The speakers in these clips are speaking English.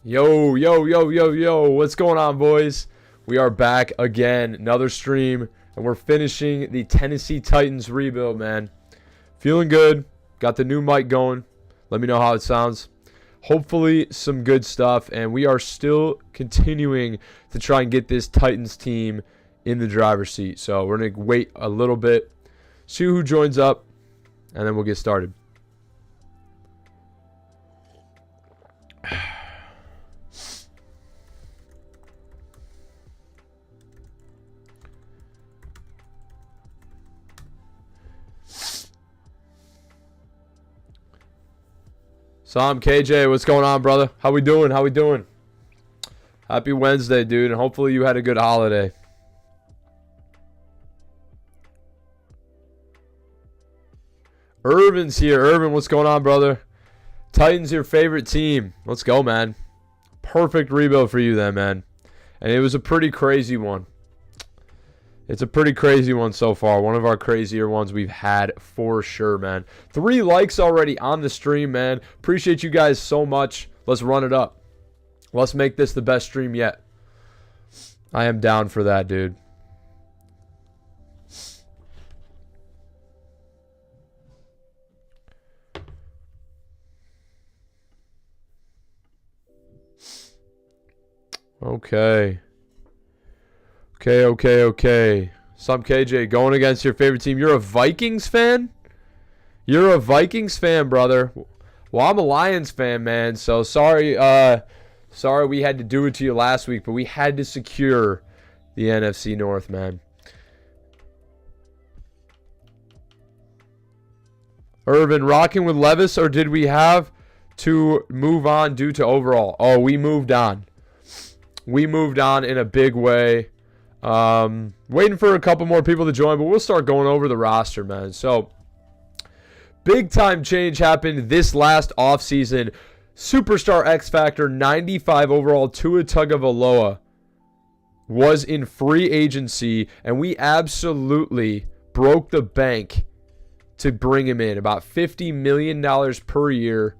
Yo, yo, yo, yo, yo, what's going on, boys? We are back again, another stream, and we're finishing the Tennessee Titans rebuild, man. Feeling good, got the new mic going. Let me know how it sounds. Hopefully some good stuff, and we are still continuing to try and get this Titans team in the driver's seat. So we're going to wait a little bit, see who joins up, and then we'll get started. Sam, KJ, what's going on, brother? How we doing? How we doing? Happy Wednesday, dude, and hopefully you had a good holiday. Irvin's here. Irvin, what's going on, brother? Titans, your favorite team. Let's go, man. Perfect rebuild for you then, man. And it was a pretty crazy one. It's a pretty crazy one so far. One of our crazier ones we've had for sure, man. 3 likes already on the stream, man. Appreciate you guys so much. Let's run it up. Let's make this the best stream yet. I am down for that, dude. Okay. Okay. Some KJ going against your favorite team. You're a Vikings fan? You're a Vikings fan, brother. Well, I'm a Lions fan, man. So sorry we had to do it to you last week, but we had to secure the NFC North, man. Irvin, rocking with Levis, or did we have to move on due to overall? Oh, we moved on. We moved on in a big way. Waiting for a couple more people to join, but we'll start going over the roster, man. So, big time change happened this last offseason. Superstar X Factor 95 overall Tua Tagovailoa was in free agency, and we absolutely broke the bank to bring him in. About $50 million per year.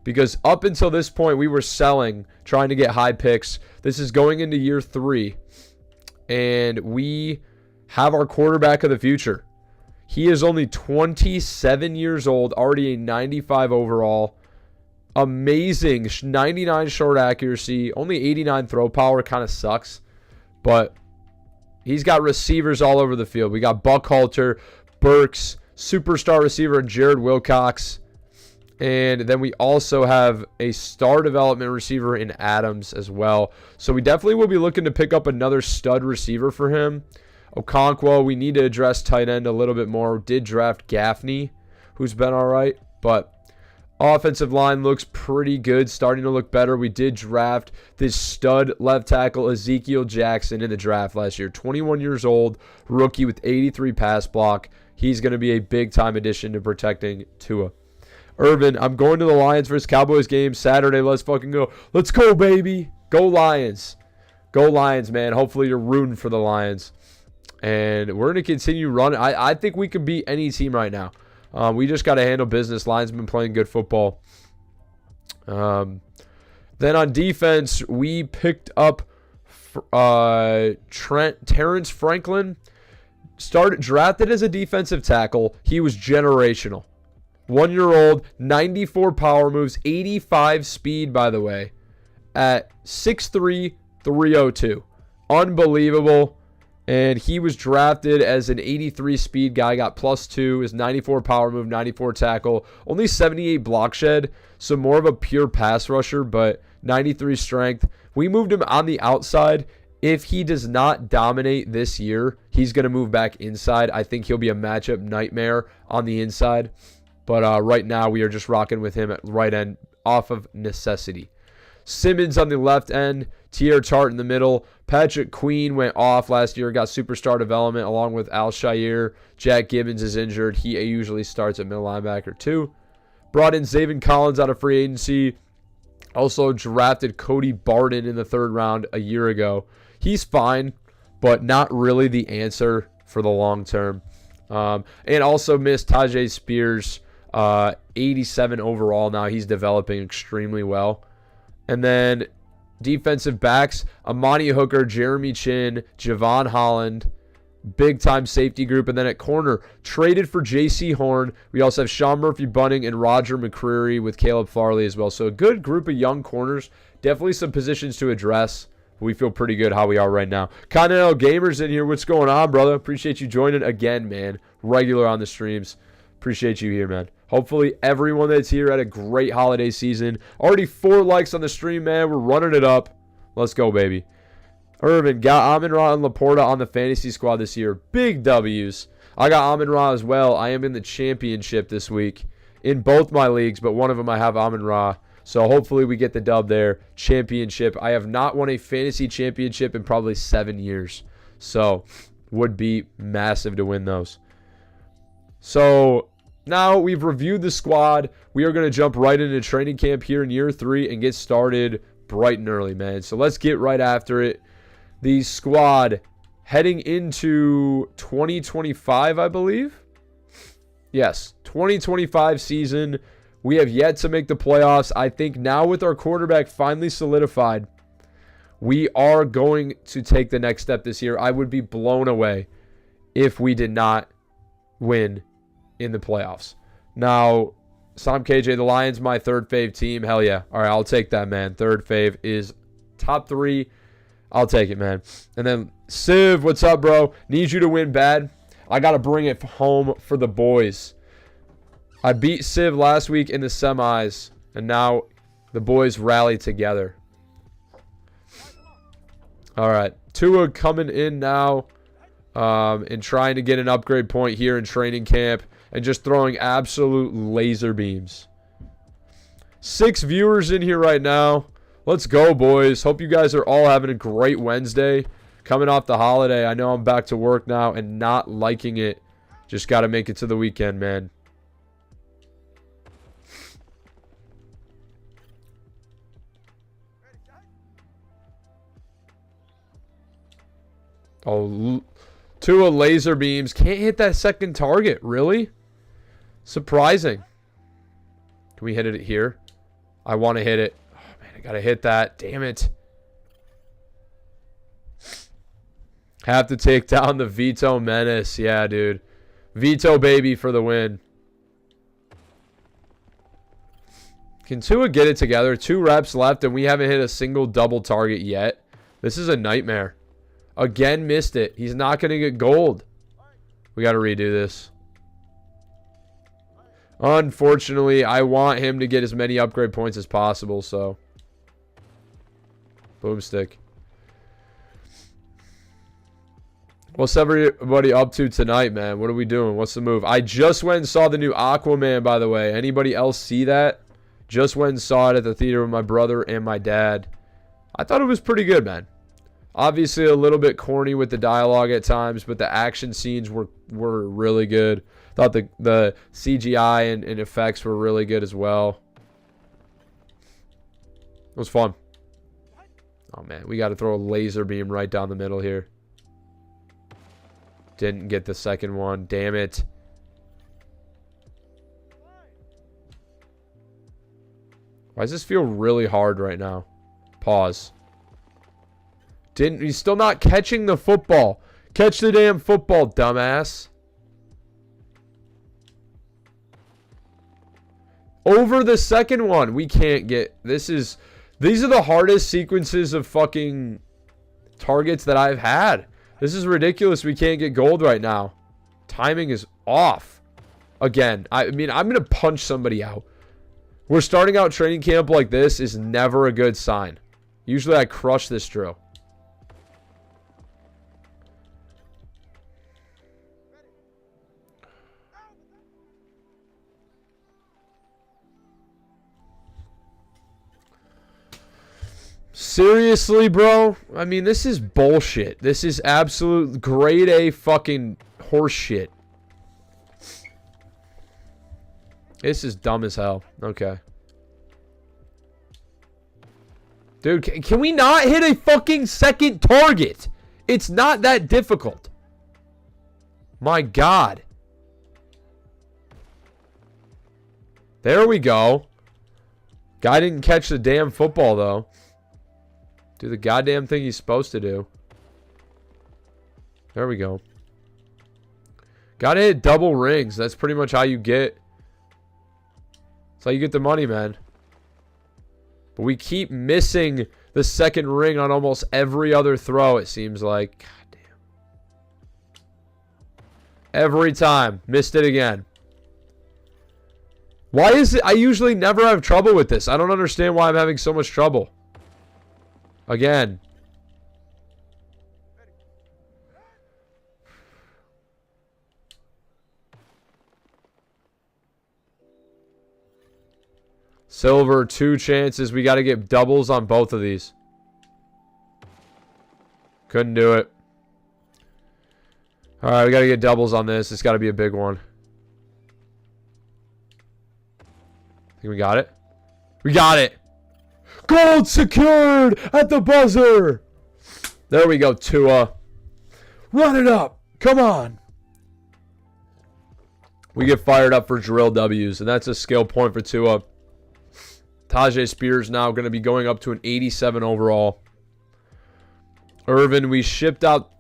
Because up until this point, we were selling, trying to get high picks. This is going into year 3. And we have our quarterback of the future. He is only 27 years old, already a 95 overall. Amazing 99 short accuracy, only 89 throw power, kind of sucks. But he's got receivers all over the field. We got Buckhalter, Burks, superstar receiver Jared Wilcox. And then we also have a star development receiver in Adams as well. So we definitely will be looking to pick up another stud receiver for him. Okonkwo, we need to address tight end a little bit more. Did draft Gaffney, who's been all right. But offensive line looks pretty good, starting to look better. We did draft this stud left tackle, Ezekiel Jackson, in the draft last year. 21 years old, rookie with 83 pass block. He's going to be a big-time addition to protecting Tua. Irvin, I'm going to the Lions vs. Cowboys game Saturday. Let's fucking go. Let's go, baby. Go Lions. Go Lions, man. Hopefully you're rooting for the Lions. And we're going to continue running. I think we could beat any team right now. We just got to handle business. Lions have been playing good football. Then on defense, we picked up Terrence Franklin. Drafted as a defensive tackle. He was generational. 1-year-old, 94 power moves, 85 speed, by the way, at 6'3", 302. Unbelievable. And he was drafted as an 83 speed guy, got +2, his 94 power move, 94 tackle, only 78 block shed, so more of a pure pass rusher, but 93 strength. We moved him on the outside. If he does not dominate this year, he's going to move back inside. I think he'll be a matchup nightmare on the inside. But right now, we are just rocking with him at right end off of necessity. Simmons on the left end. Pier in the middle. Patrick Queen went off last year. Got superstar development along with Al Shire. Jack Gibbons is injured. He usually starts at middle linebacker too. Brought in Zaven Collins out of free agency. Also drafted Cody Barton in the 3rd round a year ago. He's fine, but not really the answer for the long term. And also missed Tajay Spears. 87 overall now. He's developing extremely well. And then defensive backs, Amani Hooker, Jeremy Chin, Javon Holland, big-time safety group. And then at corner, traded for J.C. Horn. We also have Sean Murphy-Bunting and Roger McCreary with Caleb Farley as well. So a good group of young corners. Definitely some positions to address. We feel pretty good how we are right now. Continental Gamers in here. What's going on, brother? Appreciate you joining again, man. Regular on the streams. Appreciate you here, man. Hopefully everyone that's here had a great holiday season. Already 4 likes on the stream, man. We're running it up. Let's go, baby. Irvin got Amon-Ra and Laporta on the fantasy squad this year. Big W's. I got Amon-Ra as well. I am in the championship this week in both my leagues, but one of them I have Amon-Ra. So hopefully we get the dub there. Championship. I have not won a fantasy championship in probably 7 years. So would be massive to win those. So now we've reviewed the squad. We are going to jump right into training camp here in year 3 and get started bright and early, man. So let's get right after it. The squad heading into 2025, I believe. Yes, 2025 season. We have yet to make the playoffs. I think now with our quarterback finally solidified, we are going to take the next step this year. I would be blown away if we did not win in the playoffs. Now, Sam KJ, the Lions, my third fave team. Hell yeah. All right, I'll take that, man. Third fave is top 3. I'll take it, man. And then Civ, what's up, bro? Need you to win bad. I got to bring it home for the boys. I beat Civ last week in the semis, and now the boys rally together. All right. Tua coming in now and trying to get an upgrade point here in training camp and just throwing absolute laser beams. 6 viewers in here right now. Let's go, boys. Hope you guys are all having a great Wednesday. Coming off the holiday, I know I'm back to work now and not liking it. Just got to make it to the weekend, man. Oh, Tua laser beams. Can't hit that second target. Really? Surprising. Can we hit it here? I want to hit it. Oh, man, I got to hit that. Damn it. Have to take down the Vito Menace. Yeah, dude. Vito, baby, for the win. Can Tua get it together? 2 reps left, and we haven't hit a single double target yet. This is a nightmare. Again, missed it. He's not going to get gold. We got to redo this. Unfortunately, I want him to get as many upgrade points as possible, so. Boomstick. What's everybody up to tonight, man? What are we doing? What's the move? I just went and saw the new Aquaman, by the way. Anybody else see that? Just went and saw it at the theater with my brother and my dad. I thought it was pretty good, man. Obviously a little bit corny with the dialogue at times, but the action scenes were really good. Thought the CGI and effects were really good as well. It was fun. Oh, man. We got to throw a laser beam right down the middle here. Didn't get the second one. Damn it. Why does this feel really hard right now? Pause. He's still not catching the football. Catch the damn football, dumbass. Over the second one. We can't get... These are the hardest sequences of fucking targets that I've had. This is ridiculous. We can't get gold right now. Timing is off. Again, I mean, I'm going to punch somebody out. We're starting out training camp like this is never a good sign. Usually I crush this drill. Seriously, bro? I mean, this is bullshit. This is absolute grade A fucking horse shit. This is dumb as hell. Okay. Dude, can we not hit a fucking second target? It's not that difficult. My God. There we go. Guy didn't catch the damn football, though. Do the goddamn thing he's supposed to do. There we go. Gotta hit double rings. That's pretty much how you get... That's how you get the money, man. But we keep missing the second ring on almost every other throw, it seems like. God damn. Every time. Missed it again. Why is it... I usually never have trouble with this. I don't understand why I'm having so much trouble. Again. Silver, 2 chances. We got to get doubles on both of these. Couldn't do it. All right, we got to get doubles on this. It's got to be a big one. Think we got it? We got it. Gold secured at the buzzer. There we go, Tua. Run it up. Come on. We get fired up for drill W's, and that's a skill point for Tua. Tajay Spears now going to be going up to an 87 overall. Irvin, we shipped out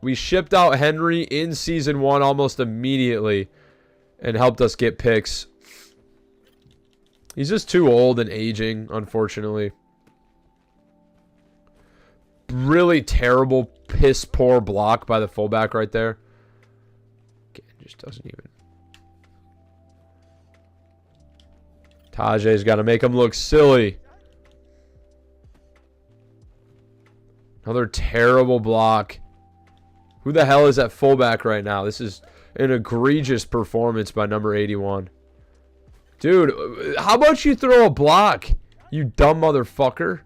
Henry in season 1 almost immediately and helped us get picks. He's just too old and aging, unfortunately. Really terrible, piss poor block by the fullback right there. Okay, it just doesn't even. Tajay's got to make him look silly. Another terrible block. Who the hell is at fullback right now? This is an egregious performance by number 81. Dude, how about you throw a block, you dumb motherfucker?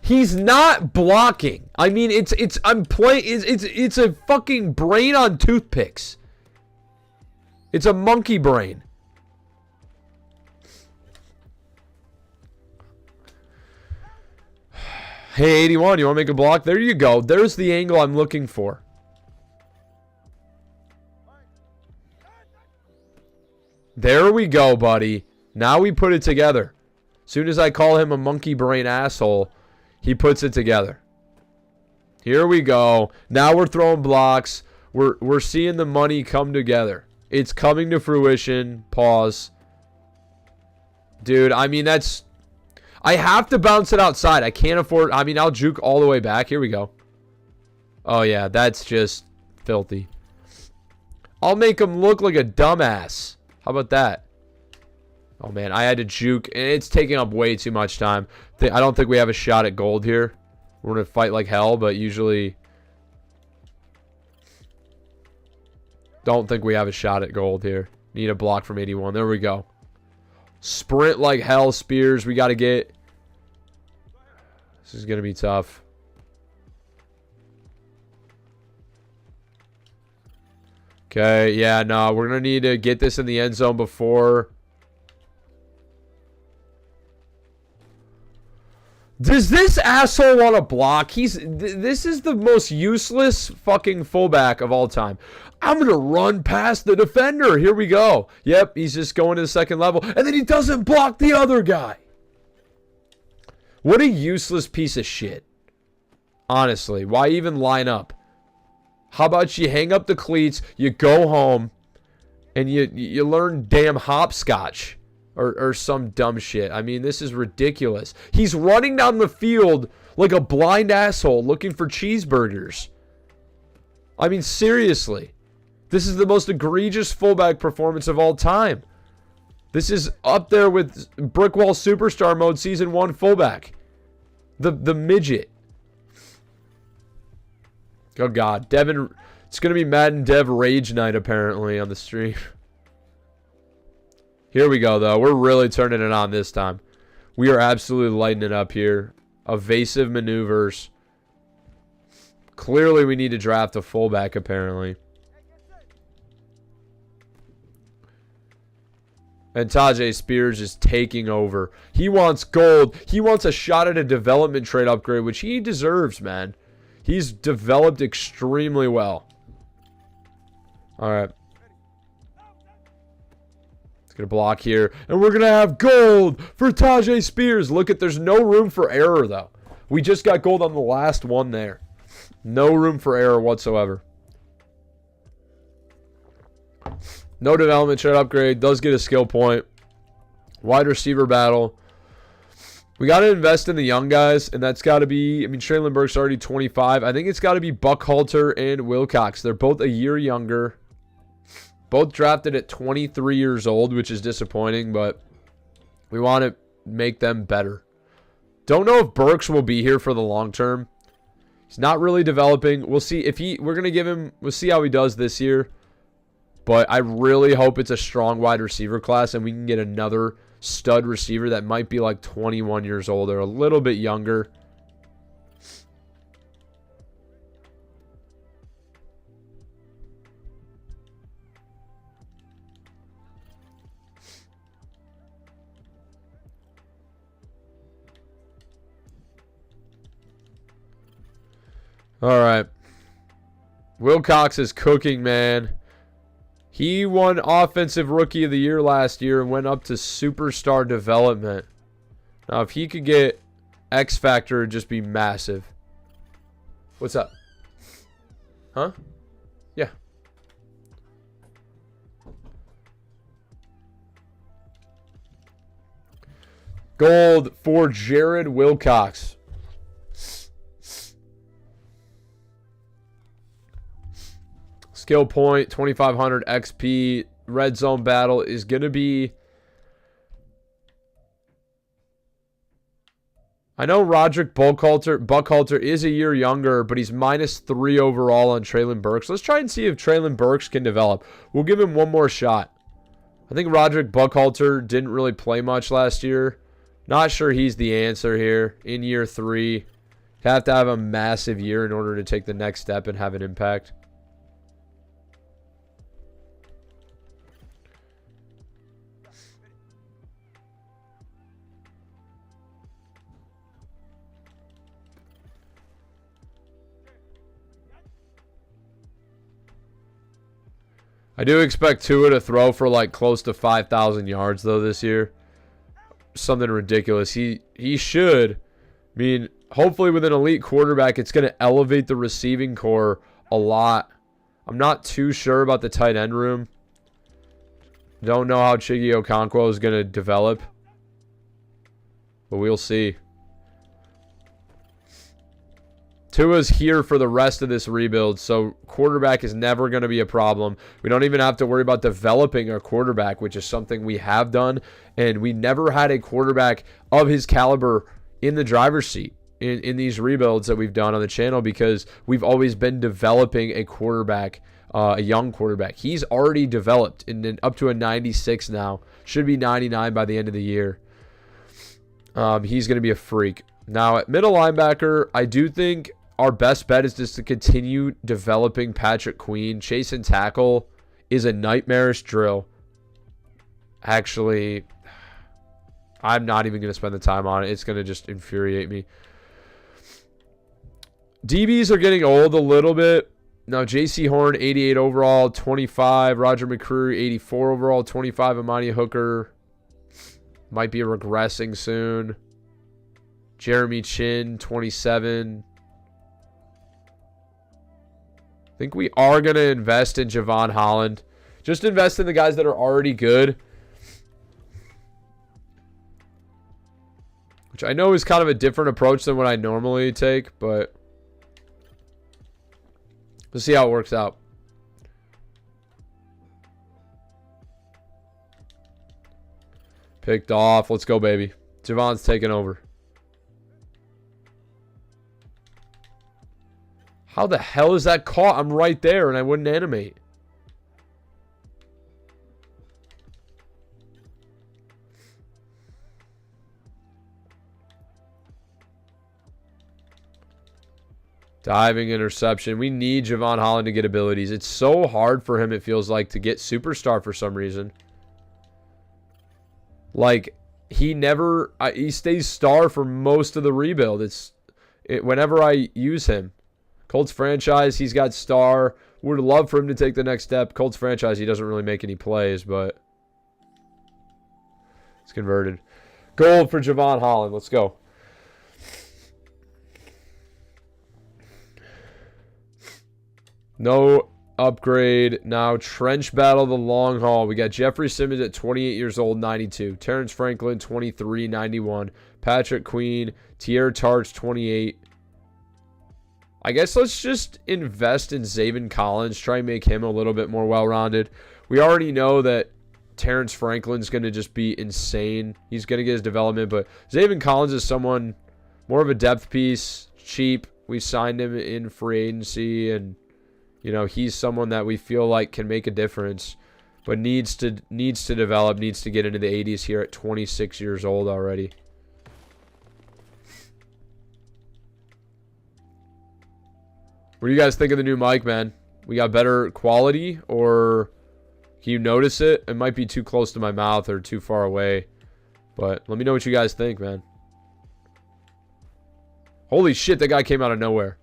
He's not blocking. I mean, it's a fucking brain on toothpicks. It's a monkey brain. Hey, 81, you want to make a block? There you go. There's the angle I'm looking for. There we go, buddy. Now we put it together. As soon as I call him a monkey brain asshole, he puts it together. Here we go. Now we're throwing blocks. We're seeing the money come together. It's coming to fruition. Pause. Dude, I mean, that's... I have to bounce it outside. I can't afford... I mean, I'll juke all the way back. Here we go. Oh, yeah. That's just filthy. I'll make him look like a dumbass. How about that? Oh, man. I had to juke. And it's taking up way too much time. I don't think we have a shot at gold here. We're going to fight like hell, but usually... Don't think we have a shot at gold here. Need a block from 81. There we go. Sprint like hell, Spears. We got to get... This is going to be tough. Okay, yeah, no. We're going to need to get this in the end zone before... Does this asshole want to block? This is the most useless fucking fullback of all time. I'm going to run past the defender. Here we go. Yep, he's just going to the second level. And then he doesn't block the other guy. What a useless piece of shit. Honestly, why even line up? How about you hang up the cleats, you go home, and you learn damn hopscotch. Or some dumb shit. I mean, this is ridiculous. He's running down the field like a blind asshole looking for cheeseburgers. I mean, seriously. This is the most egregious fullback performance of all time. This is up there with Brickwall Superstar Mode Season 1 fullback. The midget. Oh, God. Devin, it's going to be Madden Dev Rage Night, apparently, on the stream. Here we go, though. We're really turning it on this time. We are absolutely lighting it up here. Evasive maneuvers. Clearly, we need to draft a fullback, apparently. And Tajay Spears is taking over. He wants gold. He wants a shot at a development trade upgrade, which he deserves, man. He's developed extremely well. All right. Let's get a block here. And we're going to have gold for Tajay Spears. Look at, there's no room for error, though. We just got gold on the last one there. No room for error whatsoever. No development chart upgrade. Does get a skill point. Wide receiver battle. We got to invest in the young guys, and that's got to be, I mean, Traylon Burks already 25. I think it's got to be Buckhalter and Wilcox. They're both a year younger. Both drafted at 23 years old, which is disappointing, but we want to make them better. Don't know if Burks will be here for the long term. He's not really developing. We'll see if we're going to give him, we'll see how he does this year. But I really hope it's a strong wide receiver class and we can get another stud receiver that might be like 21 years old or a little bit younger. All right. Wilcox is cooking, man. He won Offensive Rookie of the Year last year and went up to Superstar Development. Now, if he could get X Factor, it'd just be massive. What's up? Huh? Yeah. Gold for Jared Wilcox. Skill point, 2,500 XP. Red zone battle is going to be... I know Roderick Buckhalter is a year younger, but he's -3 overall on Traylon Burks. Let's try and see if Traylon Burks can develop. We'll give him one more shot. I think Roderick Buckhalter didn't really play much last year. Not sure he's the answer here in year 3. You have to have a massive year in order to take the next step and have an impact. I do expect Tua to throw for like close to 5,000 yards though this year. Something ridiculous. He should. I mean, hopefully with an elite quarterback, it's going to elevate the receiving core a lot. I'm not too sure about the tight end room. Don't know how Chiggy Okonkwo is going to develop. But we'll see. Tua's here for the rest of this rebuild, so quarterback is never going to be a problem. We don't even have to worry about developing our quarterback, which is something we have done, and we never had a quarterback of his caliber in the driver's seat in these rebuilds that we've done on the channel because we've always been developing a quarterback, a young quarterback. He's already developed and up to a 96 now. Should be 99 by the end of the year. He's going to be a freak. Now, at middle linebacker, I do think our best bet is just to continue developing Patrick Queen. Chase and tackle is a nightmarish drill. Actually, I'm not even going to spend the time on it. It's going to just infuriate me. DBs are getting old a little bit. Now, J.C. Horn, 88 overall, 25. Roger McCreary, 84 overall, 25. Amani Hooker might be regressing soon. Jeremy Chin, 27. I think we are going to invest in Javon Holland. Just invest in the guys that are already good. Which I know is kind of a different approach than what I normally take, but we'll see how it works out. Picked off. Let's go, baby. Javon's taking over. How the hell is that caught? I'm right there and I wouldn't animate. Diving interception. We need Javon Holland to get abilities. It's so hard for him, it feels like, to get superstar for some reason. Like, he stays star for most of the rebuild. Whenever I use him. Colts franchise, he's got star. Would love for him to take the next step. Colts franchise, he doesn't really make any plays, but It's converted. Gold for Javon Holland. Let's go. No upgrade. Now, trench battle the long haul. We got Jeffrey Simmons at 28 years old, 92. Terrence Franklin, 23, 91. Patrick Queen. Tierra Tarch, 28. I guess let's just invest in Zaven Collins. Try and make him a little bit more well-rounded. We already know that Terrence Franklin's going to just be insane. He's going to get his development, but Zaven Collins is someone more of a depth piece, cheap. We signed him in free agency, and you know, he's someone that we feel like can make a difference, but needs to develop, needs to get into the 80s here at 26 years old already. What do you guys think of the new mic, man? We got better quality, or can you notice it? It might be too close to my mouth or too far away, but let me know what you guys think, man. Holy shit, that guy came out of nowhere.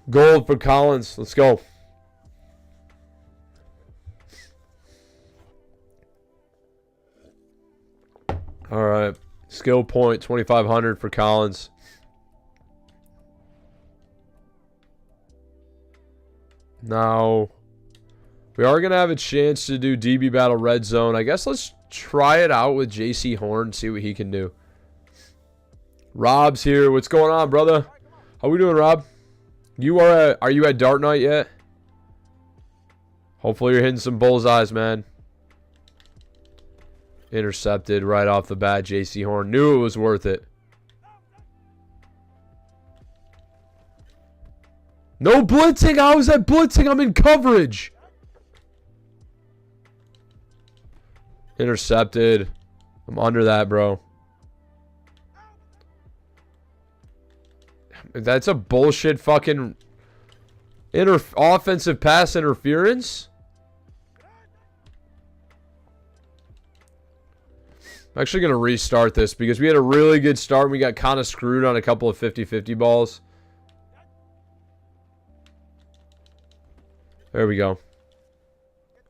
Gold for Collins. Let's go. All right. Skill point 2,500 for Collins. Now, we are going to have a chance to do DB Battle Red Zone. I guess let's try it out with JC Horn, see what he can do. Rob's here. What's going on, brother? How we doing, Rob? Are you at Dart Night yet? Hopefully you're hitting some bullseyes, man. Intercepted right off the bat. JC Horn knew it was worth it. No blitzing. How is that blitzing? I'm in coverage. Intercepted. I'm under that, bro. That's a bullshit fucking offensive pass interference. I'm actually going to restart this because we had a really good start and we got kind of screwed on a couple of 50-50 balls. There we go.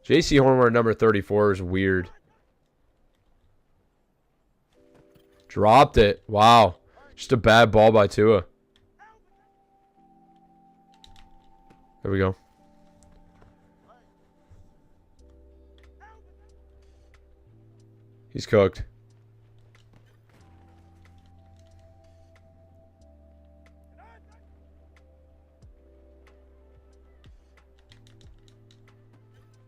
JC Horn at number 34 is weird. Dropped it. Wow. Just a bad ball by Tua. There we go. He's cooked.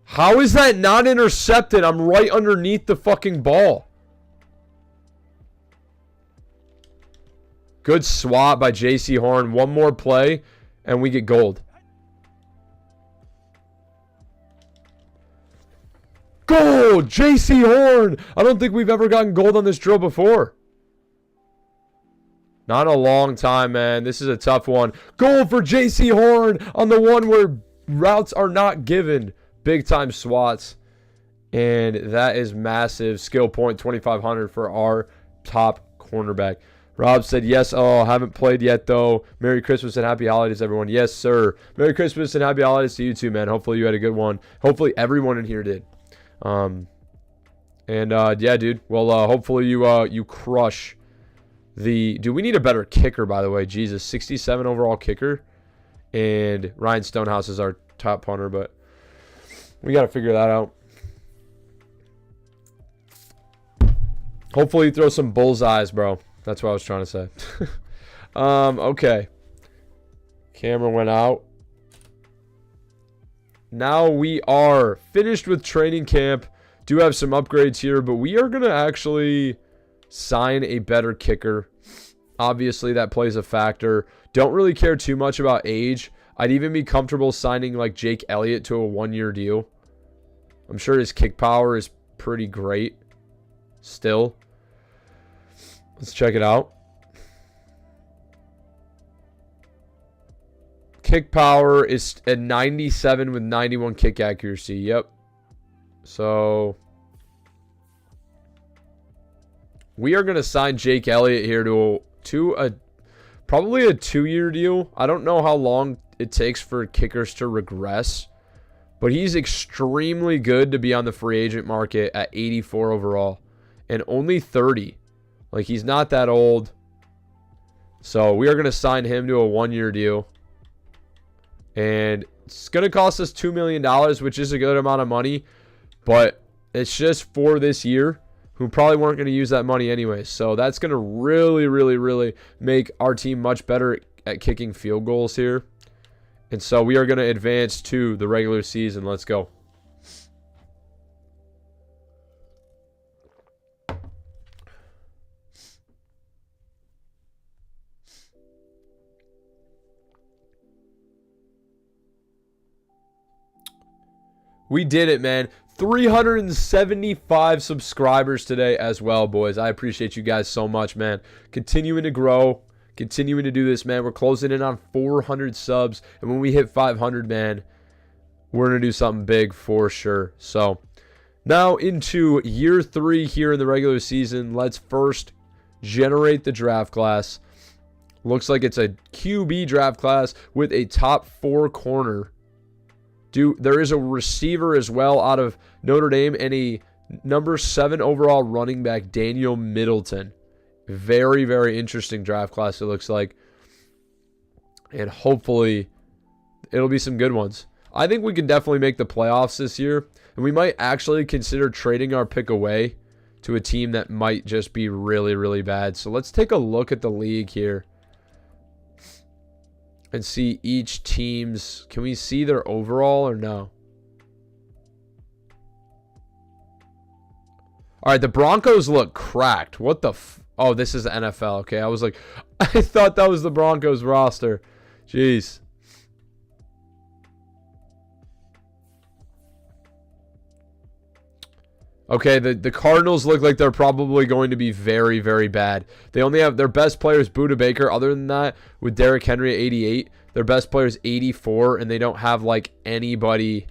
How is that not intercepted? I'm right underneath the fucking ball. Good swat by JC Horn. One more play and we get gold. Gold! JC Horn! I don't think we've ever gotten gold on this drill before. Not in a long time, man. This is a tough one. Gold for JC Horn on the one where routes are not given. Big time swats. And that is massive. Skill point 2,500 for our top cornerback. Rob said, yes, oh, haven't played yet, though. Merry Christmas and Happy Holidays, everyone. Yes, sir. Merry Christmas and Happy Holidays to you too, man. Hopefully you had a good one. Hopefully everyone in here did. Yeah, dude. Well, hopefully you crush the... Dude, we need a better kicker, by the way. Jesus, 67 overall kicker. And Ryan Stonehouse is our top punter, but we got to figure that out. Hopefully you throw some bullseyes, bro. That's what I was trying to say. Okay. Camera went out. Now we are finished with training camp. Do have some upgrades here, but we are going to actually sign a better kicker. Obviously, that plays a factor. Don't really care too much about age. I'd even be comfortable signing like Jake Elliott to a 1-year deal. I'm sure his kick power is pretty great still. Let's check it out. Kick power is at 97 with 91 kick accuracy. Yep. So we are going to sign Jake Elliott here to probably a 2-year deal. I don't know how long it takes for kickers to regress, but he's extremely good to be on the free agent market at 84 overall and only 30. Like, he's not that old. So we are going to sign him to a 1-year deal. And it's going to cost us $2 million, which is a good amount of money. But it's just for this year. Who probably weren't going to use that money anyway. So that's going to really, really, really make our team much better at kicking field goals here. And so we are going to advance to the regular season. Let's go. We did it, man. 375 subscribers today as well, boys. I appreciate you guys so much, man. Continuing to grow, continuing to do this, man. We're closing in on 400 subs, and when we hit 500, man, we're going to do something big for sure. So now into year 3 here in the regular season. Let's first generate the draft class. Looks like it's a QB draft class with a top 4 corner. There is a receiver as well out of Notre Dame and a number 7 overall running back, Daniel Middleton. Very, very interesting draft class, it looks like. And hopefully it'll be some good ones. I think we can definitely make the playoffs this year. And we might actually consider trading our pick away to a team that might just be really, really bad. So let's take a look at the league here. And see each team's... Can we see their overall or no? All right, the Broncos look cracked. What the... Oh, this is the NFL. Okay, I was like... I thought that was the Broncos roster. Jeez. Okay, the Cardinals look like they're probably going to be very, very bad. They only have their best player is Budda Baker. Other than that, with Derrick Henry at 88, their best player is 84, and they don't have like anybody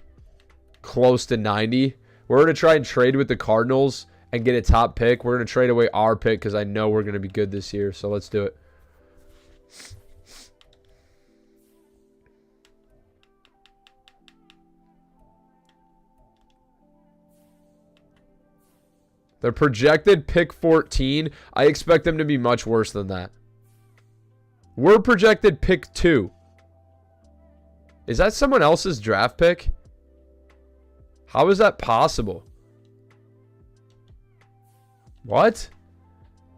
close to 90. We're going to try and trade with the Cardinals and get a top pick. We're going to trade away our pick because I know we're going to be good this year. So let's do it. Their projected pick 14, I expect them to be much worse than that. We're projected pick 2. Is that someone else's draft pick? How is that possible? What?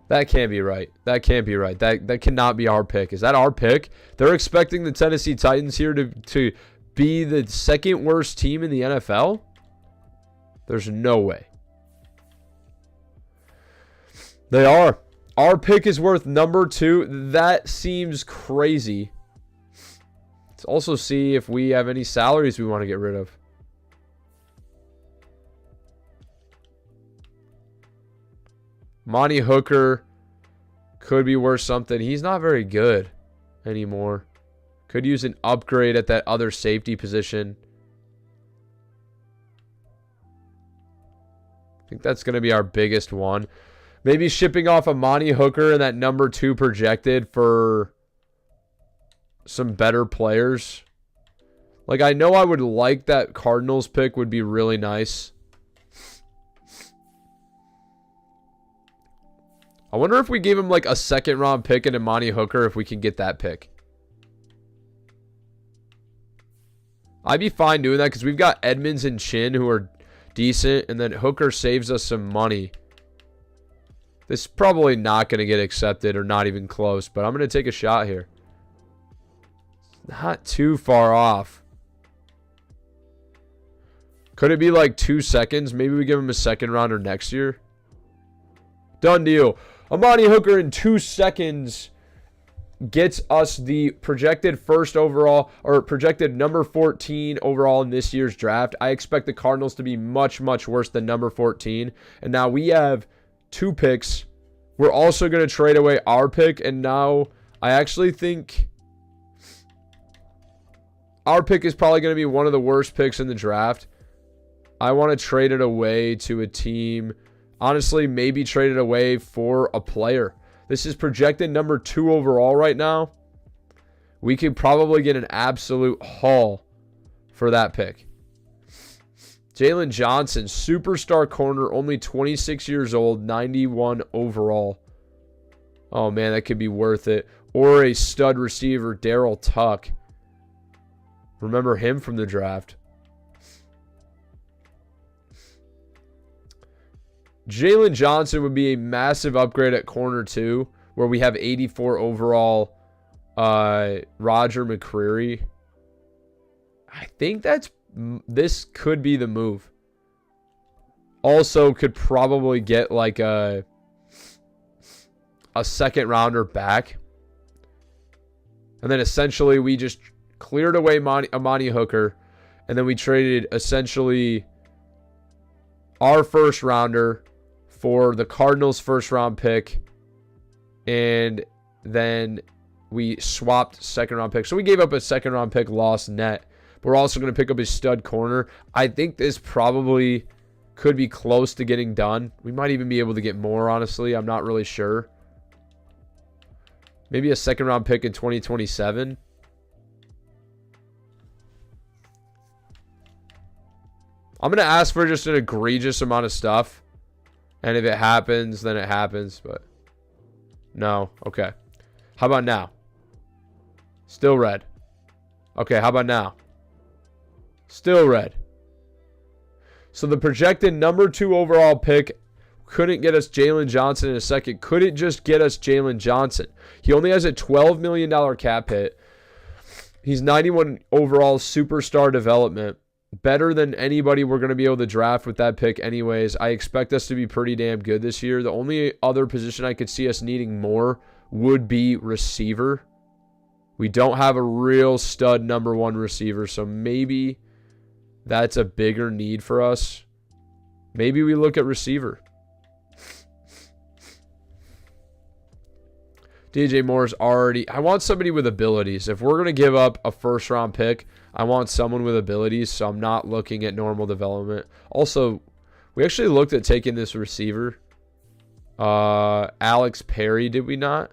That can't be right. That can't be right. That cannot be our pick. Is that our pick? They're expecting the Tennessee Titans here to be the second worst team in the NFL? There's no way. They are. Our pick is worth number 2. That seems crazy. Let's also see if we have any salaries we want to get rid of. Monty Hooker could be worth something. He's not very good anymore. Could use an upgrade at that other safety position. I think that's going to be our biggest one. Maybe shipping off a Monty Hooker and that number 2 projected for some better players. Like, I know I would like that Cardinals pick would be really nice. I wonder if we gave him like a 2nd round pick and a Monty Hooker if we can get that pick. I'd be fine doing that because we've got Edmonds and Chin who are decent, and then Hooker saves us some money. This is probably not going to get accepted or not even close, but I'm going to take a shot here. Not too far off. Could it be like 2 seconds? Maybe we give him a 2nd rounder next year. Done deal. Amani Hooker in 2 seconds gets us the projected 1st overall, or projected number 14 overall in this year's draft. I expect the Cardinals to be much, much worse than number 14. And now we have 2 picks. We're also going to trade away our pick. And now I actually think our pick is probably going to be one of the worst picks in the draft. I want to trade it away to a team. Honestly, maybe trade it away for a player. This is projected number 2 overall right now. We could probably get an absolute haul for that pick. Jalen Johnson, superstar corner, only 26 years old, 91 overall. Oh, man, that could be worth it. Or a stud receiver, Darryl Tuck. Remember him from the draft. Jalen Johnson would be a massive upgrade at corner 2, where we have 84 overall Roger McCreary. I think this could be the move. Also could probably get like a second rounder back. And then essentially we just cleared away Amani Hooker. And then we traded essentially our first rounder for the Cardinals' first round pick. And then we swapped second round pick. So we gave up a second round pick, lost net. But we're also going to pick up his stud corner. I think this probably could be close to getting done. We might even be able to get more, honestly. I'm not really sure. Maybe a second round pick in 2027. I'm going to ask for just an egregious amount of stuff. And if it happens, then it happens. But no. Okay. How about now? Still red. Okay, how about now? Still red. So the projected number 2 overall pick couldn't get us Jalen Johnson in a second. Couldn't just get us Jalen Johnson. He only has a $12 million cap hit. He's 91 overall, superstar development. Better than anybody we're going to be able to draft with that pick anyways. I expect us to be pretty damn good this year. The only other position I could see us needing more would be receiver. We don't have a real stud number 1 receiver, so maybe that's a bigger need for us. Maybe we look at receiver. DJ Moore's already... I want somebody with abilities. If we're going to give up a first round pick, I want someone with abilities, so I'm not looking at normal development. Also, we actually looked at taking this receiver. Alex Perry, did we not?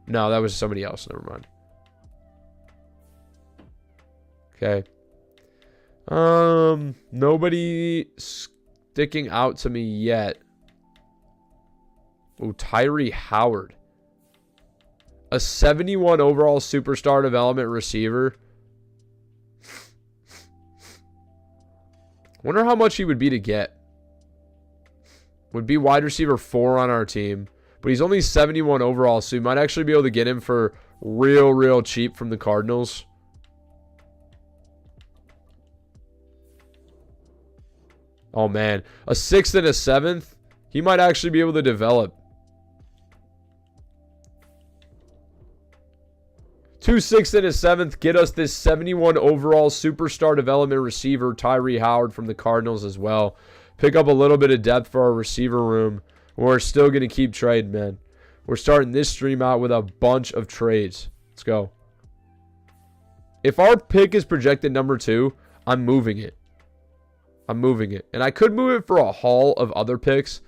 No, that was somebody else. Never mind. Okay. Nobody sticking out to me yet. Oh, Tyree Howard. A 71 overall superstar development receiver. Wonder how much he would be to get. Would be wide receiver 4 on our team. But he's only 71 overall, so we might actually be able to get him for real cheap from the Cardinals. Oh, man. A 6th and a 7th. He might actually be able to develop. 2 6th and a 7th get us this 71 overall superstar development receiver, Tyree Howard from the Cardinals as well. Pick up a little bit of depth for our receiver room. We're still going to keep trading, man. We're starting this stream out with a bunch of trades. Let's go. If our pick is projected number 2, I'm moving it. I'm moving it. And I could move it for a haul of other picks.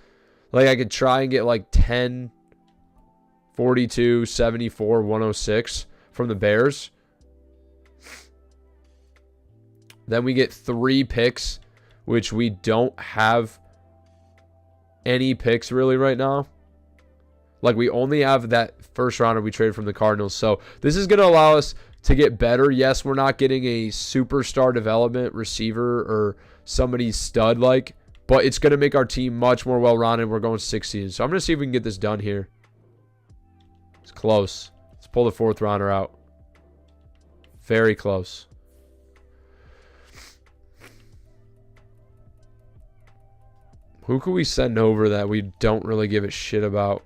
Like I could try and get like 10, 42, 74, 106 from the Bears. Then we get 3 picks, which we don't have any picks really right now. Like we only have that first rounder we traded from the Cardinals. So this is going to allow us to get better. Yes, we're not getting a superstar development receiver or somebody stud like, but it's going to make our team much more well-rounded. We're going 16. So I'm going to see if we can get this done here. It's close. Let's pull the 4th rounder out. Very close. Who could we send over that we don't really give a shit about?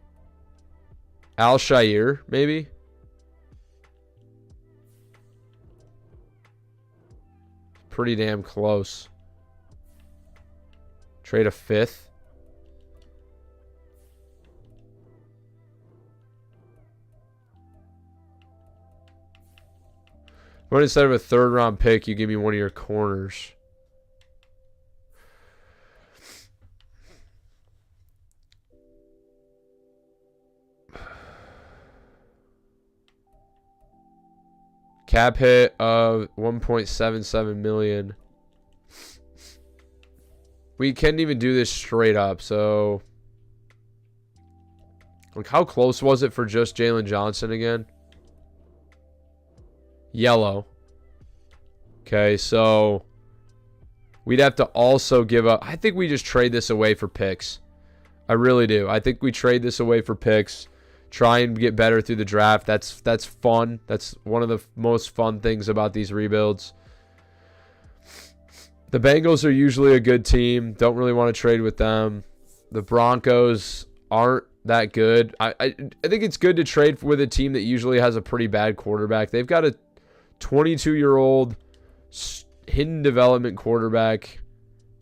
Al-Shaair, maybe? Pretty damn close. Trade a 5th. But instead of a third-round pick, you give me one of your corners. Cap hit of $1.77 million. We can't even do this straight up, so... Like, how close was it for just Jalen Johnson again? Yellow. Okay, so... We'd have to also give up... I think we just trade this away for picks. I really do. I think we trade this away for picks. Try and get better through the draft. That's fun. That's one of the most fun things about these rebuilds. The Bengals are usually a good team. Don't really want to trade with them. The Broncos aren't that good. I think it's good to trade with a team that usually has a pretty bad quarterback. They've got a 22-year-old hidden development quarterback.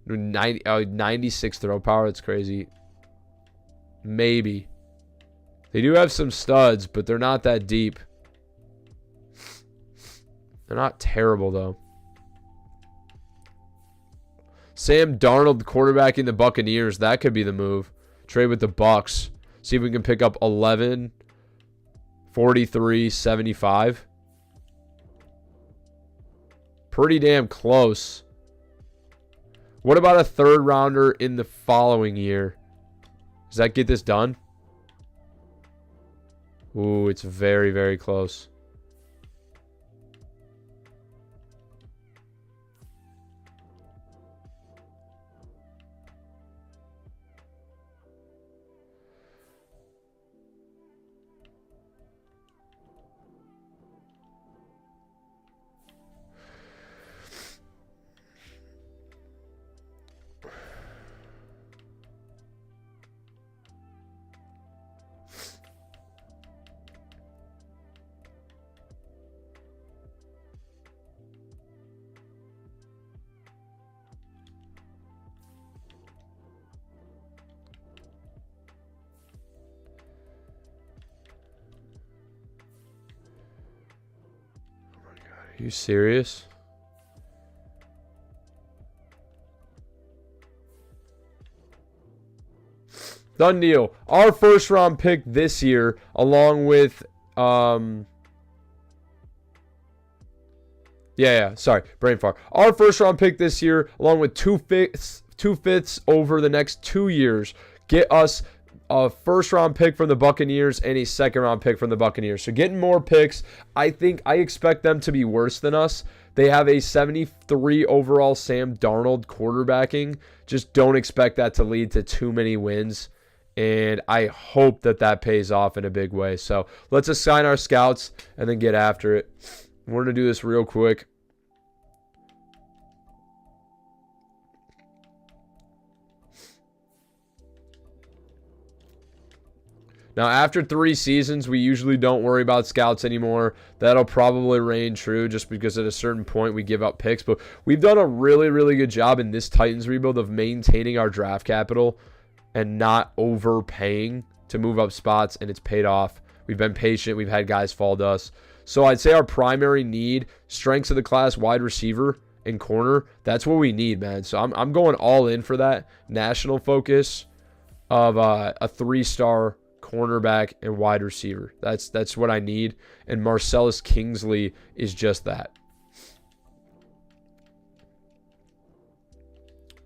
96 throw power. That's crazy. Maybe. They do have some studs, but they're not that deep. They're not terrible, though. Sam Darnold, quarterback in the Buccaneers. That could be the move. Trade with the Bucs. See if we can pick up 11, 43, 75. Pretty damn close. What about a third rounder in the following year? Does that get this done? Ooh, it's very, very close. Are you serious? Done deal. Our first round pick this year, along with sorry, brain fart. Our first round pick this year, along with two fifths over the next 2 years, get us a first round pick from the Buccaneers and a second round pick from the Buccaneers. So getting more picks. I expect them to be worse than us. They have a 73 overall Sam Darnold quarterbacking. Just don't expect that to lead to too many wins. And I hope that pays off in a big way. So let's assign our scouts and then get after it. We're going to do this real quick. Now, after 3 seasons, we usually don't worry about scouts anymore. That'll probably reign true just because at a certain point we give up picks. But we've done a really, really good job in this Titans rebuild of maintaining our draft capital and not overpaying to move up spots, and it's paid off. We've been patient. We've had guys fall to us. So I'd say our primary need, strengths of the class, wide receiver and corner, that's what we need, man. So I'm going all in for that national focus of a 3-star cornerback and wide receiver. That's what I need. And Marcellus Kingsley is just that.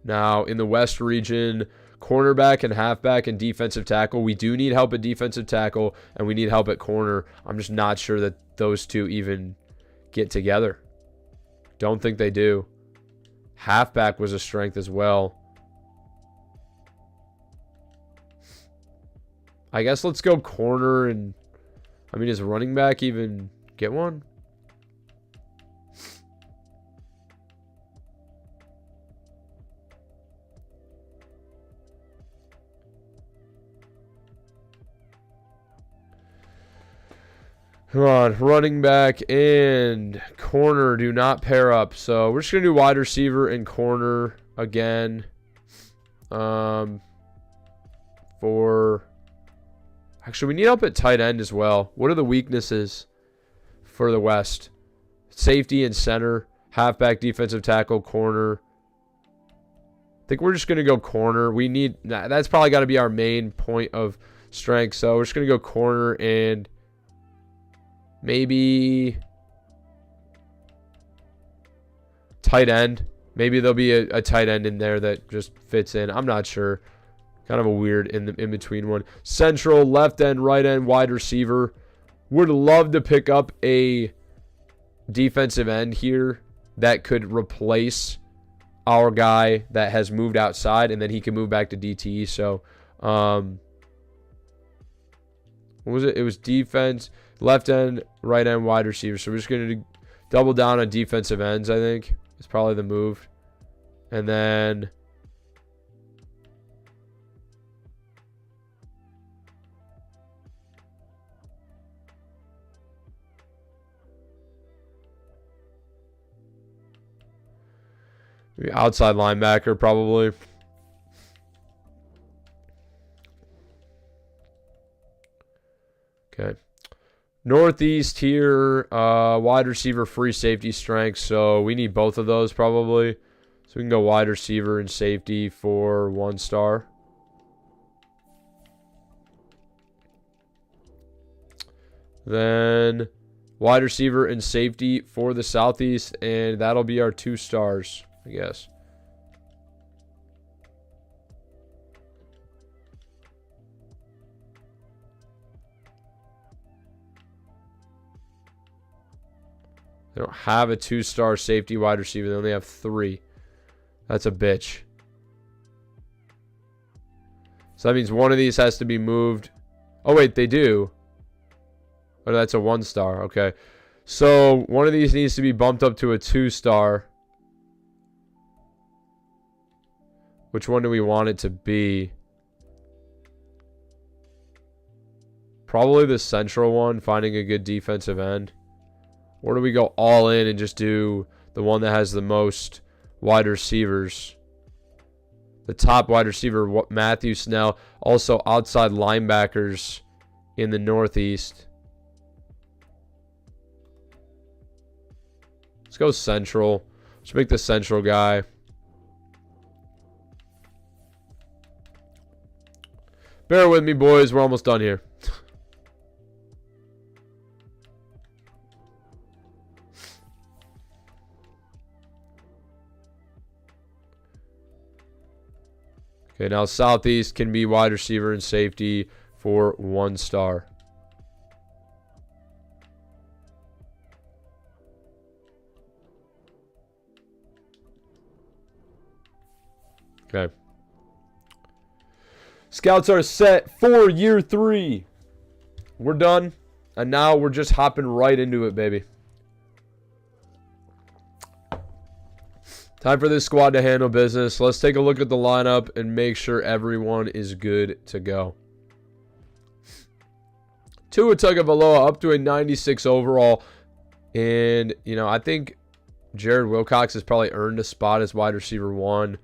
Now, in the West region, cornerback and halfback and defensive tackle. We do need help at defensive tackle, and we need help at corner. I'm just not sure that those two even get together. Don't think they do. Halfback was a strength as well. I guess let's go corner and... I mean, does running back even get one? Come on, running back and corner do not pair up. So we're just going to do wide receiver and corner again. Actually, we need help at tight end as well. What are the weaknesses for the West? Safety and center. Halfback, defensive tackle, corner. I think we're just going to go corner. We need... That's probably got to be our main point of strength. So we're just going to go corner and maybe tight end. Maybe there'll be a tight end in there that just fits in. I'm not sure. Kind of a weird in-between one. Central, left end, right end, wide receiver. Would love to pick up a defensive end here that could replace our guy that has moved outside, and then he can move back to DTE. So, what was it? It was defense, left end, right end, wide receiver. So we're just going to double down on defensive ends, I think. It's probably the move. And then... outside linebacker, probably. Okay. Northeast here, wide receiver, free safety strength. So we need both of those probably. So we can go wide receiver and safety for 1 star. Then wide receiver and safety for the Southeast, and that'll be our 2 stars, I guess. They don't have a 2-star safety wide receiver. They only have 3. That's a bitch. So that means one of these has to be moved. Oh, wait, they do. Oh, that's a 1-star. Okay. So one of these needs to be bumped up to a 2-star. Which one do we want it to be? Probably the central one, finding a good defensive end. Or do we go all in and just do the one that has the most wide receivers? The top wide receiver, Matthew Snell. Also outside linebackers in the Northeast. Let's go central. Let's make the central guy. Bear with me, boys. We're almost done here. Okay, now Southeast can be wide receiver and safety for 1 star. Okay. Scouts are set for year 3. We're done. And now we're just hopping right into it, baby. Time for this squad to handle business. Let's take a look at the lineup and make sure everyone is good to go. Tua Tagovailoa up to a 96 overall. And, you know, I think Jared Wilcox has probably earned a spot as wide receiver 1.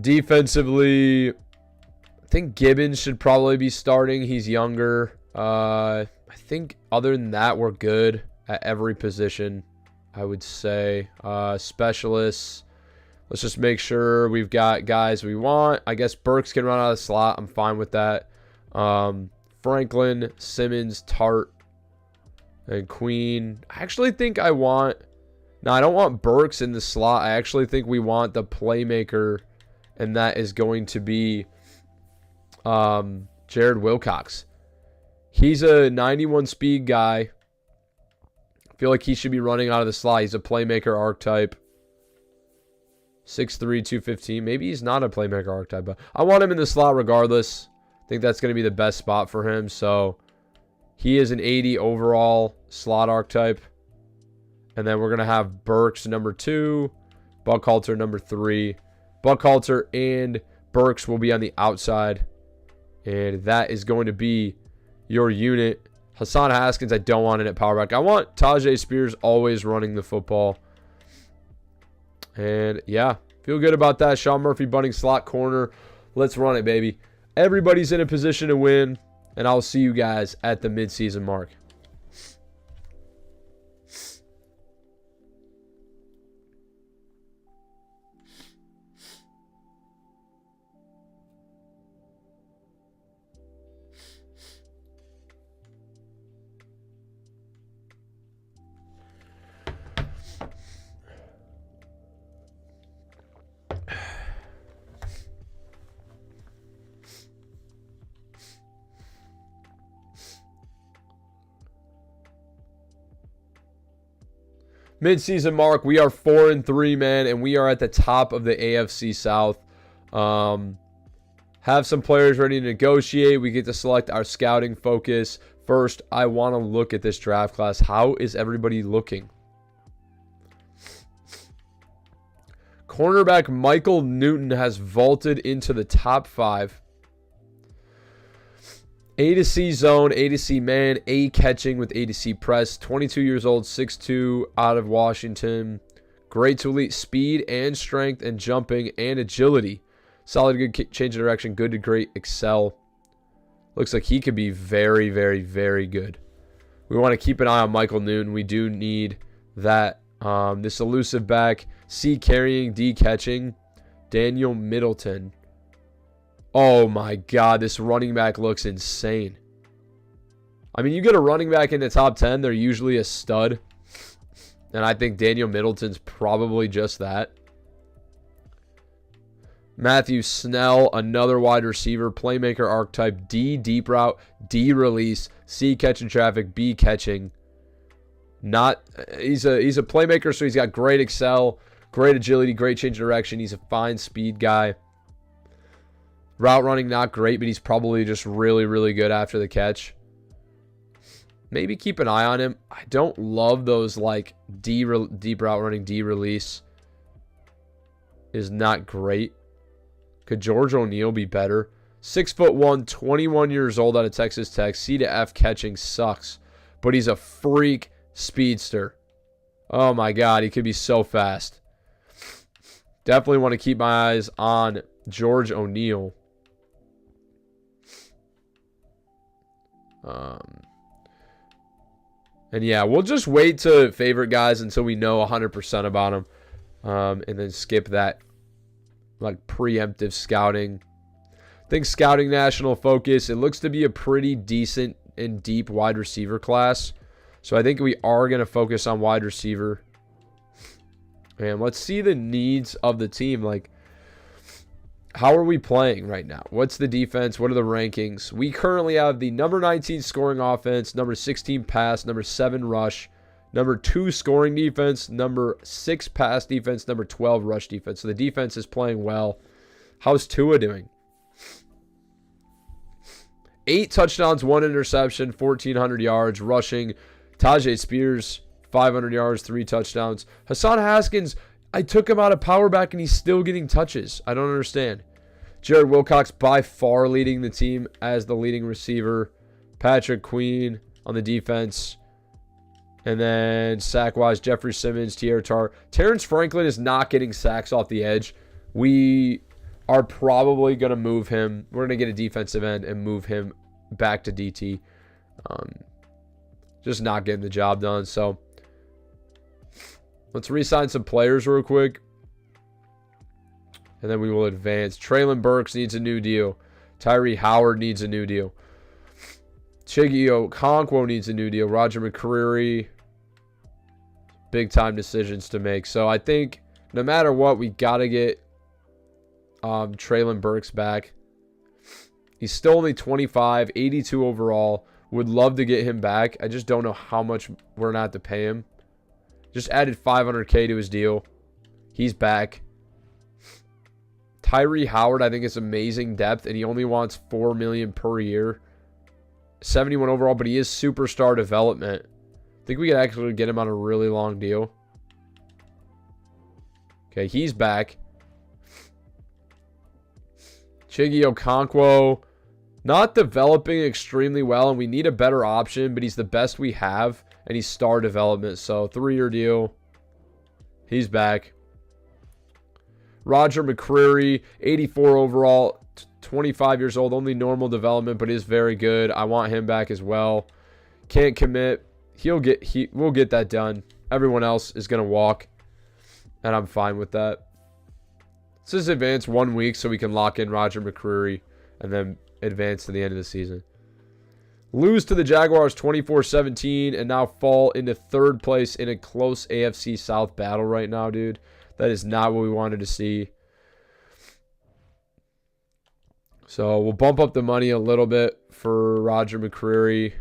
Defensively, I think Gibbons should probably be starting. He's younger. I think other than that, we're good at every position, I would say. Specialists, let's just make sure we've got guys we want. I guess Burks can run out of the slot. I'm fine with that. Franklin, Simmons, Tart, and Queen. I actually think I want... No, I don't want Burks in the slot. I actually think we want the playmaker, and that is going to be Jared Wilcox. He's a 91 speed guy. I feel like he should be running out of the slot. He's a playmaker archetype. 6'3", 215. Maybe he's not a playmaker archetype, but I want him in the slot regardless. I think that's going to be the best spot for him. So he is an 80 overall slot archetype. And then we're going to have Burks number 2, Buckhalter number 3. Buckhalter and Burks will be on the outside. And that is going to be your unit. Hassan Haskins, I don't want it at power back. I want Tajay Spears always running the football. And yeah, feel good about that. Sean Murphy bunting slot corner. Let's run it, baby. Everybody's in a position to win. And I'll see you guys at the midseason mark. Mid-season mark, we are 4-3, man, and we are at the top of the AFC South. Have some players ready to negotiate. We get to select our scouting focus. First, I want to look at this draft class. How is everybody looking? Cornerback Michael Newton has vaulted into the top 5. A to C zone, A to C man, A catching with A to C press. 22 years old, 6'2", out of Washington. Great to elite speed and strength and jumping and agility. Solid, good change of direction, good to great excel. Looks like he could be very, very, very good. We want to keep an eye on Michael Newton. We do need that. This elusive back, C carrying, D catching. Daniel Middleton. Oh my God, this running back looks insane. I mean, you get a running back in the top 10, they're usually a stud. And I think Daniel Middleton's probably just that. Matthew Snell, another wide receiver, playmaker archetype, D deep route, D release, C catching traffic, B catching. He's a playmaker, so he's got great excel, great agility, great change of direction. He's a fine speed guy. Route running, not great, but he's probably just really, really good after the catch. Maybe keep an eye on him. I don't love those like deep route running, D release is not great. Could George O'Neal be better? 6'1", 21 years old out of Texas Tech. C to F catching sucks, but he's a freak speedster. Oh my God, he could be so fast. Definitely want to keep my eyes on George O'Neal. And yeah, we'll just wait to favorite guys until we know 100% about them. And then skip that like preemptive scouting. I think scouting national focus. It looks to be a pretty decent and deep wide receiver class. So I think we are going to focus on wide receiver. And let's see the needs of the team. Like, how are we playing right now? What's the defense? What are the rankings? We currently have the number 19 scoring offense, number 16 pass, number 7 rush, number 2 scoring defense, number 6 pass defense, number 12 rush defense. So the defense is playing well. How's Tua doing? 8 touchdowns, 1 interception, 1,400 yards rushing. Tajay Spears, 500 yards, 3 touchdowns. Hassan Haskins, I took him out of power back and he's still getting touches. I don't understand. Jared Wilcox by far leading the team as the leading receiver. Patrick Queen on the defense. And then sack-wise, Jeffrey Simmons, Tier Tar. Terrence Franklin is not getting sacks off the edge. We are probably going to move him. We're going to get a defensive end and move him back to DT. Just not getting the job done. So let's re-sign some players real quick. And then we will advance. Traylon Burks needs a new deal. Tyree Howard needs a new deal. Chigio Okonkwo needs a new deal. Roger McCreary. Big time decisions to make. So I think no matter what, we got to get Traylon Burks back. He's still only 25, 82 overall. Would love to get him back. I just don't know how much we're going to have to pay him. Just added $500K to his deal. He's back. Tyree Howard, I think it's amazing depth, and he only wants $4 million per year. 71 overall, but he is superstar development. I think we could actually get him on a really long deal. Okay, he's back. Chiggy Okonkwo, not developing extremely well, and we need a better option, but he's the best we have, and he's star development, so 3-year deal. He's back. Roger McCreary, 84 overall, 25 years old, only normal development, but is very good. I want him back as well. Can't commit. We'll get that done. Everyone else is going to walk, and I'm fine with that. Let's just advance 1 week so we can lock in Roger McCreary and then advance to the end of the season. Lose to the Jaguars 24-17 and now fall into 3rd place in a close AFC South battle right now, dude. That is not what we wanted to see. So we'll bump up the money a little bit for Roger McCreary.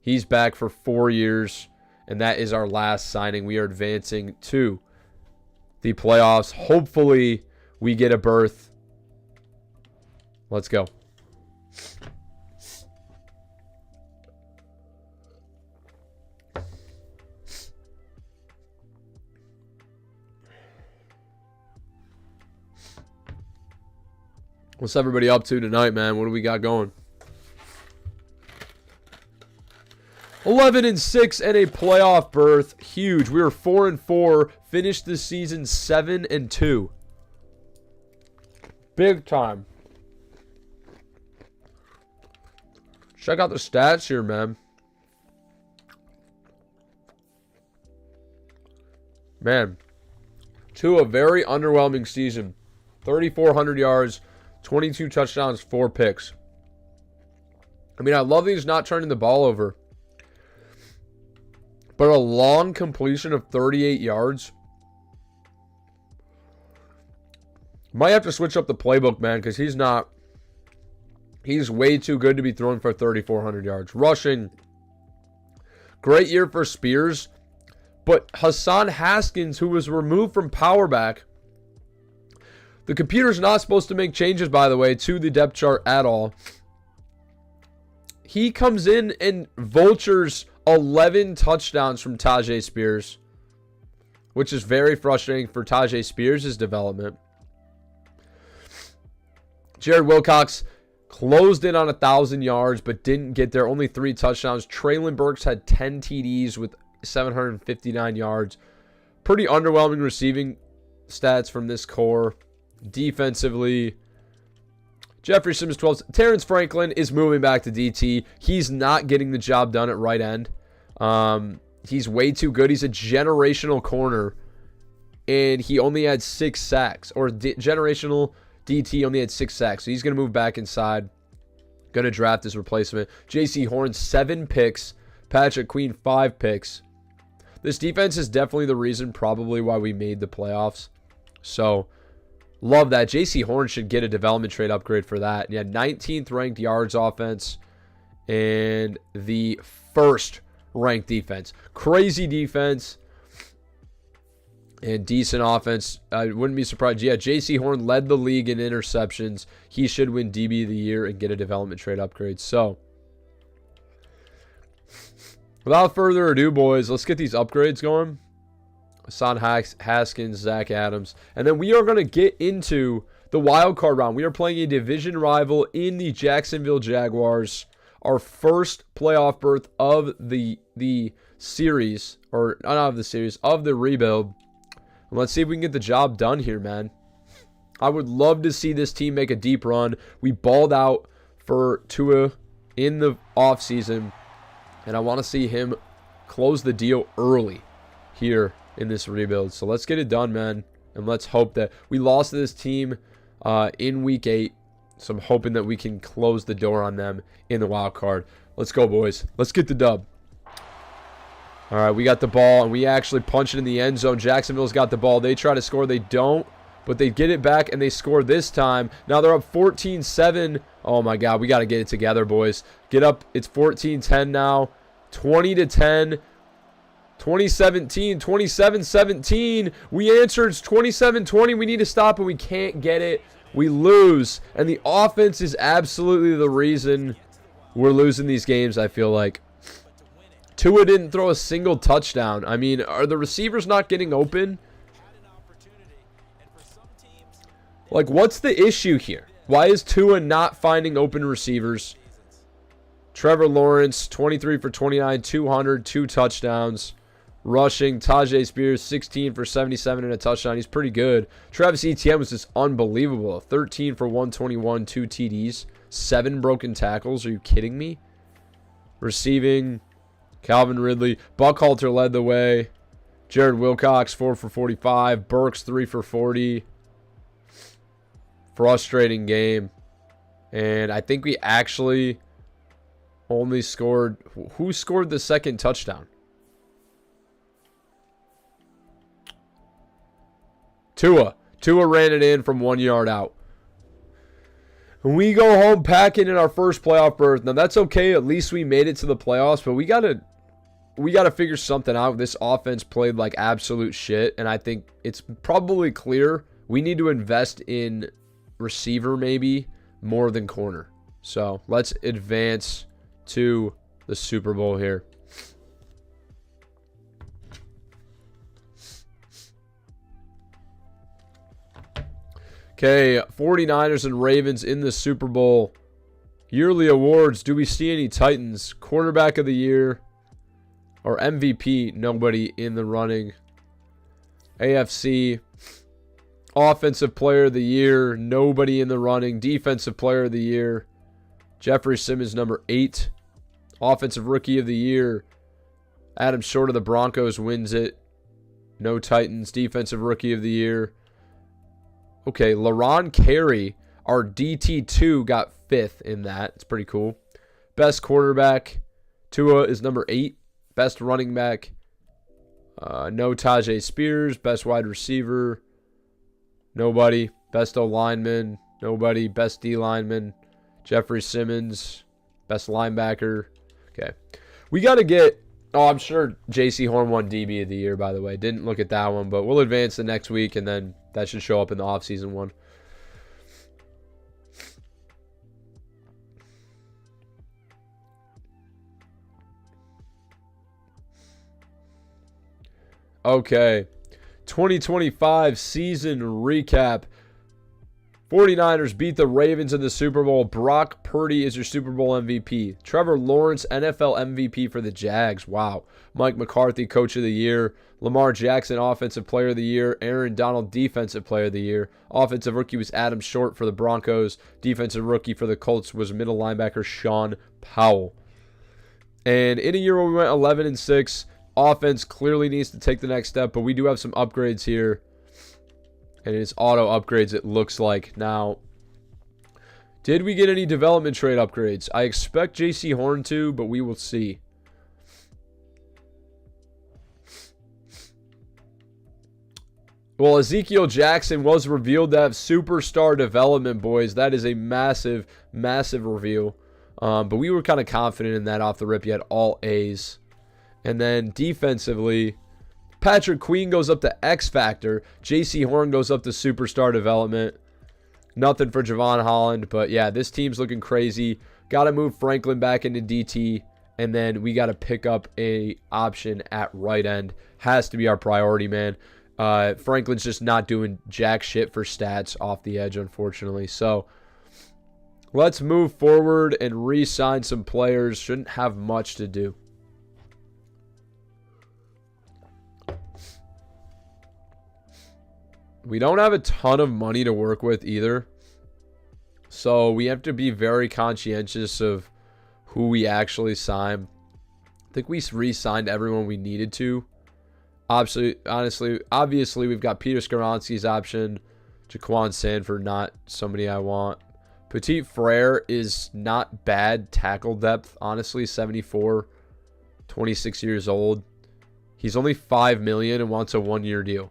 He's back for 4 years And that is our last signing. We are advancing to the playoffs. Hopefully, we get a berth. Let's go. What's everybody up to tonight, man? What do we got going? 11-6 and a playoff berth. Huge. We were 4-4. Finished the season 7-2. Big time. Check out the stats here, man. Man. To a very underwhelming season. 3,400 yards. 22 touchdowns, 4 picks. I mean, I love that he's not turning the ball over. But a long completion of 38 yards. Might have to switch up the playbook, man, because he's not. He's way too good to be throwing for 3,400 yards. Rushing. Great year for Spears. But Hassan Haskins, who was removed from power back. The computer's not supposed to make changes, by the way, to the depth chart at all. He comes in and vultures 11 touchdowns from Tajay Spears, which is very frustrating for Tajay Spears' development. Jared Wilcox closed in on 1,000 yards, but didn't get there. Only 3 touchdowns. Traylon Burks had 10 TDs with 759 yards. Pretty underwhelming receiving stats from this core. Defensively, Jeffrey Simmons 12. Terrence Franklin is moving back to DT. He's not getting the job done at right end. He's way too good. He's a generational corner, and he only had 6 sacks. Or generational DT only had 6 sacks. So he's going to move back inside. Going to draft his replacement. J.C. Horn, 7 picks. Patrick Queen, 5 picks. This defense is definitely the reason probably why we made the playoffs. So love that. J.C. Horn should get a development trade upgrade for that. And yeah, 19th ranked yards offense and the first ranked defense. Crazy defense and decent offense. I wouldn't be surprised. Yeah, J.C. Horn led the league in interceptions. He should win DB of the year and get a development trade upgrade. So without further ado, boys, let's get these upgrades going. Hassan Haskins, Zach Adams. And then we are going to get into the wild card round. We are playing a division rival in the Jacksonville Jaguars. Our first playoff berth of the series, or not of the series, of the rebuild. And let's see if we can get the job done here, man. I would love to see this team make a deep run. We balled out for Tua in the offseason, and I want to see him close the deal early here in this rebuild. So let's get it done, man. And let's hope that we lost to this team in week 8. So I'm hoping that we can close the door on them in the wild card. Let's go, boys. Let's get the dub. All right, we got the ball, and we actually punch it in the end zone. Jacksonville's got the ball. They try to score. They don't, but they get it back, and they score this time. Now they're up 14-7. Oh, my God. We got to get it together, boys. Get up. It's 14-10 now. 20-10. 2017, 27-17. We answered. It's 27-20. We need to stop, and we can't get it. We lose. And the offense is absolutely the reason we're losing these games, I feel like. Tua didn't throw a single touchdown. I mean, are the receivers not getting open? Like, what's the issue here? Why is Tua not finding open receivers? Trevor Lawrence, 23 for 29, 200, 2 touchdowns. Rushing, Tajay Spears, 16 for 77 and a touchdown. He's pretty good. Travis Etienne was just unbelievable. 13 for 121, 2 TDs, 7 broken tackles. Are you kidding me? Receiving, Calvin Ridley. Buckhalter led the way. Jared Wilcox, 4 for 45. Burks, 3 for 40. Frustrating game. And I think we actually only scored. Who scored the second touchdown? Tua. Tua ran it in from 1 yard out. And we go home packing in our first playoff berth. Now, that's okay. At least we made it to the playoffs. But we got to we got to figure something out. This offense played like absolute shit, and I think it's probably clear we need to invest in receiver maybe more than corner. So let's advance to the Super Bowl here. Okay, 49ers and Ravens in the Super Bowl. Yearly awards. Do we see any Titans? Quarterback of the year or MVP? Nobody in the running. AFC. Offensive player of the year. Nobody in the running. Defensive player of the year. Jeffrey Simmons, number 8. Offensive rookie of the year. Adam Short of the Broncos wins it. No Titans. Defensive rookie of the year. Okay, LaRon Carey, our DT2, got 5th in that. It's pretty cool. Best quarterback, Tua is number 8. Best running back, no Tajay Spears. Best wide receiver, nobody. Best O-lineman, nobody. Best D-lineman, Jeffrey Simmons. Best linebacker. Okay. We got to get... Oh, I'm sure J.C. Horn won DB of the year, by the way. Didn't look at that one, but we'll advance the next week, and then that should show up in the offseason one. Okay. 2025 season recap. 49ers beat the Ravens in the Super Bowl. Brock Purdy is your Super Bowl MVP. Trevor Lawrence, NFL MVP for the Jags. Wow. Mike McCarthy, Coach of the Year. Lamar Jackson, Offensive Player of the Year. Aaron Donald, Defensive Player of the Year. Offensive Rookie was Adam Short for the Broncos. Defensive Rookie for the Colts was middle linebacker Sean Powell. And in a year where we went 11-6, offense clearly needs to take the next step, but we do have some upgrades here. And it's auto upgrades, it looks like. Now, did we get any development trade upgrades? I expect J.C. Horn to, but we will see. Well, Ezekiel Jackson was revealed to have superstar development, boys. That is a massive, massive reveal. But we were kind of confident in that off the rip. You had all A's. And then defensively... Patrick Queen goes up to X Factor. J.C. Horn goes up to Superstar Development. Nothing for Javon Holland. But yeah, this team's looking crazy. Got to move Franklin back into DT. And then we got to pick up a option at right end. Has to be our priority, man. Franklin's just not doing jack shit for stats off the edge, unfortunately. So let's move forward and re-sign some players. Shouldn't have much to do. We don't have a ton of money to work with either. So we have to be very conscientious of who we actually sign. I think we re-signed everyone we needed to. Obviously, we've got Peter Skoronski's option. Jaquan Sanford, not somebody I want. Petit Frere is not bad tackle depth, honestly. 74, 26 years old. He's only $5 million and wants a 1-year deal.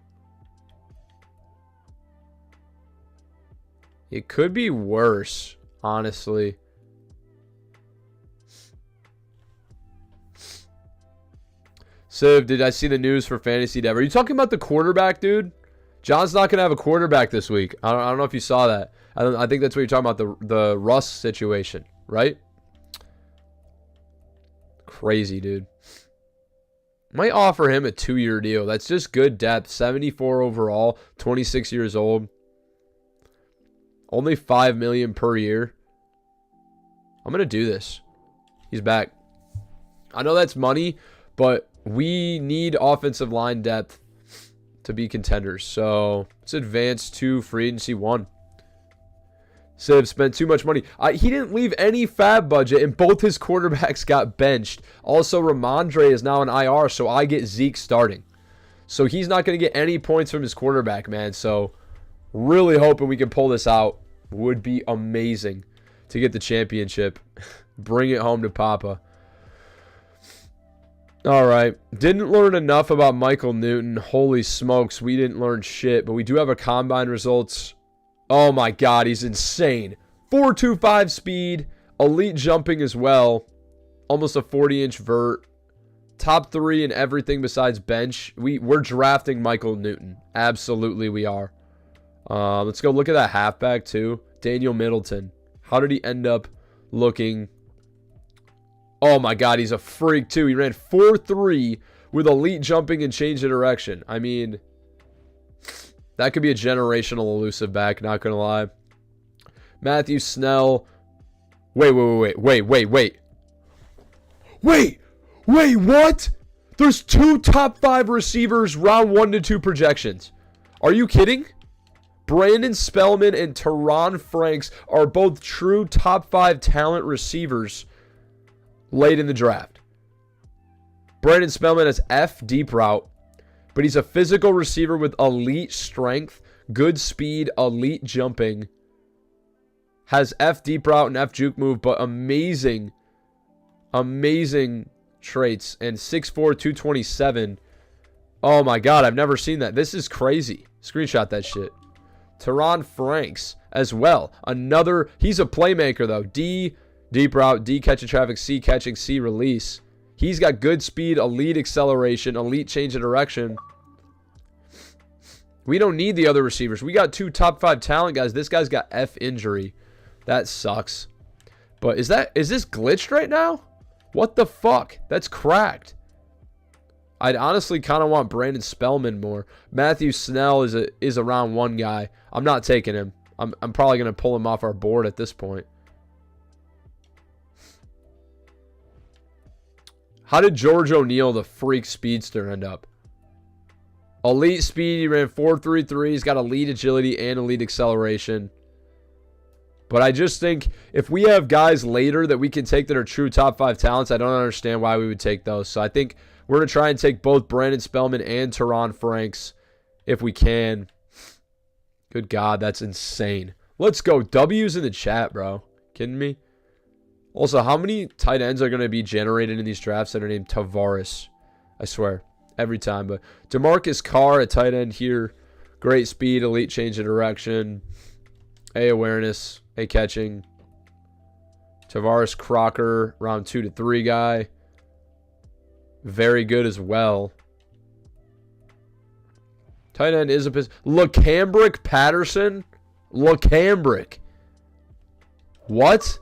It could be worse, honestly. Civ, did I see the news for Fantasy Dev? Are you talking about the quarterback, dude? John's not going to have a quarterback this week. I don't know if you saw that. I think that's what you're talking about, the Russ situation, right? Crazy, dude. Might offer him a 2-year deal. That's just good depth. 74 overall, 26 years old. Only $5 million per year. I'm going to do this. He's back. I know that's money, but we need offensive line depth to be contenders. So let's advance to free agency 1. Civ spent too much money. He didn't leave any fab budget, and both his quarterbacks got benched. Also, Ramondre is now an IR, so I get Zeke starting. So he's not going to get any points from his quarterback, man. So really hoping we can pull this out. Would be amazing to get the championship. Bring it home to Papa. All right. Didn't learn enough about Michael Newton. Holy smokes, we didn't learn shit. But we do have a combine results. Oh my God, he's insane. 4.25 speed. Elite jumping as well. Almost a 40-inch vert. top 3 in everything besides bench. We're drafting Michael Newton. Absolutely we are. Let's go look at that halfback too. Daniel Middleton. How did he end up looking? Oh my God, he's a freak too. He ran 4.3 with elite jumping and change of direction. I mean, that could be a generational elusive back, not going to lie. Matthew Snell. Wait, what? There's 2 top 5 receivers round 1 to 2 projections. Are you kidding? Brandon Spellman and Teron Franks are both true top 5 talent receivers late in the draft. Brandon Spellman has F deep route, but he's a physical receiver with elite strength, good speed, elite jumping. Has F deep route and F juke move, but amazing traits. And 6'4", 227. Oh my God, I've never seen that. This is crazy. Screenshot that shit. Teron Franks as well. He's a playmaker though. D, deep route, D catching traffic, C catching, C release. He's got good speed, elite acceleration, elite change of direction. We don't need the other receivers. We got 2 top 5 talent guys. This guy's got F injury. That sucks. But is this glitched right now? What the fuck? That's cracked. I'd honestly kind of want Brandon Spellman more. Matthew Snell is a round 1 guy. I'm not taking him. I'm probably going to pull him off our board at this point. How did George O'Neal, the freak speedster, end up? Elite speed. He ran 4.33. He's got elite agility and elite acceleration. But I just think if we have guys later that we can take that are true top 5 talents, I don't understand why we would take those. So I think we're going to try and take both Brandon Spellman and Teron Franks if we can. Good God, that's insane. Let's go. W's in the chat, bro. Kidding me? Also, how many tight ends are going to be generated in these drafts that are named Tavares? I swear. Every time. But DeMarcus Carr at tight end here. Great speed, elite change of direction. A awareness, A catching. Tavares Crocker, round 2 to 3 guy. Very good as well. Tight end is a piss. LaCambrick Patterson? LaCambrick. What?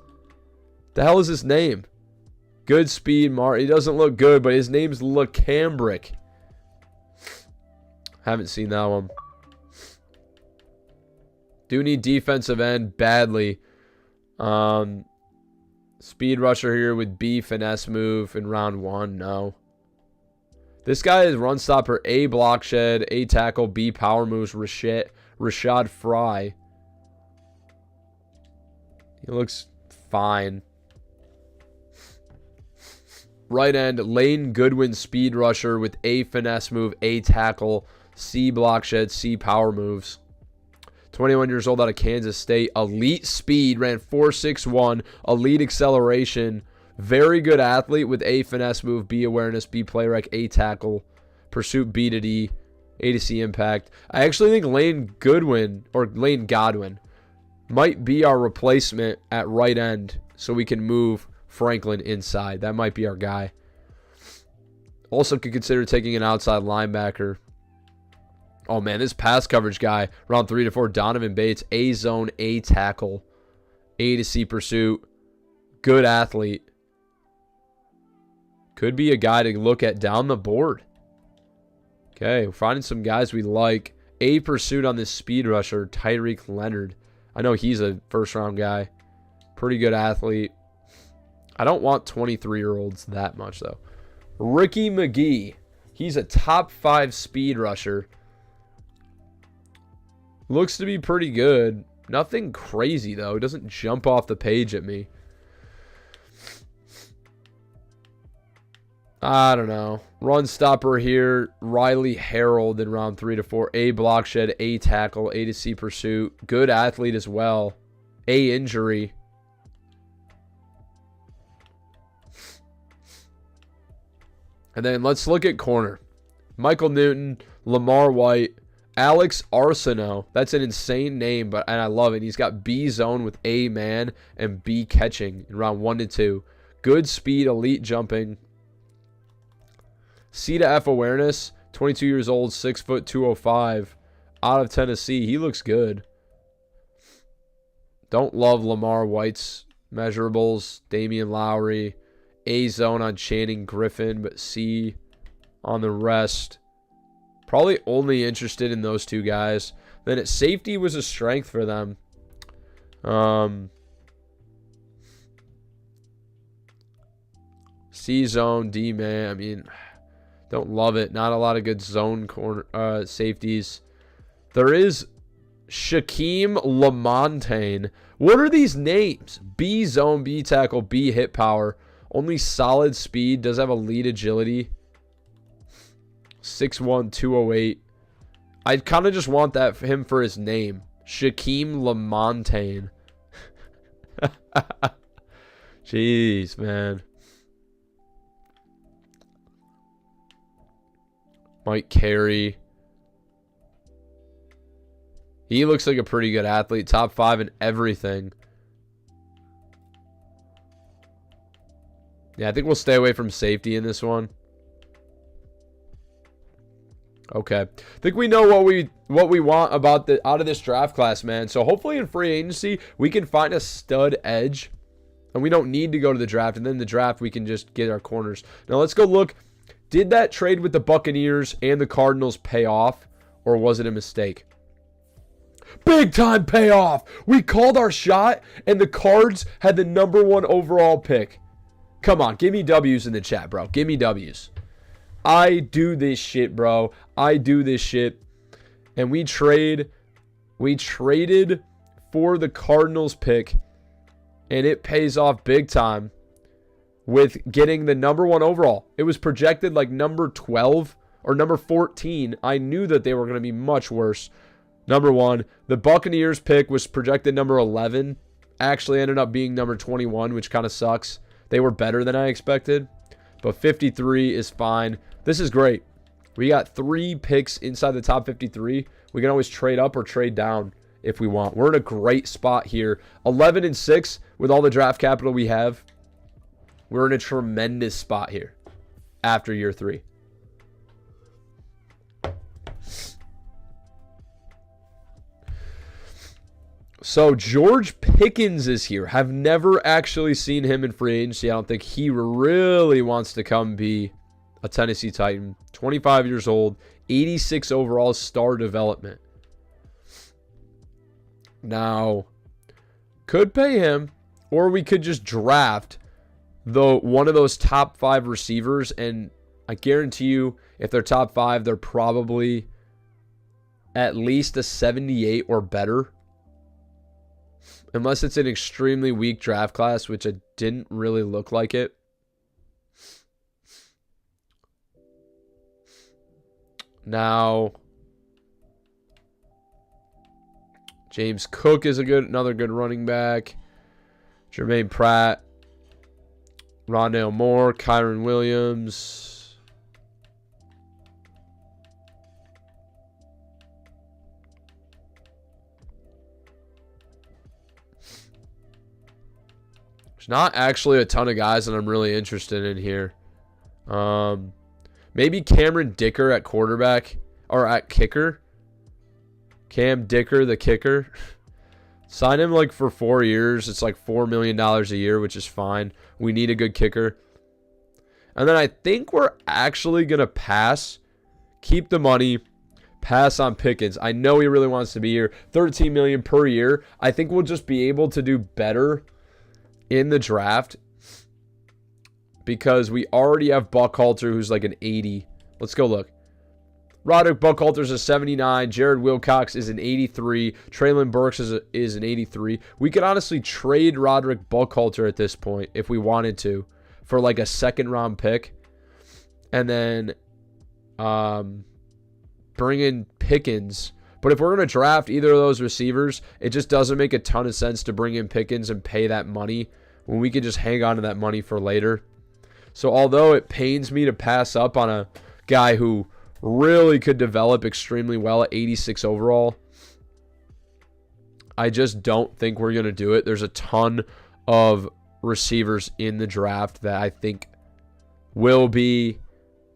The hell is his name? Good speed, he doesn't look good, but his name's LaCambrick. Haven't seen that one. Do need defensive end badly. Speed rusher here with B finesse move in round 1. No. This guy is run stopper, A block shed, A tackle, B power moves, Rashad Fry. He looks fine. Right end, Lane Goodwin speed rusher with A finesse move, A tackle, C block shed, C power moves. 21 years old out of Kansas State. Elite speed, ran 4.61. Elite acceleration. Very good athlete with A finesse move, B awareness, B play rec, A tackle, pursuit B to D, A to C impact. I actually think Lane Godwin might be our replacement at right end so we can move Franklin inside. That might be our guy. Also could consider taking an outside linebacker. Oh man, this pass coverage guy, round 3 to 4, Donovan Bates, A zone, A tackle, A to C pursuit. Good athlete. Could be a guy to look at down the board. Okay, we're finding some guys we like. A pursuit on this speed rusher, Tyreek Leonard. I know he's a first round guy. Pretty good athlete. I don't want 23-year-olds that much though. Ricky McGee. He's a top 5 speed rusher. Looks to be pretty good. Nothing crazy though. It doesn't jump off the page at me. I don't know. Run stopper here. Riley Harold in round 3 to 4. A block shed, A tackle, A to C pursuit. Good athlete as well. A injury. And then let's look at corner. Michael Newton, Lamar White, Alex Arsenault. That's an insane name, and I love it. He's got B zone with A man and B catching in round 1 to 2. Good speed, elite jumping. C to F awareness, 22 years old, 6 foot 205, out of Tennessee. He looks good. Don't love Lamar White's measurables. Damian Lowry, A zone on Channing Griffin, but C on the rest. Probably only interested in those two guys. Then at safety was a strength for them. C zone, D man. I mean, don't love it. Not a lot of good zone corner safeties. There is Shaquem LaMontagne. What are these names? B zone, B tackle, B hit power. Only solid speed. Does have elite agility. 6'1", 208. I kind of just want that for him for his name. Shaquem LaMontagne. Jeez, man. Mike Carey. He looks like a pretty good athlete. Top 5 in everything. Yeah, I think we'll stay away from safety in this one. Okay. I think we know what we want about out of this draft class, man. So hopefully in free agency, we can find a stud edge. And we don't need to go to the draft. And then the draft, we can just get our corners. Now let's go look. Did that trade with the Buccaneers and the Cardinals pay off? Or was it a mistake? Big time payoff. We called our shot and the Cards had the #1 overall pick. Come on, give me W's in the chat, bro. Give me W's. I do this shit, bro. I do this shit. And we traded for the Cardinals pick. And it pays off big time with getting the #1 overall. It was projected like number 12 or number 14. I knew that they were going to be much worse. #1. The Buccaneers pick was projected number 11. Actually ended up being number 21, which kind of sucks. They were better than I expected. But 53 is fine. This is great. We got 3 picks inside the top 53. We can always trade up or trade down if we want. We're in a great spot here. 11-6 with all the draft capital we have. We're in a tremendous spot here after year 3. So George Pickens is here. Have never actually seen him in free agency. I don't think he really wants to come be a Tennessee Titan. 25 years old, 86 overall, star development. Now, could pay him, or we could just draft one of those top 5 receivers, and I guarantee you, if they're top 5, they're probably at least a 78 or better. Unless it's an extremely weak draft class, which it didn't really look like it. Now, James Cook is another good running back. Jermaine Pratt, Rondale Moore, Kyron Williams. There's not actually a ton of guys that I'm really interested in here. Maybe Cameron Dicker at quarterback or at kicker. Cam Dicker, the kicker. Sign him like for 4 years. It's like $4 million a year, which is fine. We need a good kicker. And then I think we're actually going to pass. Keep the money. Pass on Pickens. I know he really wants to be here. $13 million per year. I think we'll just be able to do better in the draft because we already have Buckhalter, who's like an 80. Let's go look. Roderick Buckhalter's a 79. Jared Wilcox is an 83. Traylon Burks is an 83. We could honestly trade Roderick Buckhalter at this point if we wanted to for like a second-round pick. And then bring in Pickens. But if we're going to draft either of those receivers, it just doesn't make a ton of sense to bring in Pickens and pay that money when we could just hang on to that money for later. So although it pains me to pass up on a guy who really could develop extremely well at 86 overall, I just don't think we're going to do it. There's a ton of receivers in the draft that I think will be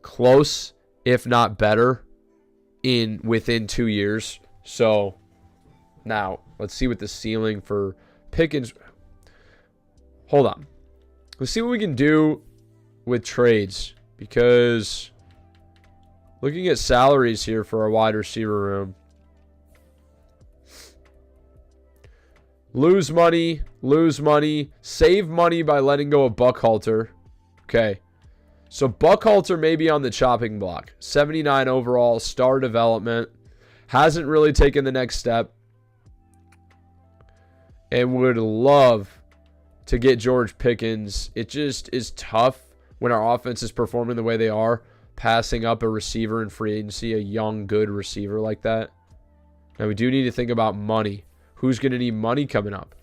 close, if not better, within 2 years. So now let's see what the ceiling for Pickens. Hold on. Let's see what we can do with trades, because looking at salaries here for our wide receiver room. Lose money, save money by letting go of Buckhalter. Okay. So Buckhalter may be on the chopping block. 79 overall, star development. Hasn't really taken the next step. And would love to get George Pickens. It just is tough when our offense is performing the way they are, passing up a receiver in free agency, a young, good receiver like that. Now we do need to think about money. Who's going to need money coming up?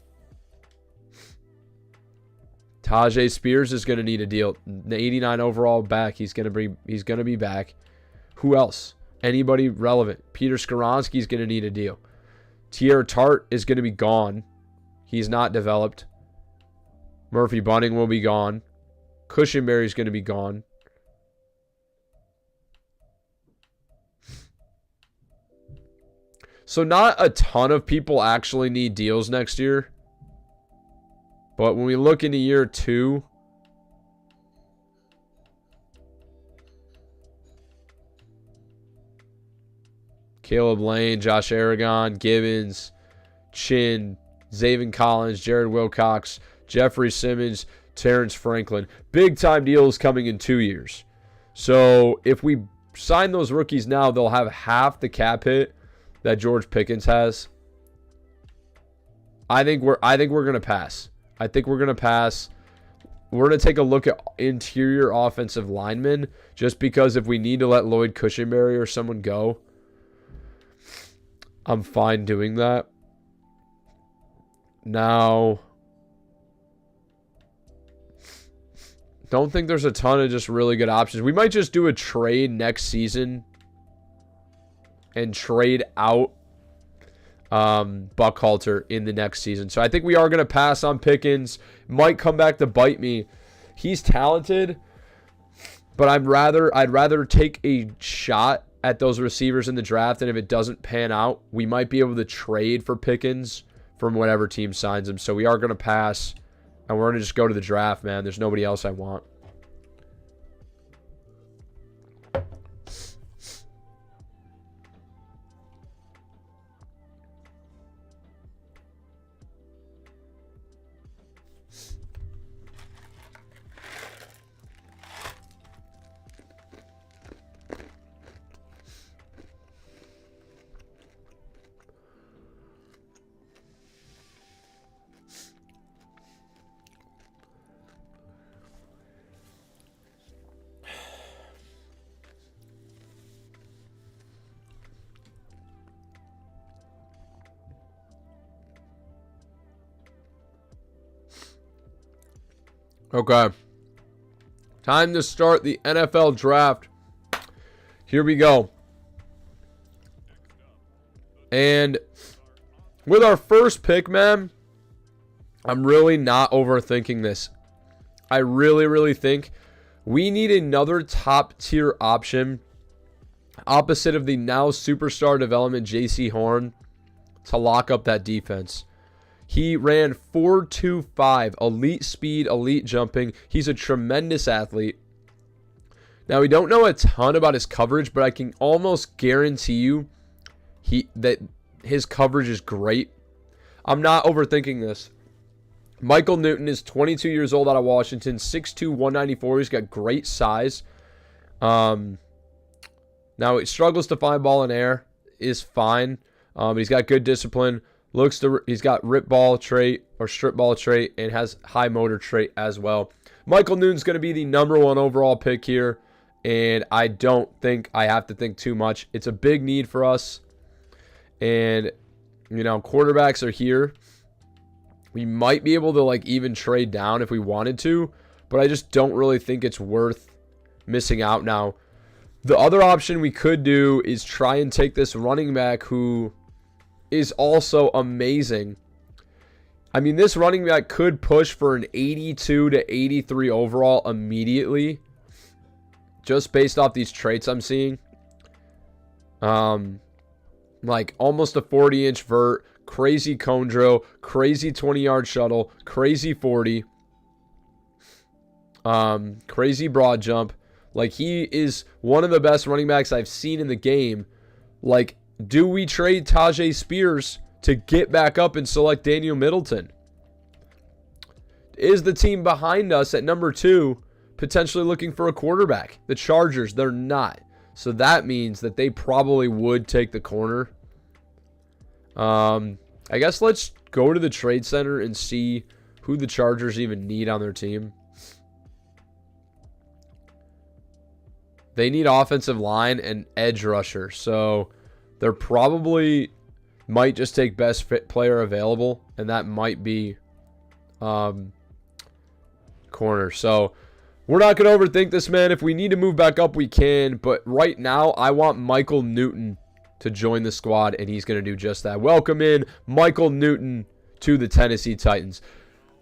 Tajay Spears is going to need a deal. The 89 overall back. He's going to be back. Who else? Anybody relevant? Peter Skoronski's going to need a deal. Tier Tart is going to be gone. He's not developed. Murphy Bunting will be gone. Cushenberry's going to be gone. So not a ton of people actually need deals next year. But when we look into year 2, Caleb Lane, Josh Aragon, Gibbons, Chin, Zaven Collins, Jared Wilcox, Jeffrey Simmons, Terrence Franklin. Big time deals coming in 2 years. So if we sign those rookies now, they'll have half the cap hit that George Pickens has. I think we're gonna pass. We're gonna take a look at interior offensive linemen, just because if we need to let Lloyd Cushenberry or someone go, I'm fine doing that. Now, don't think there's a ton of just really good options. We might just do a trade next season and trade out Buckhalter in the next season. So I think we are going to pass on Pickens. Might come back to bite me. He's talented, but I'd rather take a shot at those receivers in the draft, and if it doesn't pan out, we might be able to trade for Pickens from whatever team signs him. So we are going to pass, and we're going to just go to the draft, man. There's nobody else I want. Okay. Time to start the NFL draft. Here we go. And with our first pick, man, I'm really not overthinking this. I really think we need another top tier option opposite of the now superstar development JC Horn to lock up that defense. He ran 4.25, elite speed, elite jumping. He's a tremendous athlete. Now, we don't know a ton about his coverage, but I can almost guarantee you that his coverage is great. I'm not overthinking this. Michael Newton is 22 years old out of Washington, 6'2", 194. He's got great size. Now, he struggles to find ball in air. Is fine. He's got good discipline. He's got rip ball trait or strip ball trait and has high motor trait as well. Michael Newton's going to be the number 1 overall pick here, and I don't think I have to think too much. It's a big need for us, and quarterbacks are here. We might be able to even trade down if we wanted to, but I just don't really think it's worth missing out now. The other option we could do is try and take this running back who is also amazing. I mean, this running back could push for an 82 to 83 overall immediately. just based off these traits I'm seeing. Like almost a 40-inch vert, crazy cone drill, crazy 20-yard shuttle, crazy 40, crazy broad jump. Like, he is one of the best running backs I've seen in the game. Like, do we trade Tajay Spears to get back up and select Daniel Middleton? Is the team behind us at number 2 potentially looking for a quarterback? The Chargers, they're not. So that means that they probably would take the corner. I guess let's go to the trade center and see who the Chargers even need on their team. They need offensive line and edge rusher. So they're probably might just take best fit player available. And that might be corner. So we're not going to overthink this, man. If we need to move back up, we can. But right now, I want Michael Newton to join the squad, and he's going to do just that. Welcome in Michael Newton to the Tennessee Titans.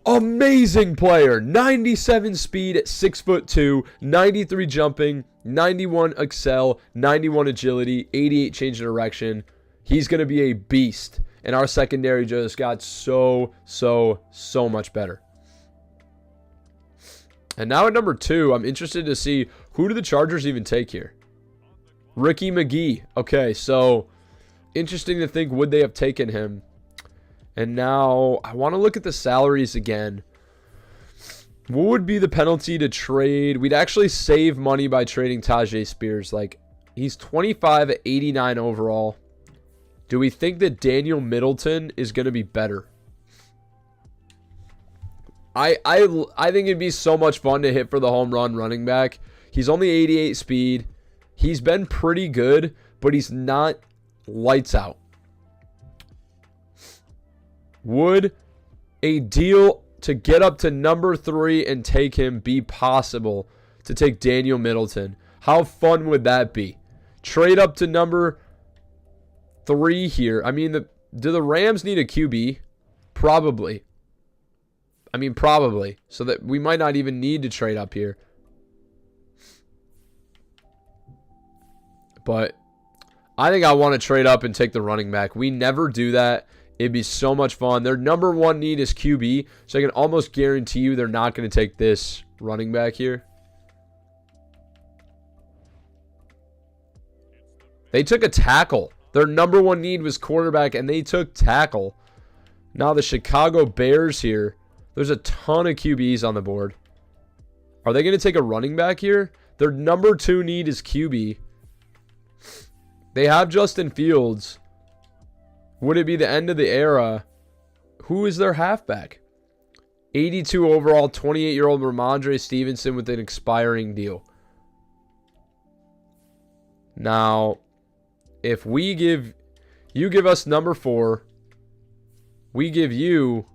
Amazing player. 97 speed at 6'2", 93 jumping, 91 excel, 91 agility, 88 change of direction. He's going to be a beast. And our secondary just got so much better. And now at number 2, I'm interested to see who do the Chargers even take here. Ricky McGee. Okay, so interesting to think, would they have taken him? And now I want to look at the salaries again. What would be the penalty to trade? We'd actually save money by trading Tajay Spears. Like, he's 25 at 89 overall. Do we think that Daniel Middleton is going to be better? I think it'd be so much fun to hit for the home run running back. He's only 88 speed. He's been pretty good, but he's not lights out. Would a deal to get up to number 3 and take him be possible to take Daniel Middleton? How fun would that be? Trade up to number 3 here. I mean, do the Rams need a QB? Probably. I mean, probably. So that we might not even need to trade up here. But I think I want to trade up and take the running back. We never do that. It'd be so much fun. Their number 1 need is QB. So I can almost guarantee you they're not going to take this running back here. They took a tackle. Their number 1 need was quarterback, and they took tackle. Now the Chicago Bears here. There's a ton of QBs on the board. Are they going to take a running back here? Their number 2 need is QB. They have Justin Fields. Would it be the end of the era? Who is their halfback? 82 overall, 28-year-old Ramondre Stevenson with an expiring deal. Now, if we give us number 4, we give you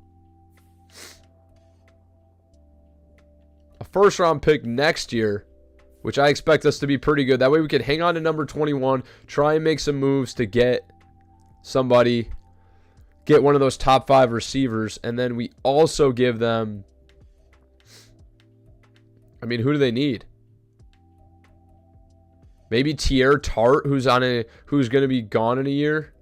a first-round pick next year, which I expect us to be pretty good. That way we can hang on to number 21, try and make some moves to get somebody, get one of those top 5 receivers, and then we also give them, I mean, who do they need? Maybe Tier Tart, who's going to be gone in a year.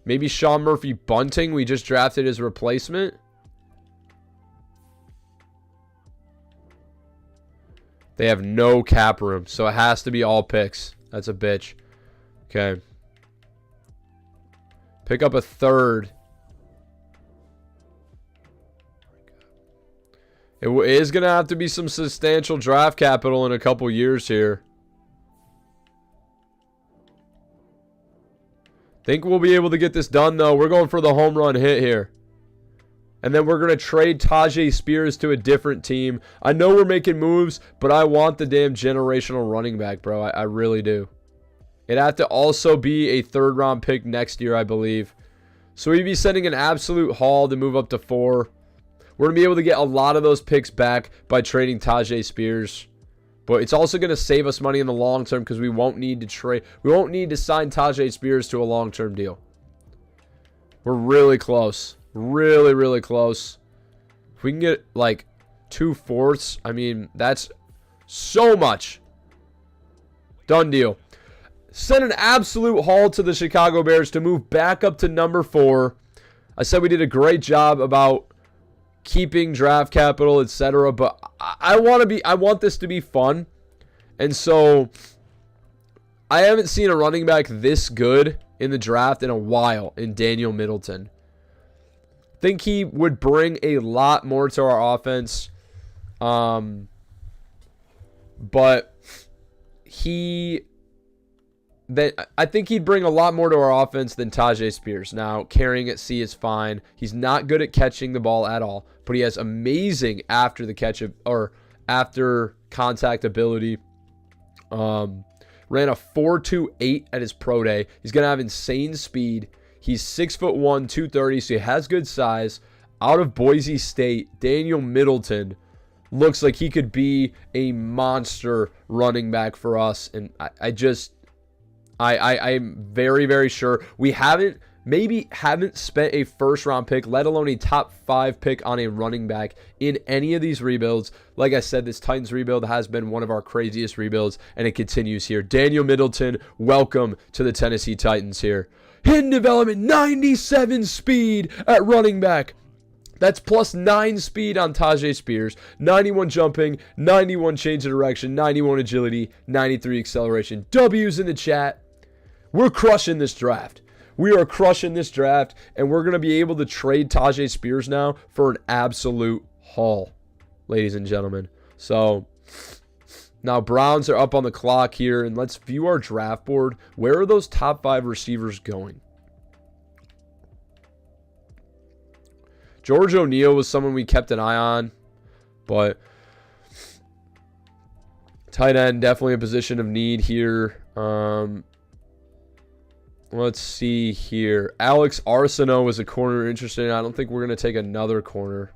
Maybe Sean Murphy Bunting, we just drafted his replacement. They have no cap room, so it has to be all picks. That's a bitch. Okay. Pick up a 3rd. It is going to have to be some substantial draft capital in a couple years here. Think we'll be able to get this done, though. We're going for the home run hit here. And then we're going to trade Tajay Spears to a different team. I know we're making moves, but I want the damn generational running back, bro. I really do. It'd have to also be a 3rd-round pick next year, I believe. So we'd be sending an absolute haul to move up to 4. We're going to be able to get a lot of those picks back by trading Tajay Spears. But it's also going to save us money in the long term because we won't need to trade. We won't need to sign Tajay Spears to a long-term deal. We're really close. Really, really close. If we can get like 2/4, I mean, that's So much. Done deal. Sent an absolute haul to the Chicago Bears to move back up to number 4. I said we did a great job about keeping draft capital, etc. But I want this to be fun. And so I haven't seen a running back this good in the draft in a while in Daniel Middleton. Think he would bring a lot more to our offense. But I think he'd bring a lot more to our offense than Tajay Spears. Now, carrying at sea is fine. He's not good at catching the ball at all, but he has amazing after the catch or after contact ability. Ran a 4.28 at his pro day. He's going to have insane speed. He's 6'1", 230, so he has good size. Out of Boise State, Daniel Middleton looks like he could be a monster running back for us. And I'm very, very sure we haven't spent a first round pick, let alone a top 5 pick on a running back in any of these rebuilds. Like I said, this Titans rebuild has been one of our craziest rebuilds, and it continues here. Daniel Middleton, welcome to the Tennessee Titans here. Hidden development, 97 speed at running back. That's plus 9 speed on Tajay Spears, 91 jumping, 91 change of direction, 91 agility, 93 acceleration. W's in the chat. We're crushing this draft. We are crushing this draft, and we're going to be able to trade Tajay Spears now for an absolute haul, ladies and gentlemen. So now Browns are up on the clock here, and let's view our draft board. Where are those top 5 receivers going? George O'Neal was someone we kept an eye on, but tight end, definitely a position of need here. Let's see here. Alex Arsenault was a corner interesting. I don't think we're going to take another corner.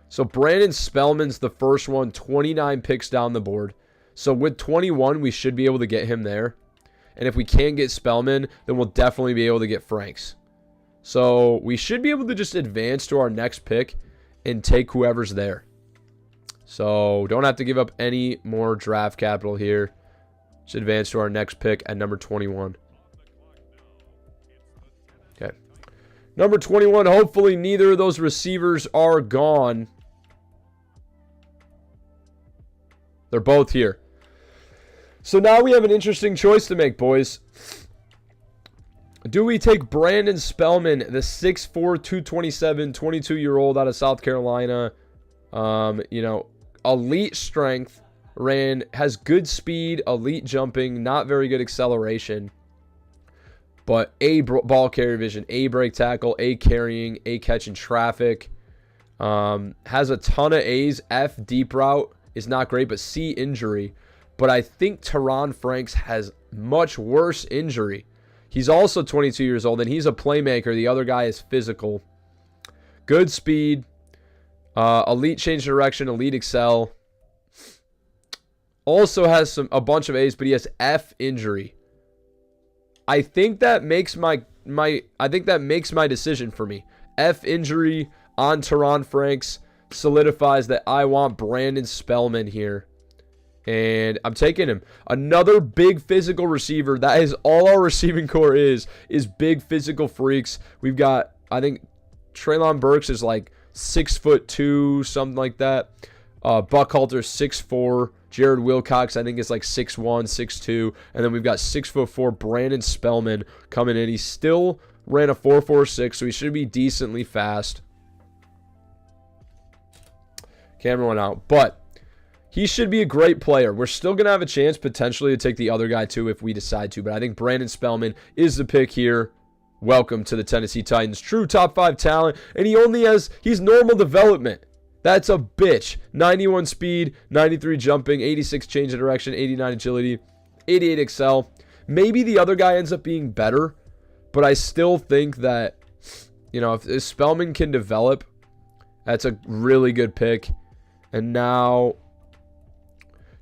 So Brandon Spellman's the first one, 29 picks down the board. So with 21, we should be able to get him there. And if we can't get Spellman, then we'll definitely be able to get Franks. So we should be able to just advance to our next pick and take whoever's there. So don't have to give up any more draft capital here. Just advance to our next pick at number 21. Okay. Number 21, hopefully neither of those receivers are gone. They're both here. So now we have an interesting choice to make, boys. Do we take Brandon Spellman, the 6'4", 227, 22-year-old out of South Carolina? Elite strength, has good speed, elite jumping, not very good acceleration. But A, ball carrier vision, A, break tackle, A, carrying, A, catching traffic. Has a ton of A's. F, deep route is not great, but C, injury. But I think Teron Franks has much worse injury. He's also 22 years old, and he's a playmaker. The other guy is physical. Good speed. Elite change direction, elite excel. Also has a bunch of A's, but he has F injury. I think that makes my decision for me. F injury on Teron Franks solidifies that I want Brandon Spellman here. And I'm taking him. Another big physical receiver. That is all our receiving core is big physical freaks. We've got, I think, Treylon Burks is like 6'2", something like that. Buckhalter's 6'4". Jared Wilcox, I think, is like 6'1", 6'2". And then we've got 6'4" Brandon Spellman coming in. He still ran a 4.46, so he should be decently fast. Camera went out. But he should be a great player. We're still going to have a chance potentially to take the other guy too if we decide to. But I think Brandon Spellman is the pick here. Welcome to the Tennessee Titans. True top 5 talent. And he's normal development. That's a bitch. 91 speed, 93 jumping, 86 change of direction, 89 agility, 88 excel. Maybe the other guy ends up being better. But I still think that, if Spellman can develop, that's a really good pick. And now,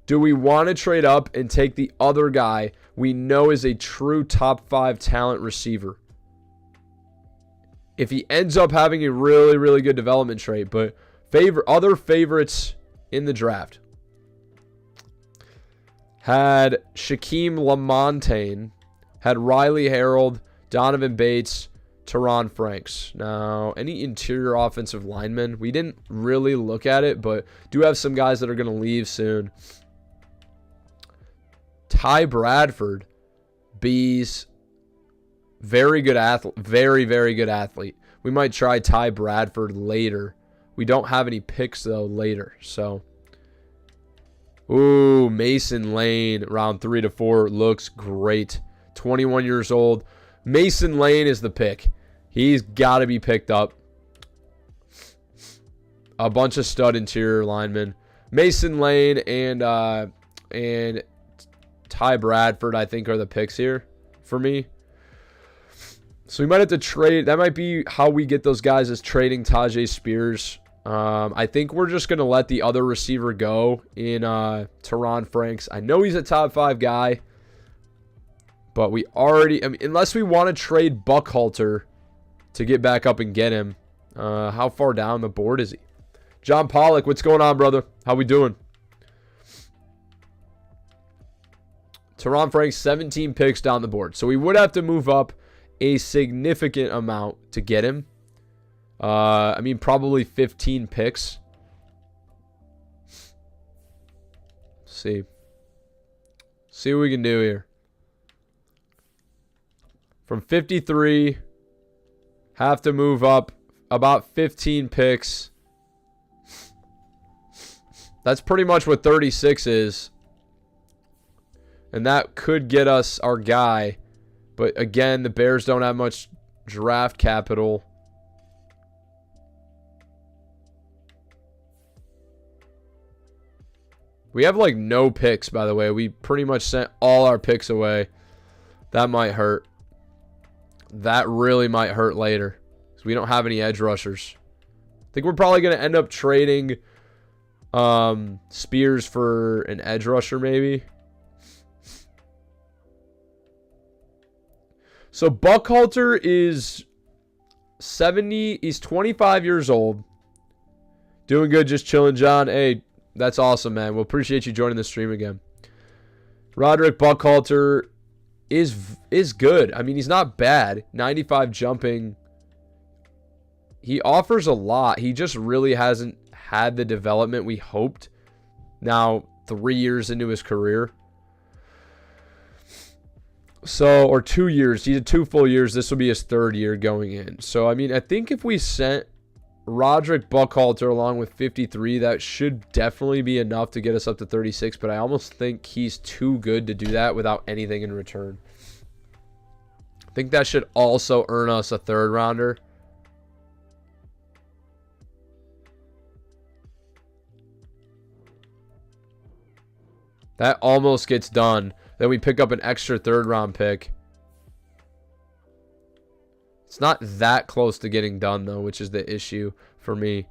do we want to trade up and take the other guy we know is a true top 5 talent receiver? If he ends up having a really, really good development trait, but other favorites in the draft. Had Shaquem Lamontagne. Had Riley Harold, Donovan Bates, Teron Franks. Now, any interior offensive linemen? We didn't really look at it, but do have some guys that are going to leave soon. Ty Bradford, Bees, very good athlete, very, very good athlete. We might try Ty Bradford later. We don't have any picks, though, later. So, ooh, Mason Lane, round 3 to 4, looks great. 21 years old. Mason Lane is the pick. He's got to be picked up. A bunch of stud interior linemen. Mason Lane and Ty Bradford, I think, are the picks here for me. So we might have to trade. That might be how we get those guys, is trading Tajay Spears. I think we're just going to let the other receiver go in Teron Franks. I know he's a top 5 guy, but we already, I mean, unless we want to trade Buckhalter to get back up and get him. How far down the board is he? John Pollock, what's going on, brother? How we doing? Teron Franks, 17 picks down the board. So we would have to move up a significant amount to get him. I mean, probably 15 picks. See what we can do here. From 53, have to move up about 15 picks. That's pretty much what 36 is. And that could get us our guy. But again, the Bears don't have much draft capital. We have like no picks, by the way. We pretty much sent all our picks away. That might hurt. That really might hurt later, because we don't have any edge rushers. I think we're probably going to end up trading Spears for an edge rusher, maybe. So Buckhalter is 70. He's 25 years old. Doing good, just chilling, John. Hey, that's awesome, man. We'll appreciate you joining the stream again. Roderick Buckhalter is good. I mean, he's not bad. 95 jumping. He offers a lot. He just really hasn't had the development we hoped. Now, 3 years into his career. So, or 2 years. He did 2 full years. This will be his 3rd year going in. So, I mean, I think if we sent Roderick Buckhalter along with 53, that should definitely be enough to get us up to 36. But I almost think he's too good to do that without anything in return. I think that should also earn us a 3rd rounder. That almost gets done. Then we pick up an extra 3rd round pick. It's not that close to getting done, though, which is the issue for me.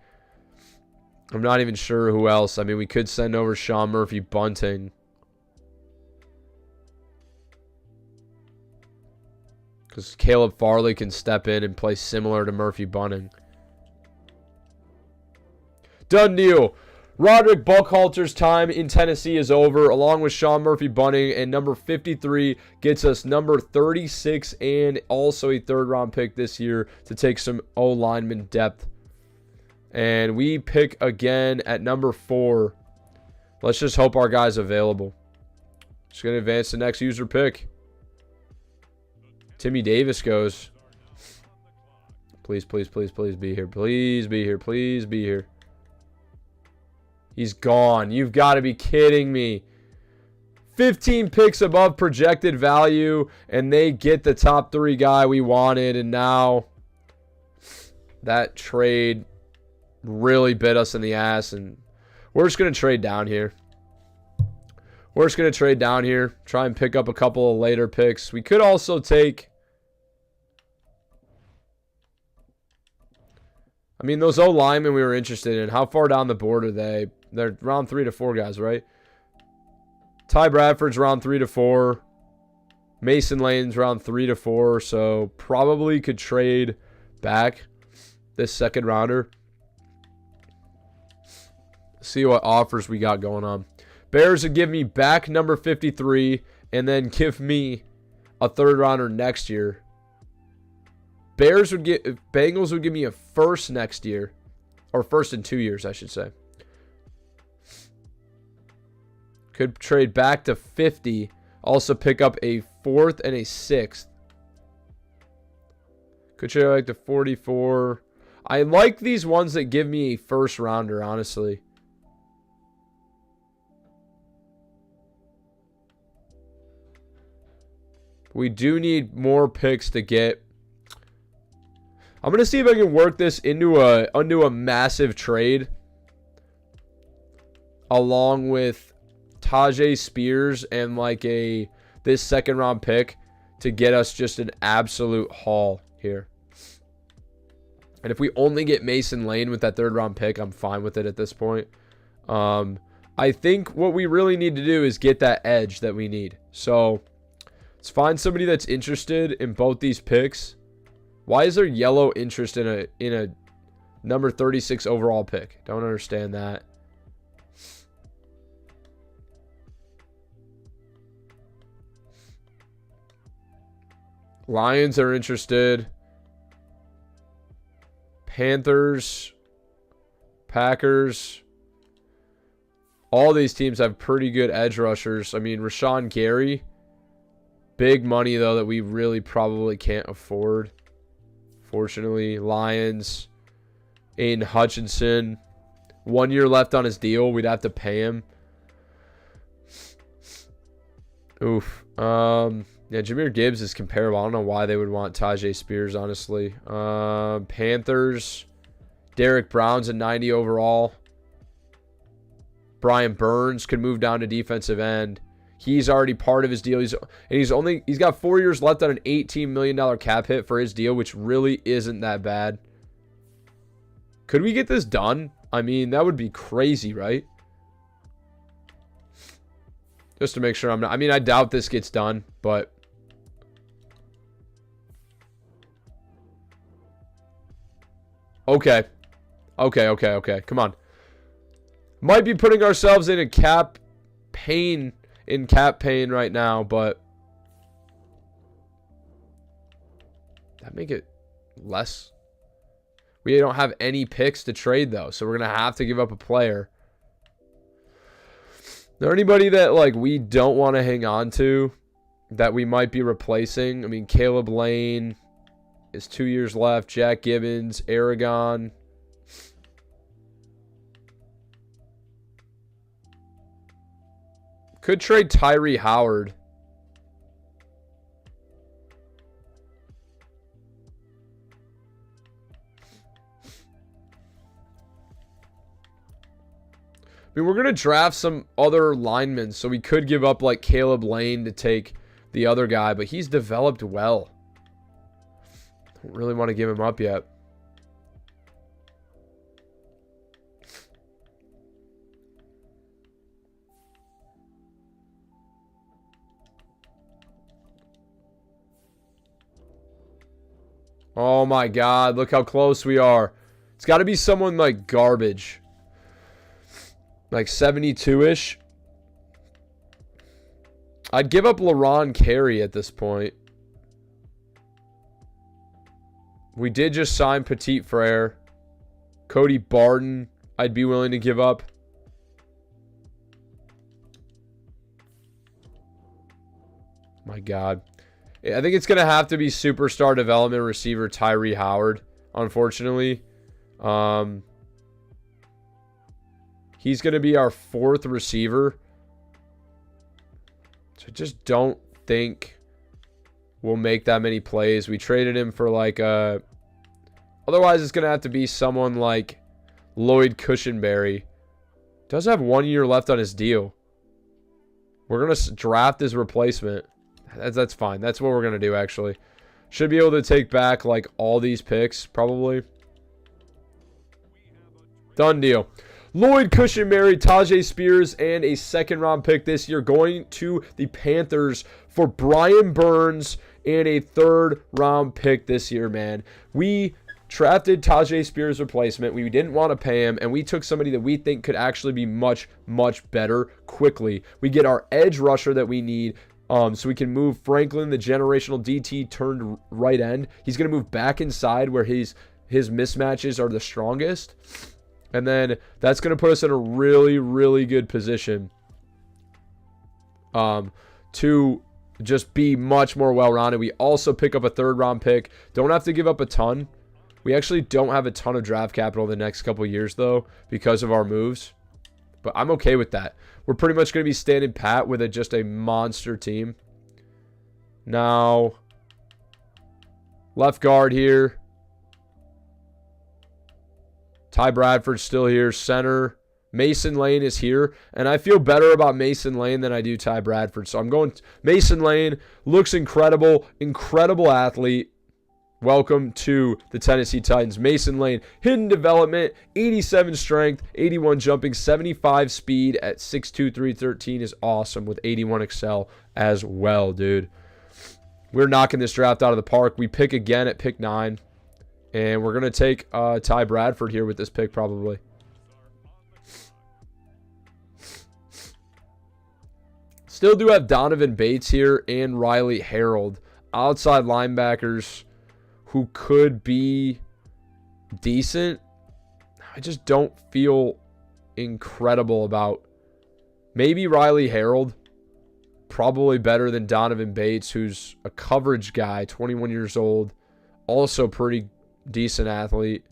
I'm not even sure who else. I mean, we could send over Sean Murphy Bunting. Because Caleb Farley can step in and play similar to Murphy Bunting. Done deal. Roderick Buckhalter's time in Tennessee is over, along with Sean Murphy Bunting, and number 53 gets us number 36 and also a 3rd round pick this year to take some O-lineman depth. And we pick again at number 4. Let's just hope our guy's available. Just going to advance the next user pick. Timmy Davis goes. Please, please, please, please be here. Please be here. Please be here. He's gone. You've got to be kidding me. 15 picks above projected value, and they get the top 3 guy we wanted, and now that trade really bit us in the ass, and we're just going to trade down here. We're just going to trade down here, try and pick up a couple of later picks. We could also take... I mean, those O-linemen we were interested in, how far down the board are they? They're round 3 to 4 guys, right? Ty Bradford's round 3 to 4. Mason Lane's round 3 to 4. So probably could trade back this 2nd rounder. See what offers we got going on. Bears would give me back number 53 and then give me a third rounder next year. Bengals would give me a first next year. Or first in 2 years, I should say. Could trade back to 50. Also pick up a fourth and a sixth. Could trade back to 44. I like these ones that give me a first rounder, honestly. We do need more picks to get. I'm going to see if I can work this into a massive trade. Along with Tajay Spears and like this second round pick to get us just an absolute haul here. And if we only get Mason Lane with that third round pick, I'm fine with it at this point. I think what we really need to do is get that edge that we need. So let's find somebody that's interested in both these picks. Why is there yellow interest in a number 36 overall pick? Don't understand that. Lions are interested. Panthers, Packers. All these teams have pretty good edge rushers. I mean, Rashawn Gary. Big money, though, that we really probably can't afford. Fortunately, Lions. Aiden Hutchinson. 1 year left on his deal. We'd have to pay him. Oof. Yeah, Jahmyr Gibbs is comparable. I don't know why they would want Tajay Spears, honestly. Panthers. Derek Brown's a 90 overall. Brian Burns could move down to defensive end. He's already part of his deal. He's got 4 years left on an $18 million cap hit for his deal, which really isn't that bad. Could we get this done? I mean, that would be crazy, right? Just to make sure I'm not. I mean, I doubt this gets done, but. Okay. Come on. Might be putting ourselves in cap pain right now, but that make it less. We don't have any picks to trade though, so we're gonna have to give up a player. Is there anybody that like we don't want to hang on to that we might be replacing? I mean, Caleb Lane is 2 years left. Jack Gibbons, Aragon. Could trade Tyree Howard. I mean, we're going to draft some other linemen, so we could give up like Caleb Lane to take the other guy, but he's developed well. Don't really want to give him up yet. Oh my God, look how close we are. It's got to be someone like garbage. Like 72-ish. I'd give up LaRon Carey at this point. We did just sign Petit Frere. Cody Barton, I'd be willing to give up. My God. I think it's going to have to be superstar development receiver Tyree Howard, unfortunately. He's going to be our fourth receiver. So I just don't think we'll make that many plays. We traded him for like a... Otherwise, it's going to have to be someone like Lloyd Cushenberry. Does have 1 year left on his deal. We're going to draft his replacement. That's fine. That's what we're going to do, actually. Should be able to take back like all these picks, probably. Done deal. Lloyd Cushenberry, Tajay Spears, and a second-round pick this year going to the Panthers for Brian Burns and a third-round pick this year, man. We drafted Tajay Spears' replacement. We didn't want to pay him, and we took somebody that we think could actually be much, much better quickly. We get our edge rusher that we need, so we can move Franklin, the generational DT turned right end. He's going to move back inside where his mismatches are the strongest. And then that's going to put us in a really, really good position to just be much more well-rounded. We also pick up a third-round pick. Don't have to give up a ton. We actually don't have a ton of draft capital the next couple of years, though, because of our moves. But I'm okay with that. We're pretty much going to be standing pat with just a monster team. Now, left guard here. Ty Bradford's still here. Center. Mason Lane is here. And I feel better about Mason Lane than I do Ty Bradford. So I'm going Mason Lane. Looks incredible. Incredible athlete. Welcome to the Tennessee Titans. Mason Lane, hidden development, 87 strength, 81 jumping, 75 speed at 6'2", 313 is awesome with 81 excel as well, dude. We're knocking this draft out of the park. We pick again at pick 9. And we're going to take Ty Bradford here with this pick probably. Still do have Donovan Bates here and Riley Harold. Outside linebackers who could be decent. I just don't feel incredible about. Maybe Riley Harold. Probably better than Donovan Bates, who's a coverage guy, 21 years old. Also pretty decent athlete.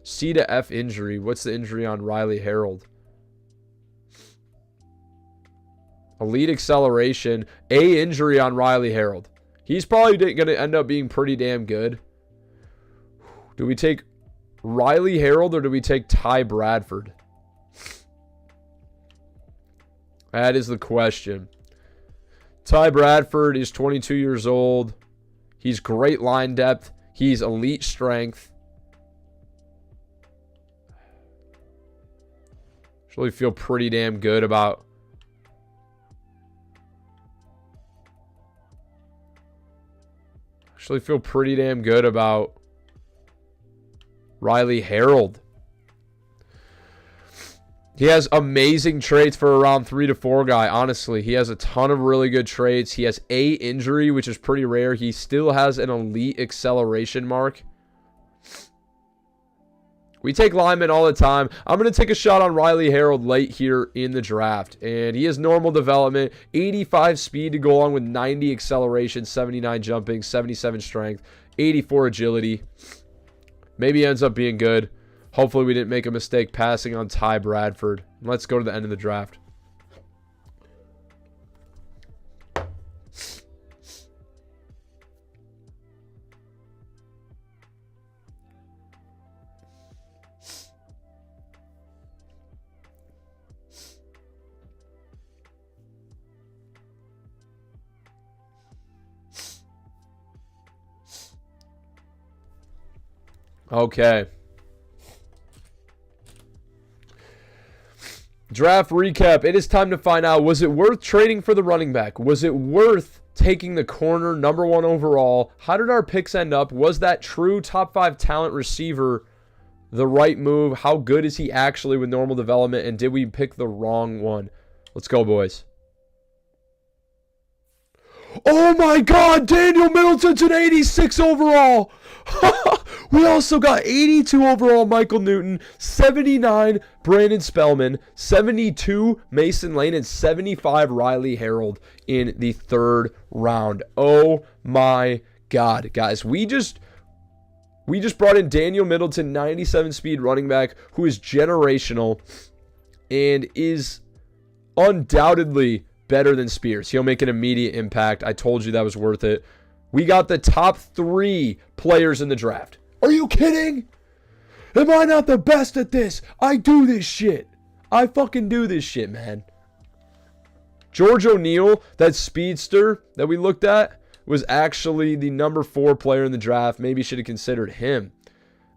C to F injury. What's the injury on Riley Harold? Elite acceleration. A injury on Riley Harold. He's probably going to end up being pretty damn good. Do we take Riley Harold or do we take Ty Bradford? That is the question. Ty Bradford is 22 years old. He's great line depth. He's elite strength. Actually feel pretty damn good about. Actually feel pretty damn good about Riley Harold. He has amazing traits for a round 3 to 4 guy, honestly. He has a ton of really good traits. He has A injury, which is pretty rare. He still has an elite acceleration mark. We take linemen all the time. I'm going to take a shot on Riley Harold late here in the draft. And he has normal development, 85 speed to go along with 90 acceleration, 79 jumping, 77 strength, 84 agility. Maybe he ends up being good. Hopefully we didn't make a mistake passing on Ty Bradford. Let's go to the end of the draft. Okay. Draft recap. It is time to find out, was it worth trading for the running back? Was it worth taking the corner, number 1 overall? How did our picks end up? Was that true top 5 talent receiver the right move? How good is he actually with normal development? And did we pick the wrong one? Let's go, boys. Oh my God, Daniel Middleton's an 86 overall. We also got 82 overall Michael Newton, 79 Brandon Spellman, 72 Mason Lane, and 75 Riley Harold in the 3rd round. Oh my God, guys. We just brought in Daniel Middleton, 97 speed running back, who is generational and is undoubtedly better than Spears. He'll make an immediate impact. I told you that was worth it. We got the top 3 players in the draft. Are you kidding? Am I not the best at this? I do this shit. I fucking do this shit, man. George O'Neal, that speedster that we looked at, was actually the number 4 player in the draft. Maybe should have considered him.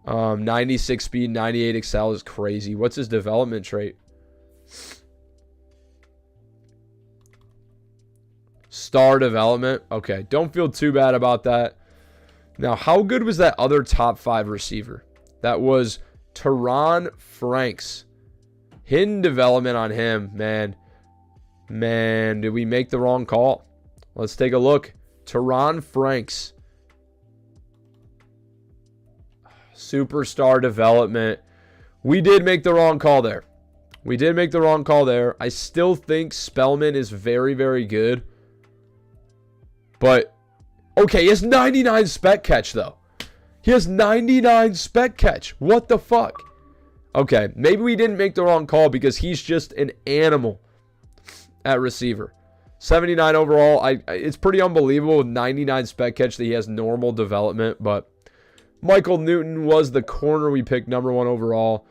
96 speed, 98 excel is crazy. What's his development trait? Star development. Okay, don't feel too bad about that. Now, how good was that other top 5 receiver? That was Teron Franks. Hidden development on him, man. Man, did we make the wrong call? Let's take a look. Teron Franks. Superstar development. We did make the wrong call there. We did make the wrong call there. I still think Spellman is very, very good. But, okay, he has 99 spec catch, though. He has 99 spec catch. What the fuck? Okay, maybe we didn't make the wrong call because he's just an animal at receiver. 79 overall. It's pretty unbelievable with 99 spec catch that he has normal development. But Michael Newton was the corner we picked, number 1 overall.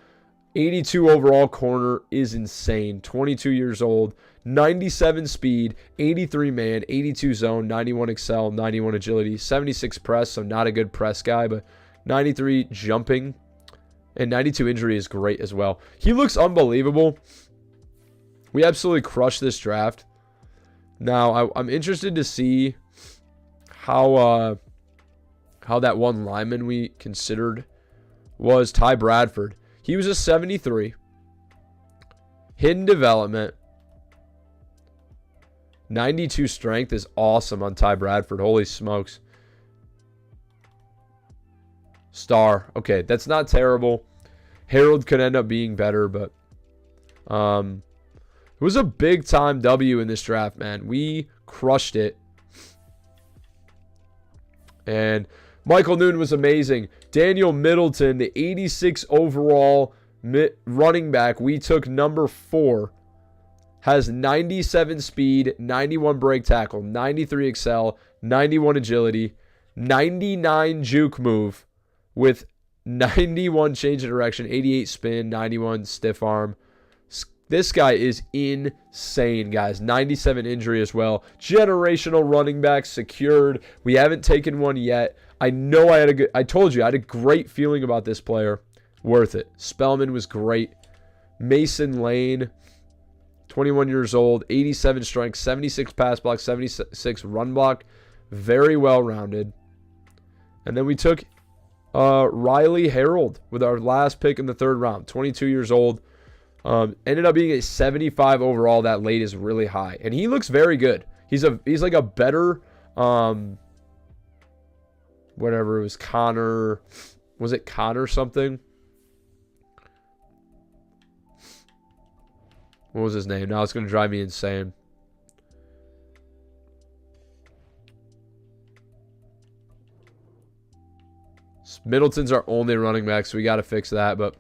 82 overall corner is insane. 22 years old. 97 speed. 83 man. 82 zone. 91 excel. 91 agility. 76 press, so not a good press guy. But 93 jumping. And 92 injury is great as well. He looks unbelievable. We absolutely crushed this draft. Now, I'm interested to see how that one lineman we considered was Ty Bradford. He was a 73. Hidden development. 92 strength is awesome on Ty Bradford. Holy smokes. Star. Okay, that's not terrible. Harold could end up being better, but it was a big time W in this draft, man. We crushed it. And Michael Newton was amazing. Daniel Middleton, the 86 overall running back, we took number 4. Has 97 speed, 91 break tackle, 93 excel, 91 agility, 99 juke move with 91 change of direction, 88 spin, 91 stiff arm. This guy is insane, guys. 97 injury as well. Generational running back secured. We haven't taken one yet. I know I told you I had a great feeling about this player. Worth it. Spellman was great. Mason Lane, 21 years old, 87 strength, 76 pass block, 76 run block. Very well rounded. And then we took Riley Harold with our last pick in the 3rd round. 22 years old. Ended up being a 75 overall. That late is really high. And he looks very good. He's like a better whatever it was, Connor. Was it Connor something? What was his name? Now it's going to drive me insane. Middleton's our only running back, so we got to fix that. But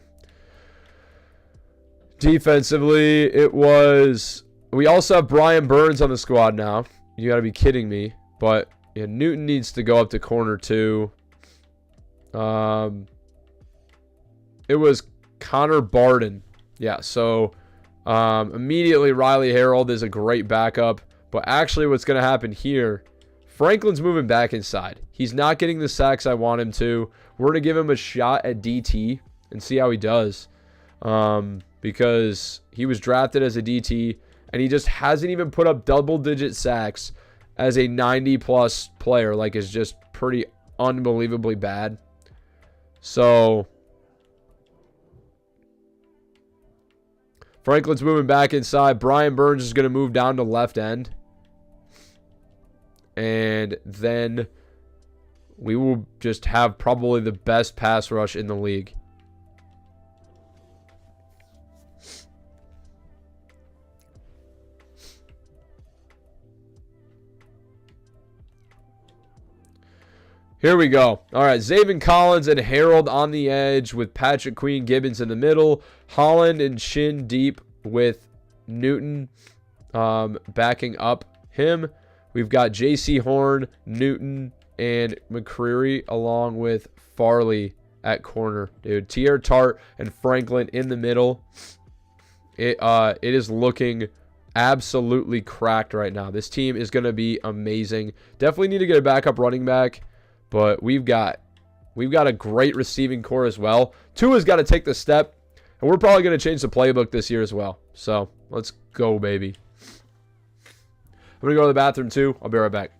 defensively, it was... We also have Brian Burns on the squad now. You got to be kidding me. But yeah, Newton needs to go up to corner 2. It was Connor Barden. Yeah, so immediately Riley Harold is a great backup. But actually what's going to happen here, Franklin's moving back inside. He's not getting the sacks I want him to. We're going to give him a shot at DT and see how he does. Because he was drafted as a DT and he just hasn't even put up double-digit sacks as a 90-plus player. Like, is just pretty unbelievably bad. So Franklin's moving back inside. Brian Burns is going to move down to left end. And then we will just have probably the best pass rush in the league. Here we go. All right, Zaven Collins and Harold on the edge with Patrick Queen Gibbons in the middle. Holland and Shin deep with Newton backing up him. We've got J.C. Horn, Newton, and McCreary along with Farley at corner. Dude, Tier Tart and Franklin in the middle. It is looking absolutely cracked right now. This team is going to be amazing. Definitely need to get a backup running back. But we've got a great receiving core as well. Tua's got to take the step. And we're probably going to change the playbook this year as well. So, let's go, baby. I'm going to go to the bathroom, too. I'll be right back.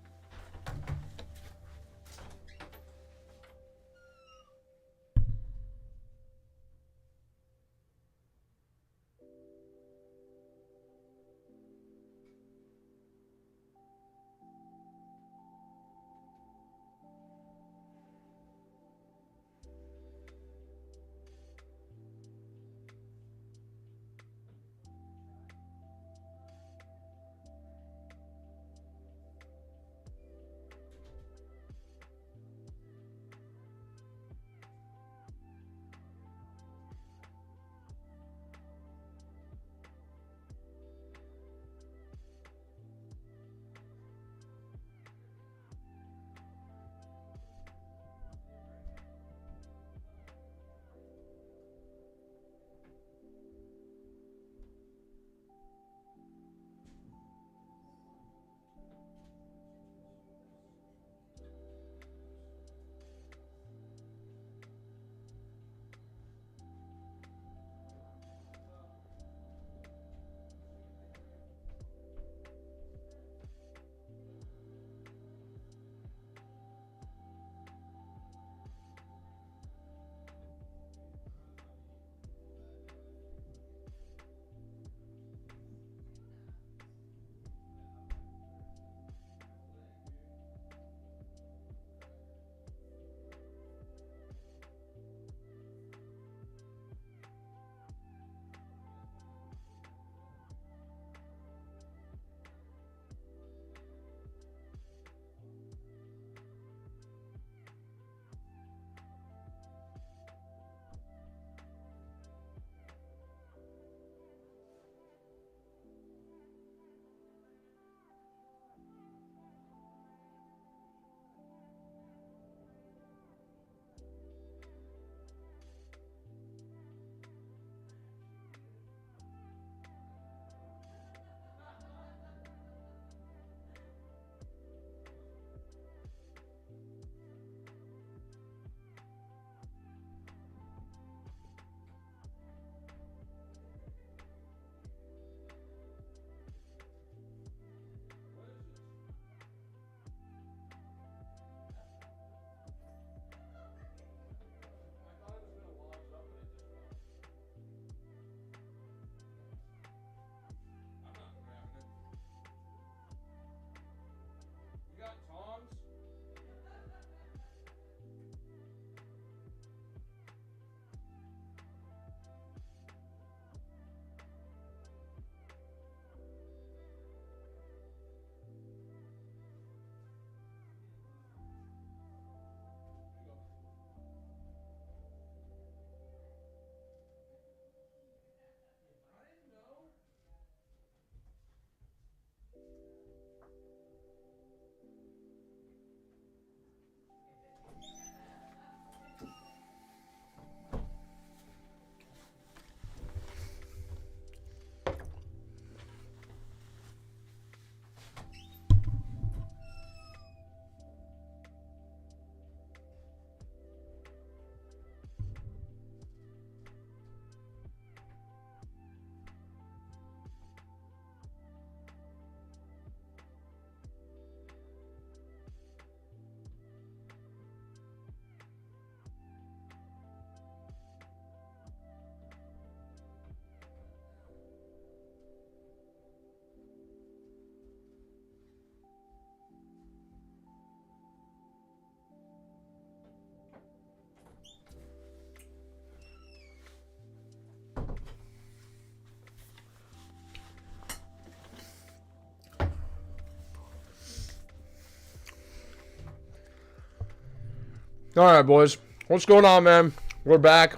All right, boys. What's going on, man? We're back.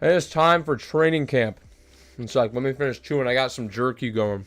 Hey, it's time for training camp. It's like, let me finish chewing. I got some jerky going.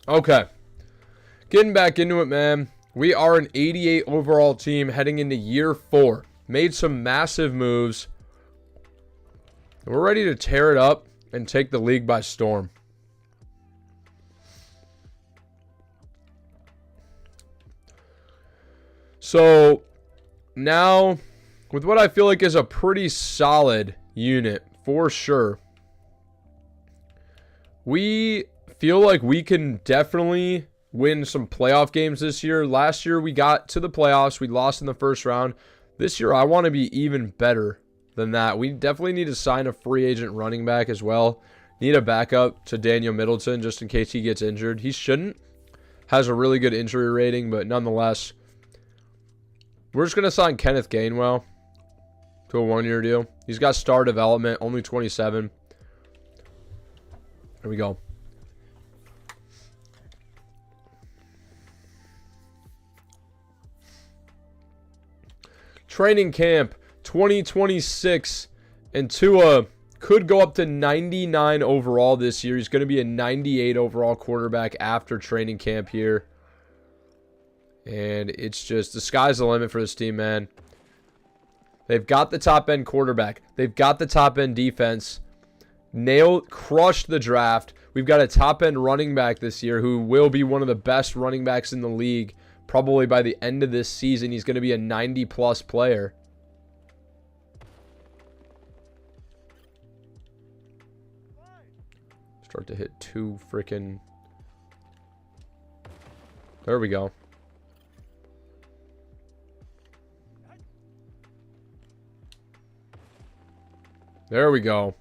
Okay. Getting back into it, man. We are an 88 overall team heading into year 4. Made some massive moves. We're ready to tear it up and take the league by storm. So, now, with what I feel like is a pretty solid unit, for sure, we feel like we can definitely win some playoff games this year. Last year, we got to the playoffs. We lost in the first round. This year, I want to be even better than that. We definitely need to sign a free agent running back as well. Need a backup to Daniel Middleton just in case he gets injured. He shouldn't. Has a really good injury rating, but nonetheless, we're just going to sign Kenneth Gainwell to a 1-year deal. He's got star development, only 27. There we go. Training camp 2026, and Tua could go up to 99 overall this year. He's going to be a 98 overall quarterback after training camp here. And it's just, the sky's the limit for this team, man. They've got the top-end quarterback. They've got the top-end defense. Crushed the draft. We've got a top-end running back this year who will be one of the best running backs in the league. Probably by the end of this season, he's going to be a 90-plus player. Start to hit 2 freaking... There we go. There we go.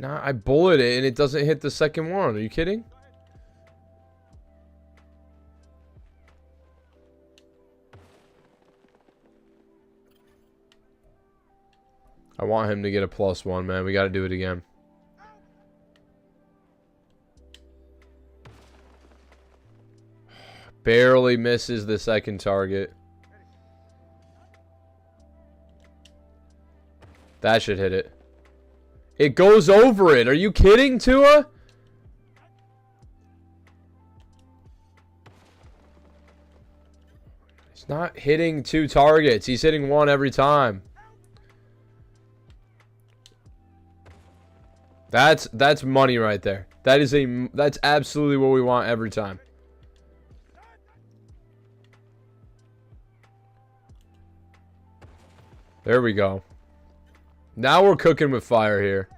I bullet it and it doesn't hit the second one. Are you kidding? I want him to get a +1, man. We got to do it again. Barely misses the second target. That should hit it. It goes over it. Are you kidding, Tua? He's not hitting 2 targets. He's hitting 1 every time. That's money right there. That's absolutely what we want every time. There we go. Now we're cooking with fire here.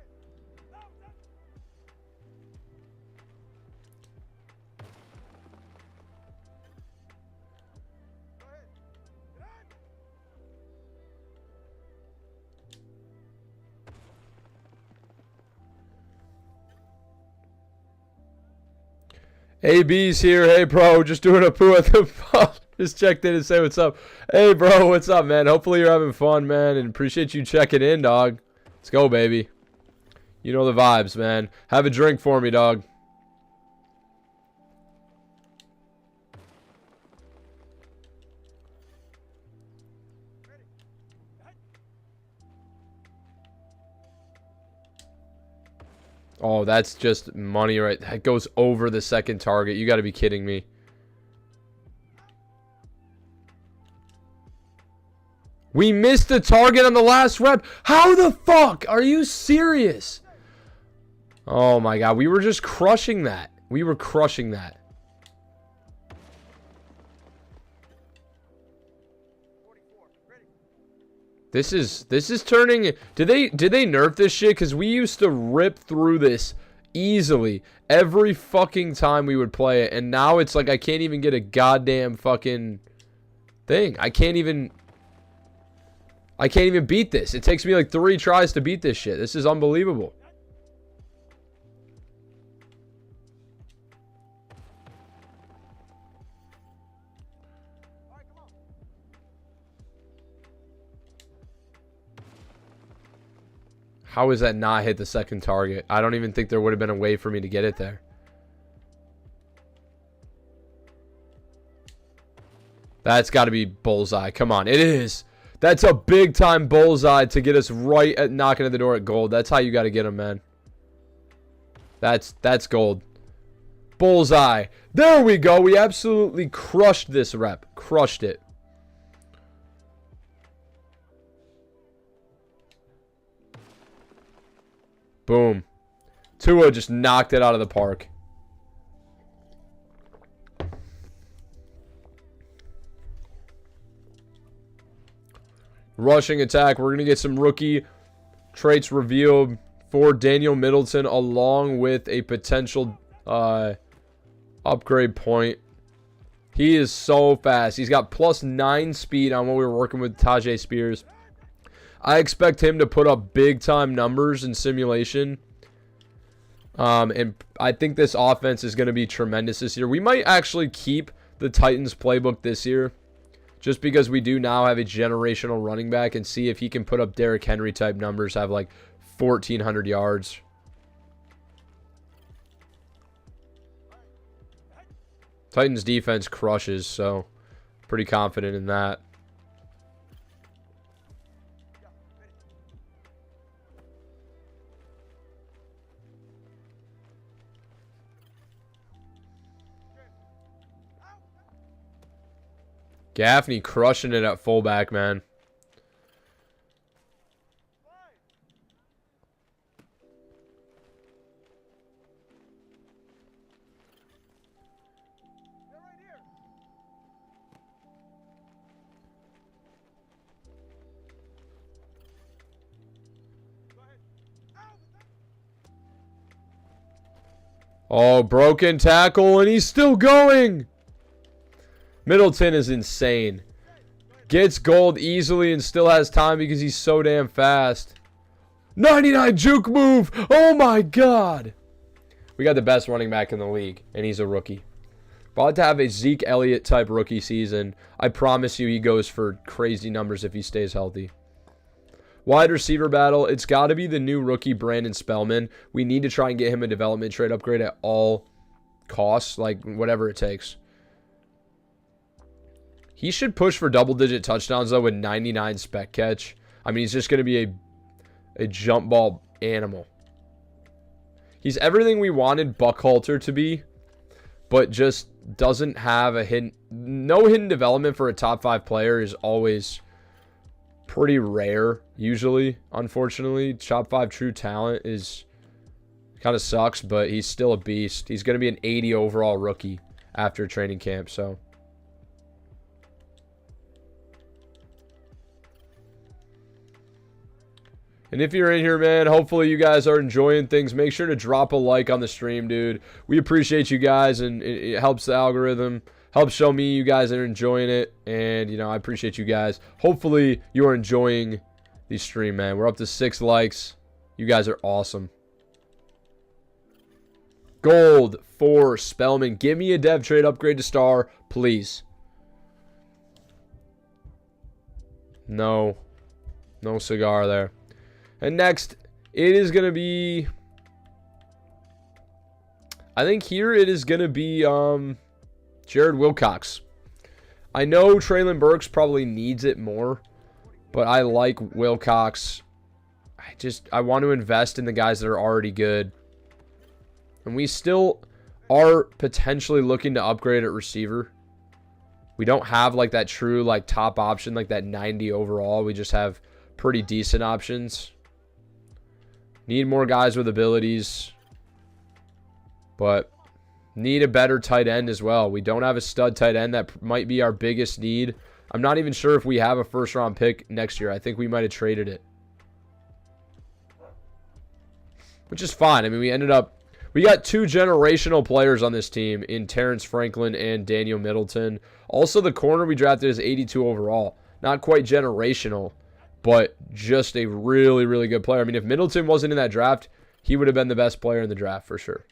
AB's here. Hey, bro. Just doing a poo at the Just checked in and say what's up. Hey, bro, what's up, man? Hopefully you're having fun, man, and appreciate you checking in, dog. Let's go, baby. You know the vibes, man. Have a drink for me, dog. Oh, that's just money right. That goes over the second target. You got to be kidding me. We missed the target on the last rep. How the fuck? Are you serious? Oh my god. We were just crushing that. We were crushing that. This is turning. Did they nerf this shit? Because we used to rip through this easily every fucking time we would play it, and now it's like I can't even get a goddamn fucking thing. I can't even beat this. It takes me like 3 tries to beat this shit. This is unbelievable. How is that not hit the second target? I don't even think there would have been a way for me to get it there. That's got to be bullseye. Come on. It is. That's a big time bullseye to get us right at knocking at the door at gold. That's how you got to get them, man. That's gold. Bullseye. There we go. We absolutely crushed this rep. Crushed it. Boom. Tua just knocked it out of the park. Rushing attack. We're going to get some rookie traits revealed for Daniel Middleton along with a potential upgrade point. He is so fast. He's got +9 speed on what we were working with Tajay Spears. I expect him to put up big-time numbers in simulation. And I think this offense is going to be tremendous this year. We might actually keep the Titans playbook this year just because we do now have a generational running back and see if he can put up Derrick Henry-type numbers, have like 1,400 yards. Titans defense crushes, so pretty confident in that. Gaffney crushing it at fullback, man. Oh, broken tackle, and he's still going. Middleton is insane. Gets gold easily and still has time because he's so damn fast. 99 juke move. Oh, my God. We got the best running back in the league, and he's a rookie. About to have a Zeke Elliott type rookie season. I promise you he goes for crazy numbers if he stays healthy. Wide receiver battle. It's got to be the new rookie Brandon Spellman. We need to try and get him a development trade upgrade at all costs, like whatever it takes. He should push for double-digit touchdowns, though, with 99 spec catch. I mean, he's just going to be a jump ball animal. He's everything we wanted Buckhalter to be, but just doesn't have a hidden... No hidden development for a top 5 player is always pretty rare, usually, unfortunately. Top 5 true talent is... kind of sucks, but he's still a beast. He's going to be an 80 overall rookie after training camp, so... And if you're in here, man, hopefully you guys are enjoying things. Make sure to drop a like on the stream, dude. We appreciate you guys, and it helps the algorithm. Helps show me you guys are enjoying it. And, you know, I appreciate you guys. Hopefully you are enjoying the stream, man. We're up to 6 likes. You guys are awesome. Gold for Spellman. Give me a dev trade upgrade to star, please. No. No cigar there. And next, it is going to be... I think here it is going to be Jared Wilcox. I know Traylon Burks probably needs it more, but I like Wilcox. I want to invest in the guys that are already good. And we still are potentially looking to upgrade at receiver. We don't have like that true like top option, like that 90 overall. We just have pretty decent options. Need more guys with abilities. But need a better tight end as well. We don't have a stud tight end. That might be our biggest need. I'm not even sure if we have a first round pick next year. I think we might have traded it. Which is fine. I mean, we got 2 generational players on this team in Terrence Franklin and Daniel Middleton. Also, the corner we drafted is 82 overall. Not quite generational, but just a really, really good player. I mean, if Middleton wasn't in that draft, he would have been the best player in the draft for sure.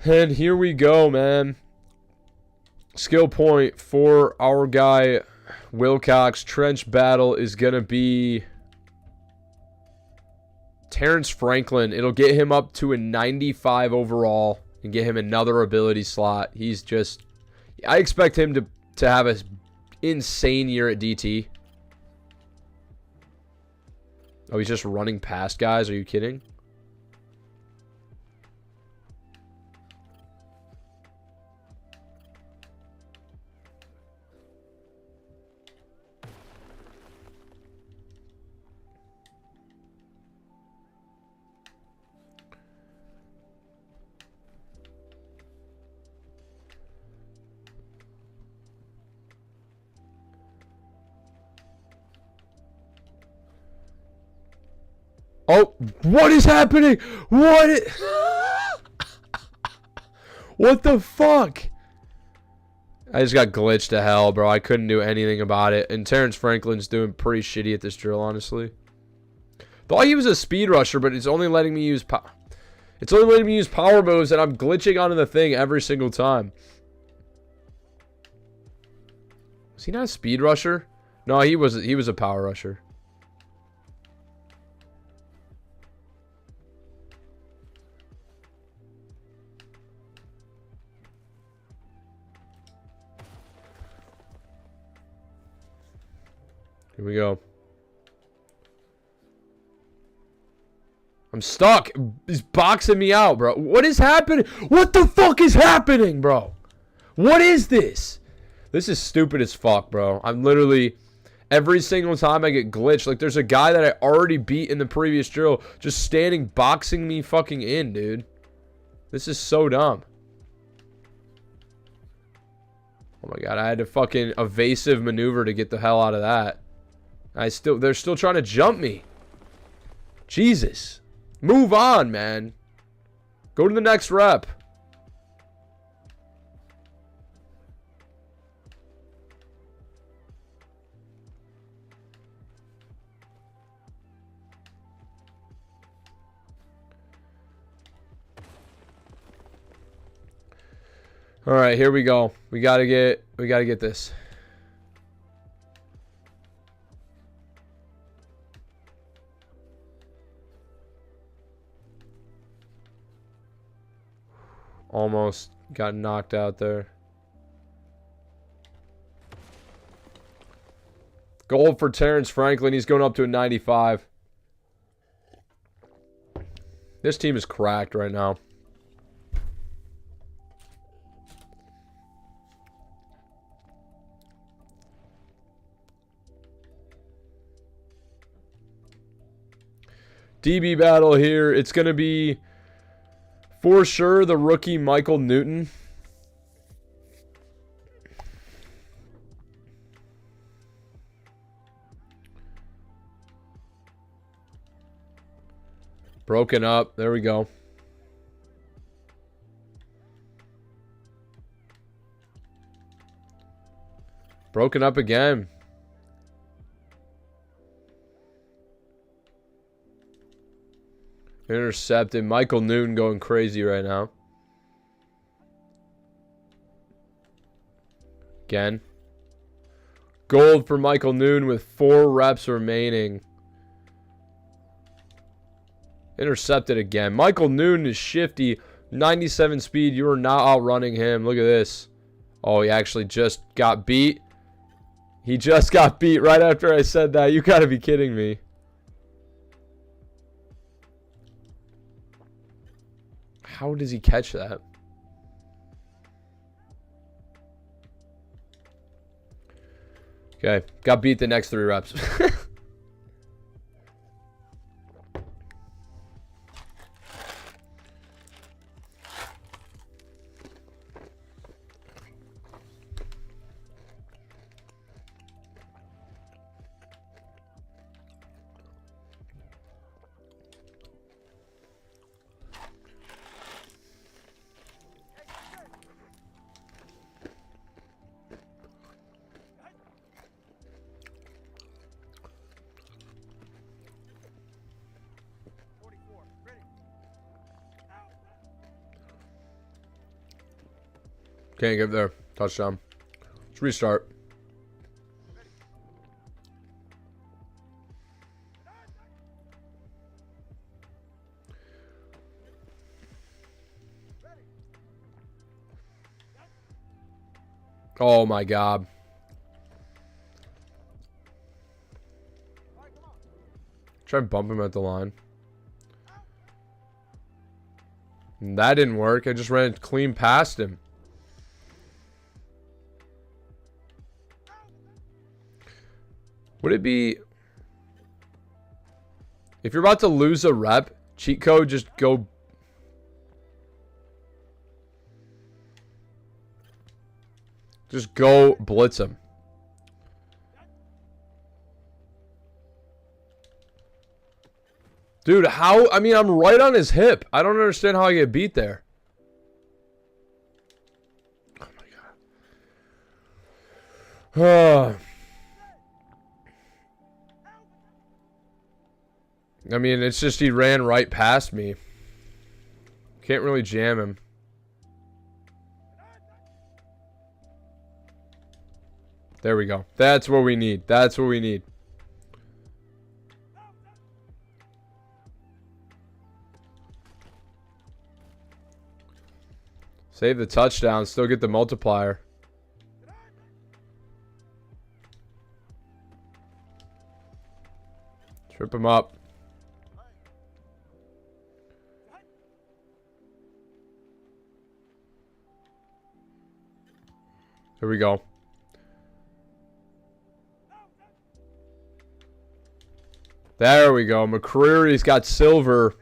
And here we go, man. Skill point for our guy Wilcox. Trench battle is going to be Terrence Franklin. It'll get him up to a 95 overall and get him another ability slot. He's just... I expect him to have an insane year at DT. Oh, he's just running past guys. Are you kidding? Oh, what is happening? What the fuck? I just got glitched to hell, bro. I couldn't do anything about it. And Terrence Franklin's doing pretty shitty at this drill, honestly. Thought he was a speed rusher, but it's only letting me use power moves, and I'm glitching onto the thing every single time. Was he not a speed rusher? No, he was a power rusher. Here we go. I'm stuck. He's boxing me out, bro. What is happening? What the fuck is happening, bro? What is this? This is stupid as fuck, bro. I'm literally... Every single time I get glitched. Like, there's a guy that I already beat in the previous drill just standing boxing me fucking in, dude. This is so dumb. Oh my god, I had to fucking evasive maneuver to get the hell out of that. They're still trying to jump me. Jesus. Move on, man. Go to the next rep. All right, here we go. We got to get this. Almost got knocked out there. Gold for Terrence Franklin. He's going up to a 95. This team is cracked right now. DB battle here. It's going to be... For sure, the rookie Michael Newton. Broken up. There we go. Broken up again. Intercepted. Michael Newton going crazy right now. Again. Gold for Michael Noon with 4 reps remaining. Intercepted again. Michael Noon is shifty. 97 speed. You are not outrunning him. Look at this. Oh, he actually just got beat. He just got beat right after I said that. You gotta be kidding me. How does he catch that? Okay. Got beat the next 3 reps. Can't get there. Touchdown. Let's restart. Oh my God. Try and bump him at the line. And that didn't work. I just ran clean past him. Would it be... If you're about to lose a rep, cheat code, just go... Just go blitz him. Dude, how... I mean, I'm right on his hip. I don't understand how I get beat there. Oh, my God. I mean, it's just he ran right past me. Can't really jam him. There we go. That's what we need. That's what we need. Save the touchdown. Still get the multiplier. Trip him up. Here we go. There we go. McCreary's got silver.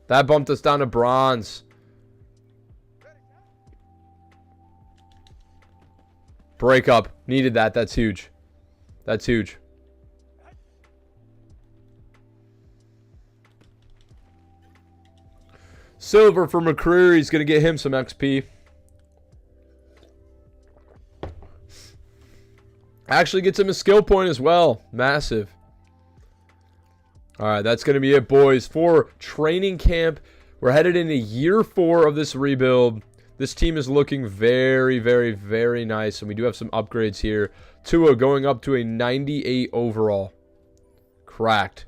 That bumped us down to bronze. Break up. Needed that. That's huge. That's huge. Silver for McCreary. He's going to get him some XP. Actually gets him a skill point as well. Massive. All right, that's going to be it, boys, for training camp. We're headed into year 4 of this rebuild. This team is looking very, very, very nice, and we do have some upgrades here. Tua going up to a 98 overall. Cracked.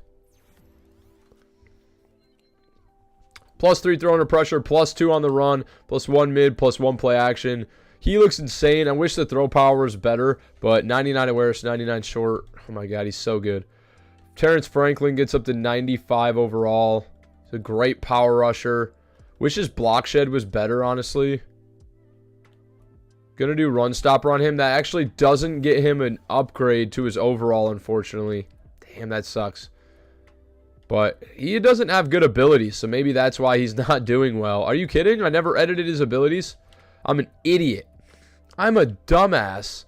+3 throw under pressure, +2 on the run, +1 mid, +1 play action. He looks insane. I wish the throw power was better, but 99 awareness, 99 short. Oh my God, he's so good. Terrence Franklin gets up to 95 overall. He's a great power rusher. Wish his block shed was better, honestly. Gonna do run stopper on him. That actually doesn't get him an upgrade to his overall, unfortunately. Damn, that sucks. But he doesn't have good abilities, so maybe that's why he's not doing well. Are you kidding? I never edited his abilities. I'm an idiot. I'm a dumbass.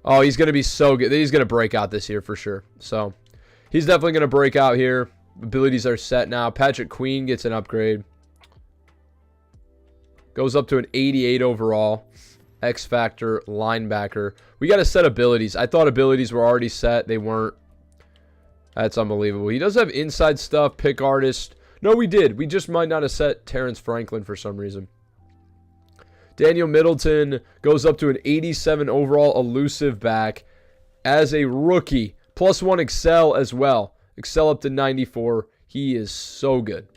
Oh, he's going to be so good. He's going to break out this year for sure. So, he's definitely going to break out here. Abilities are set now. Patrick Queen gets an upgrade. Goes up to an 88 overall. X Factor linebacker. We got to set abilities. I thought abilities were already set. They weren't. That's unbelievable. He does have inside stuff. Pick artist. No, we did. We just might not have set Terrence Franklin for some reason. Daniel Middleton goes up to an 87 overall elusive back as a rookie. +1 Excel as well. Excel up to 94. He is so good.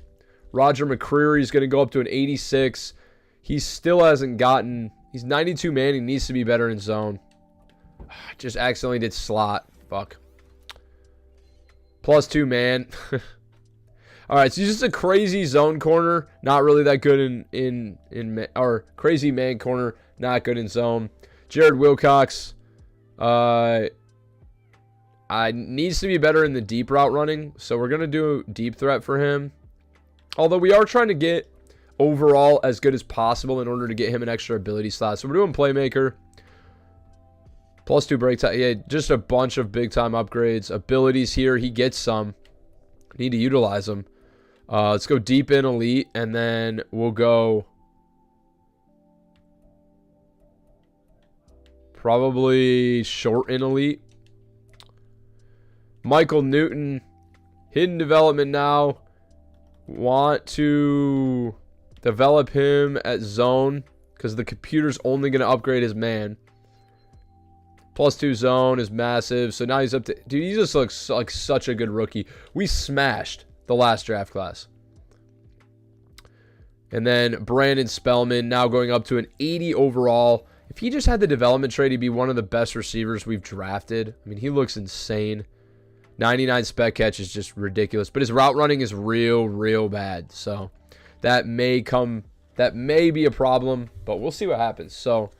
Roger McCreary is going to go up to an 86. He still hasn't gotten... He's 92 man. He needs to be better in zone. Just accidentally did slot. Fuck. +2 man. All right, so he's just a crazy zone corner. Not really that good or crazy man corner. Not good in zone. Jared Wilcox. Needs to be better in the deep route running. So we're going to do deep threat for him. Although we are trying to get overall as good as possible in order to get him an extra ability slot. So we're doing playmaker. +2 break time. Yeah, just a bunch of big time upgrades. Abilities here. He gets some. Need to utilize them. Let's go deep in elite. And then we'll go... probably short in elite. Michael Newton. Hidden development now. Want to develop him at zone. Because the computer's only going to upgrade his man. +2 zone is massive. So now he's up to... Dude, he just looks like such a good rookie. We smashed the last draft class. And then Brandon Spellman now going up to an 80 overall. If he just had the development trade, he'd be one of the best receivers we've drafted. I mean, he looks insane. 99 spec catch is just ridiculous. But his route running is real bad. So that may be a problem. But we'll see what happens. So...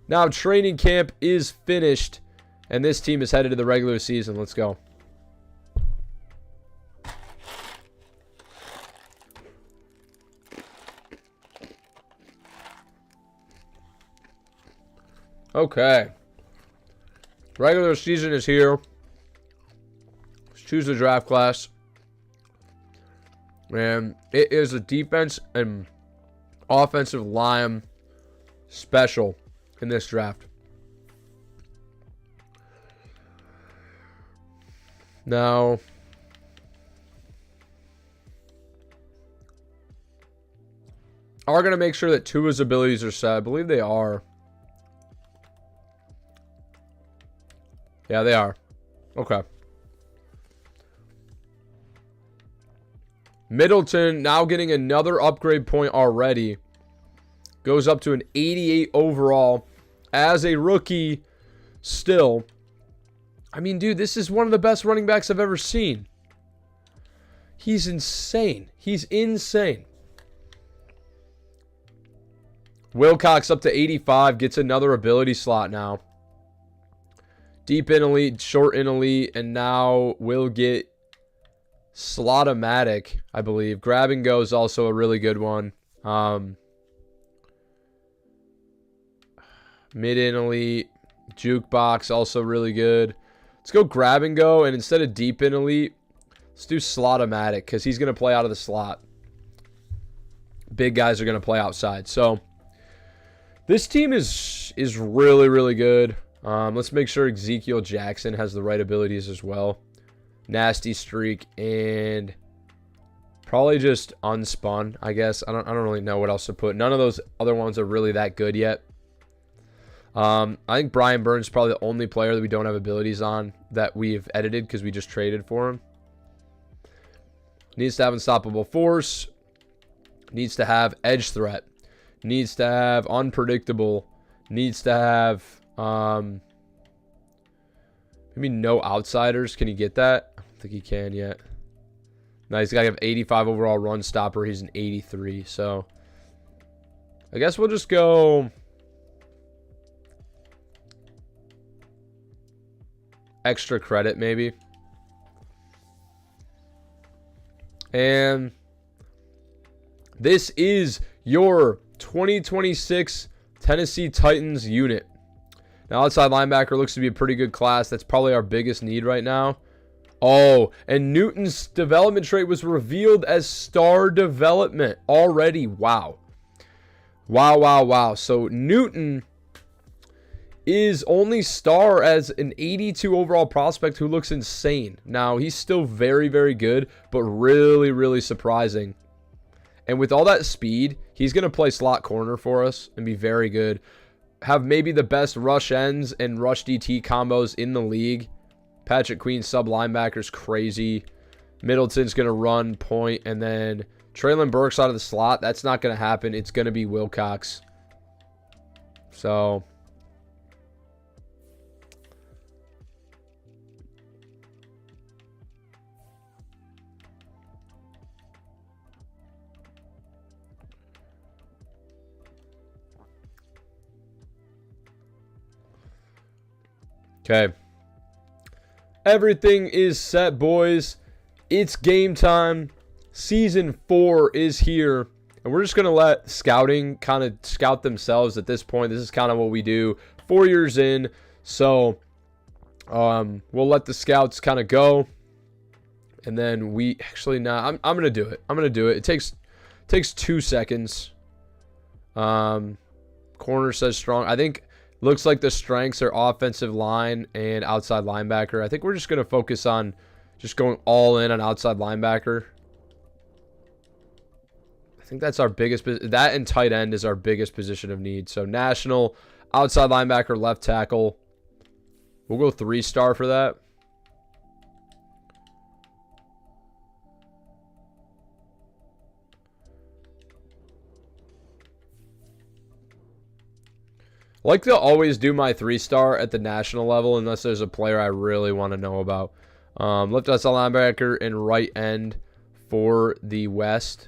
now, training camp is finished, and this team is headed to the regular season. Let's go. Okay. Regular season is here. Let's choose the draft class. And it is a defense and offensive line special in this draft. Now, are going to make sure that Tua's abilities are set. I believe they are. Yeah, they are. Okay. Middleton now getting another upgrade point already. Goes up to an 88 overall as a rookie still. I mean, dude, this is one of the best running backs I've ever seen. He's insane. He's insane. Wilcox up to 85. Gets another ability slot now. Deep in elite, short in elite, and now we'll get Slotomatic, I believe. Grab and go is also a really good one. Mid in elite, jukebox also really good. Let's go grab and go, and instead of deep in elite, let's do Slotomatic because he's going to play out of the slot. Big guys are going to play outside. So this team is really good. Let's make sure Ezekiel Jackson has the right abilities as well. Nasty streak and probably just unspun, I guess. I don't really know what else to put. None of those other ones are really that good yet. I think Brian Burns is probably the only player that we don't have abilities on that we've edited because we just traded for him. Needs to have unstoppable force. Needs to have edge threat. Needs to have unpredictable. Needs to have maybe no outsiders. Can he get that? I don't think he can yet. No, he's got to have 85 overall run stopper. He's an 83. So I guess we'll just go extra credit maybe. And this is your 2026 Tennessee Titans unit. Now, outside linebacker looks to be a pretty good class. That's probably our biggest need right now. Oh, and Newton's development trait was revealed as star development already. Wow. Wow. So Newton is only star as an 82 overall prospect who looks insane. Now, he's still very, very good, but really, really surprising. And with all that speed, he's going to play slot corner for us and be very good. Have maybe the best rush ends and rush DT combos in the league. Patrick Queen, sub linebacker's crazy. Middleton's going to run, point, and then Traylon Burks out of the slot. That's not going to happen. It's going to be Wilcox. So... okay. Everything is set, boys. It's game time. Season 4 is here. And we're just going to let scouting kind of scout themselves at this point. This is kind of what we do 4 years in. So we'll let the scouts kind of go. And then we actually I'm going to do it. I'm going to do it. It takes 2 seconds. Corner says strong. I think looks like the strengths are offensive line and outside linebacker. I think we're just going to focus on just going all in on outside linebacker. I think that's our biggest. That and tight end is our biggest position of need. So national, outside linebacker, left tackle. We'll go 3-star for that. I like to always do my 3-star at the national level unless there's a player I really want to know about. Left outside linebacker and right end for the West.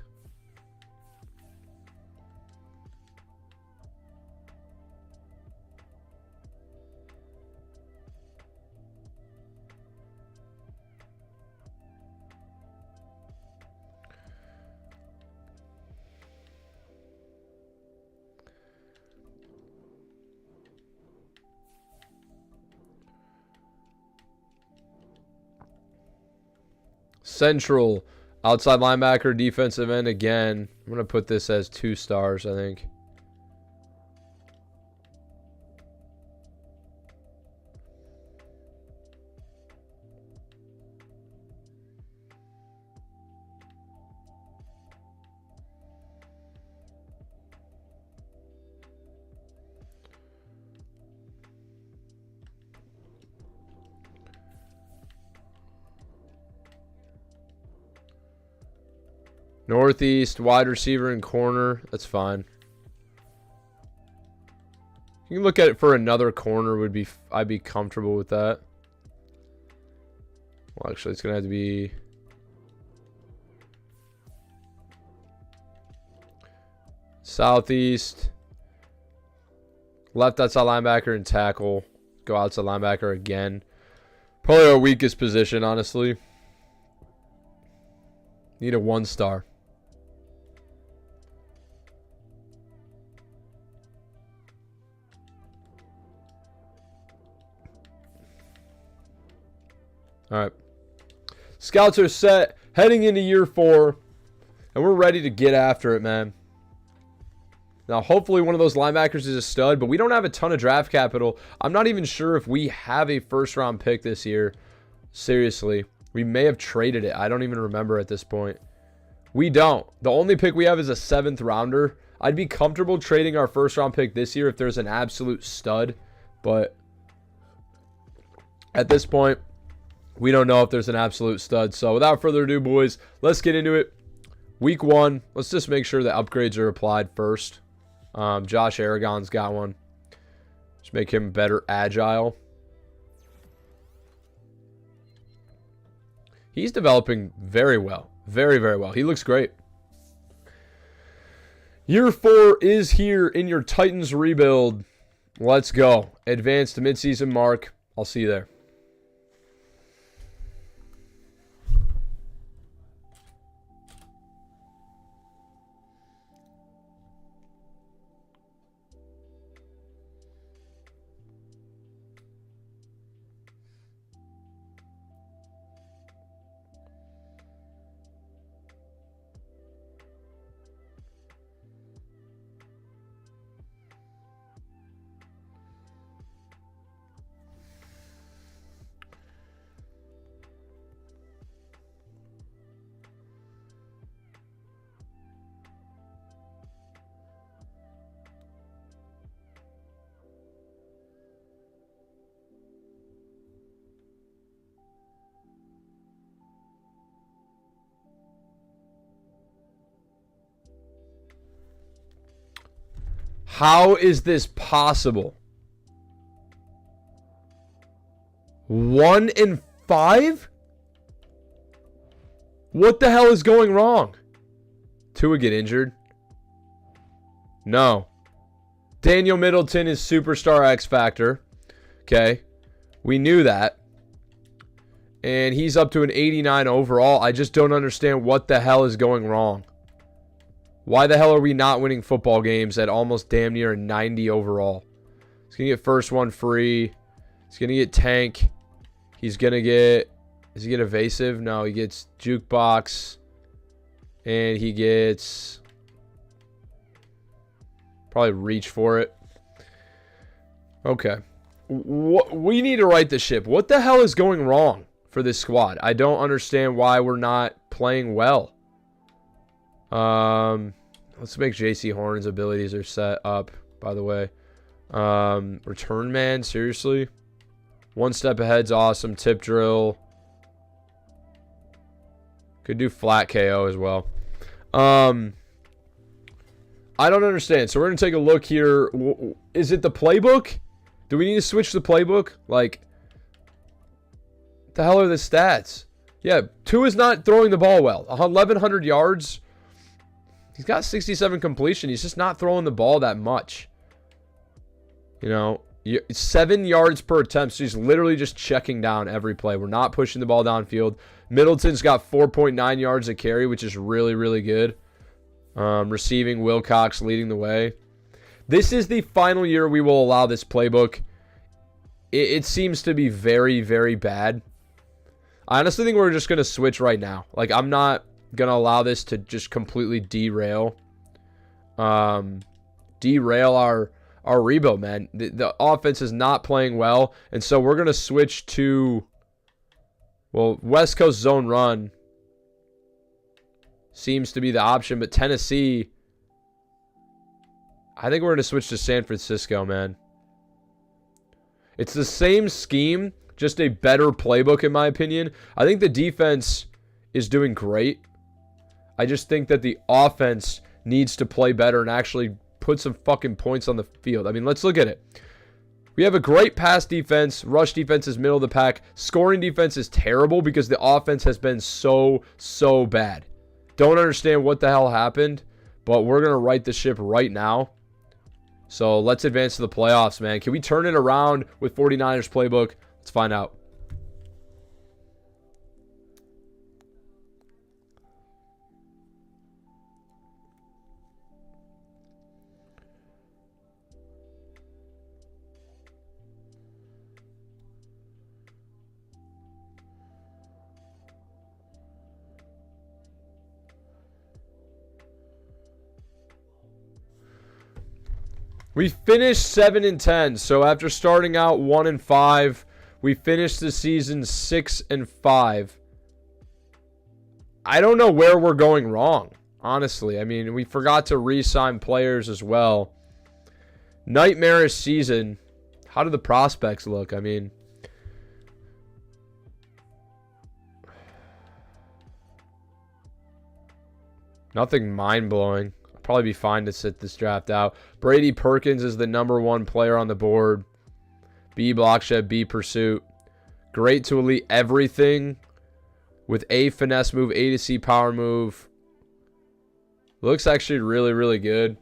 Central, outside linebacker, defensive end again. I'm going to put this as 2 stars, I think. Northeast, wide receiver and corner. That's fine. You can look at it for another corner. I'd be comfortable with that. Well, actually, it's going to have to be... Southeast. Left outside linebacker and tackle. Go outside linebacker again. Probably our weakest position, honestly. Need a 1-star. All right. Scouts are set, heading into year 4, and we're ready to get after it, man. Now, hopefully one of those linebackers is a stud, but we don't have a ton of draft capital. I'm not even sure if we have a first-round pick this year. Seriously. We may have traded it. I don't even remember at this point. We don't. The only pick we have is a 7th rounder. I'd be comfortable trading our first-round pick this year if there's an absolute stud, but at this point, we don't know if there's an absolute stud. So without further ado, boys, let's get into it. Week 1, let's just make sure the upgrades are applied first. Josh Aragon's got one. Just make him better agile. He's developing very well. Very, very well. He looks great. Year 4 is here in your Titans rebuild. Let's go. Advance to midseason mark. I'll see you there. How is this possible? 1-5? What the hell is going wrong? Tua get injured? No. Daniel Middleton is superstar X Factor. Okay. We knew that. And he's up to an 89 overall. I just don't understand what the hell is going wrong. Why the hell are we not winning football games at almost damn near a 90 overall? He's going to get first one free. He's going to get tank. He's going to get... Does he get evasive? No, he gets jukebox. And he gets... Probably reach for it. Okay. We need to right the ship. What the hell is going wrong for this squad? I don't understand why we're not playing well. Let's make JC Horn's abilities are set up, by the way. Return man, seriously? One step ahead's awesome. Tip drill. Could do flat KO as well. I don't understand. So we're going to take a look here. Is it the playbook? Do we need to switch the playbook? Like, the hell are the stats? Yeah, Tua's not throwing the ball well. 1,100 yards. He's got 67 completion. He's just not throwing the ball that much. You know, 7 yards per attempt. So he's literally just checking down every play. We're not pushing the ball downfield. Middleton's got 4.9 yards a carry, which is really, really good. Receiving, Wilcox leading the way. This is the final year we will allow this playbook. It seems to be very, very bad. I honestly think we're just going to switch right now. Like, I'm not going to allow this to just completely derail. Derail our rebuild, man. The offense is not playing well. And so we're going to switch to, well, West Coast zone run seems to be the option. But Tennessee, I think we're going to switch to San Francisco, man. It's the same scheme, just a better playbook, in my opinion. I think the defense is doing great. I just think that the offense needs to play better and actually put some fucking points on the field. I mean, let's look at it. We have a great pass defense. Rush defense is middle of the pack. Scoring defense is terrible because the offense has been so bad. Don't understand what the hell happened, but we're going to right the ship right now. So let's advance to the playoffs, man. Can we turn it around with 49ers playbook? Let's find out. We finished 7-10. So after starting out 1-5, we finished the season 6-5. I don't know where we're going wrong, honestly. I mean, we forgot to re-sign players as well. Nightmarish season. How do the prospects look? I mean, nothing mind-blowing. Probably be fine to sit this draft out. Brady Perkins is the #1 player on the board. B block shed, B pursuit. Great to elite everything with A finesse move, A to C power move. Looks actually really, really good.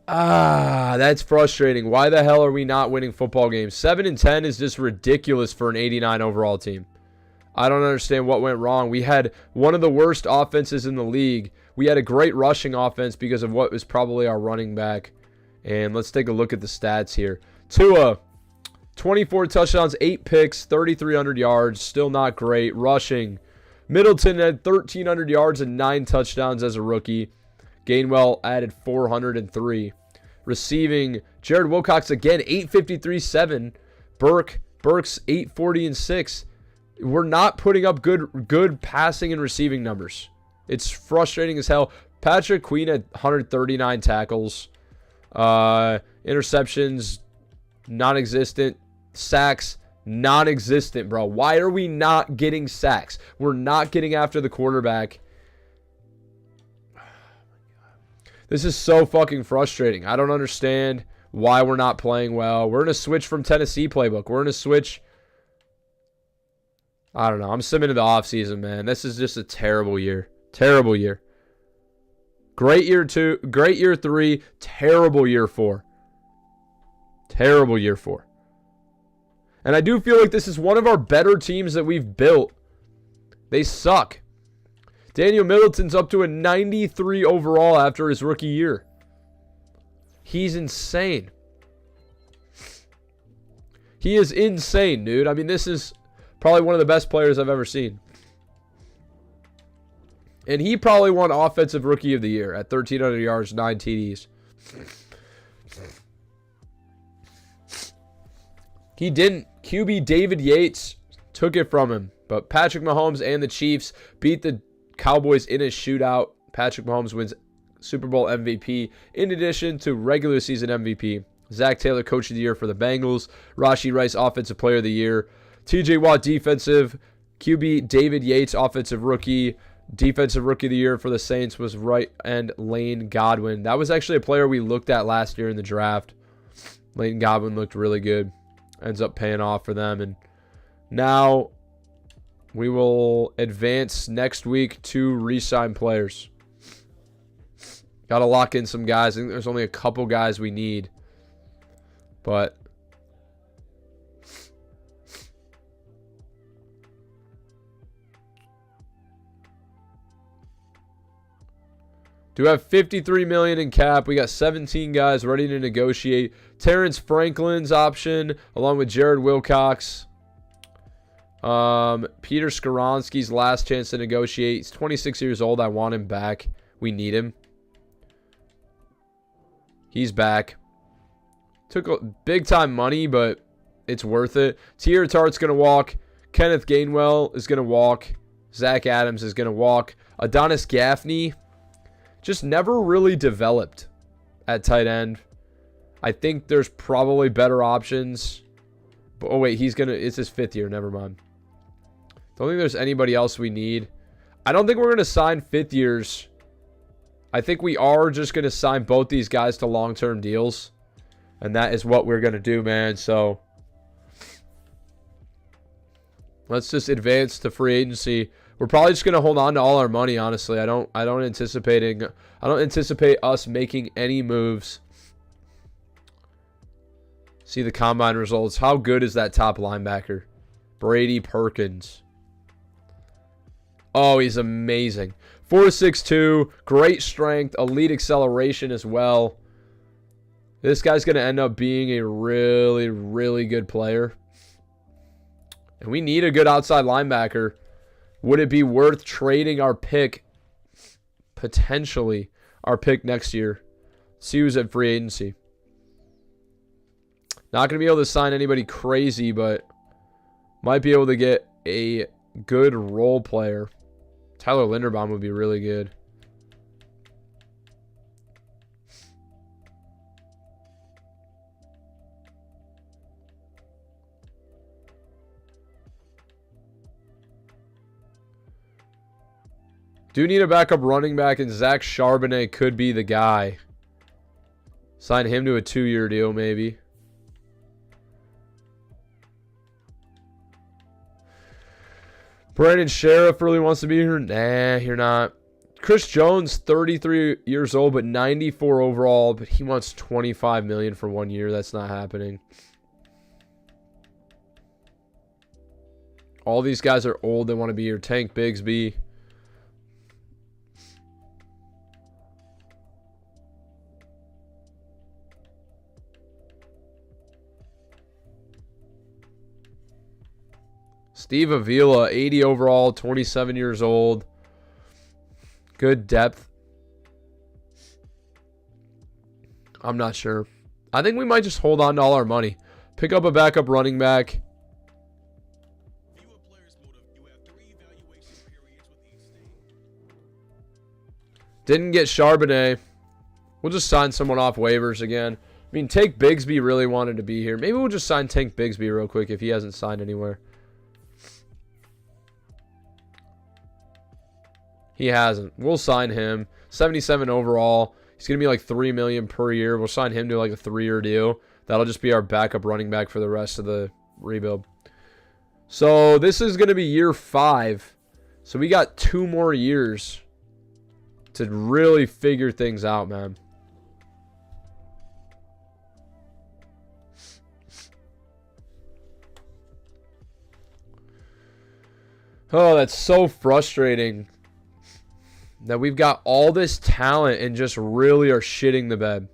That's frustrating. Why the hell are we not winning football games? 7-10 is just ridiculous for an 89 overall team. I don't understand what went wrong. We had one of the worst offenses in the league. We had a great rushing offense because of what was probably our running back. And let's take a look at the stats here. Tua, 24 touchdowns, 8 picks, 3,300 yards. Still not great. Rushing. Middleton had 1,300 yards and 9 touchdowns as a rookie. Gainwell added 403. Receiving, Jared Wilcox again, 853, 7. Burks, 840 and 6. We're not putting up good passing and receiving numbers. It's frustrating as hell. Patrick Queen had 139 tackles. Interceptions, non-existent. Sacks, non-existent, bro. Why are we not getting sacks? We're not getting after the quarterback. This is so fucking frustrating. I don't understand why we're not playing well. We're going to switch from Tennessee playbook. We're going to switch. I don't know. I'm simming to the offseason, man. This is just a terrible year. Terrible year. Great year 2. Great year 3. Terrible year 4. Terrible year 4. And I do feel like this is one of our better teams that we've built. They suck. Daniel Middleton's up to a 93 overall after his rookie year. He's insane. He is insane, dude. I mean, this is probably one of the best players I've ever seen. And he probably won Offensive Rookie of the Year at 1,300 yards, 9 TDs. He didn't. QB David Yates took it from him. But Patrick Mahomes and the Chiefs beat the Cowboys in a shootout. Patrick Mahomes wins Super Bowl MVP in addition to regular season MVP. Zach Taylor Coach of the Year for the Bengals. Rashee Rice Offensive Player of the Year. TJ Watt Defensive. QB David Yates Offensive Rookie. Defensive Rookie of the Year for the Saints was right end Lane Godwin. That was actually a player we looked at last year in the draft. Lane Godwin looked really good. Ends up paying off for them. And now we will advance next week to re-sign players. Got to lock in some guys. I think there's only a couple guys we need. But do have $53 million in cap. We got 17 guys ready to negotiate. Terrence Franklin's option along with Jared Wilcox. Peter Skoronski's last chance to negotiate. He's 26 years old. I want him back. We need him. He's back. Took a big time money, but it's worth it. Tier Tart's going to walk. Kenneth Gainwell is going to walk. Zach Adams is going to walk. Adonis Gaffney just never really developed at tight end. I think there's probably better options. But, oh, wait, it's his 5th year. Never mind. Don't think there's anybody else we need. I don't think we're going to sign 5th years. I think we are just going to sign both these guys to long-term deals. And that is what we're going to do, man. So let's just advance to free agency. We're probably just going to hold on to all our money, honestly. I don't anticipate us making any moves. See the combine results. How good is that top linebacker? Brady Perkins. Oh, he's amazing. 4.62, great strength, elite acceleration as well. This guy's going to end up being a really, really good player. And we need a good outside linebacker. Would it be worth trading our pick, potentially, our pick next year? See who's at free agency. Not going to be able to sign anybody crazy, but might be able to get a good role player. Tyler Linderbaum would be really good. Do need a backup running back, and Zach Charbonnet could be the guy. Sign him to a 2-year deal, maybe. Brandon Sheriff really wants to be here. Nah, you're not. Chris Jones, 33 years old, but 94 overall. But he wants $25 million for 1 year. That's not happening. All these guys are old. They want to be here. Tank Bigsby. Steve Avila, 80 overall, 27 years old. Good depth. I'm not sure. I think we might just hold on to all our money. Pick up a backup running back. Didn't get Charbonnet. We'll just sign someone off waivers again. I mean, Tank Bigsby really wanted to be here. Maybe we'll just sign Tank Bigsby real quick if he hasn't signed anywhere. He hasn't. We'll sign him. 77 overall. He's going to be like $3 million per year. We'll sign him to like a 3-year deal. That'll just be our backup running back for the rest of the rebuild. So this is going to be year 5. So we got 2 more years to really figure things out, man. Oh, that's so frustrating that we've got all this talent and just really are shitting the bed.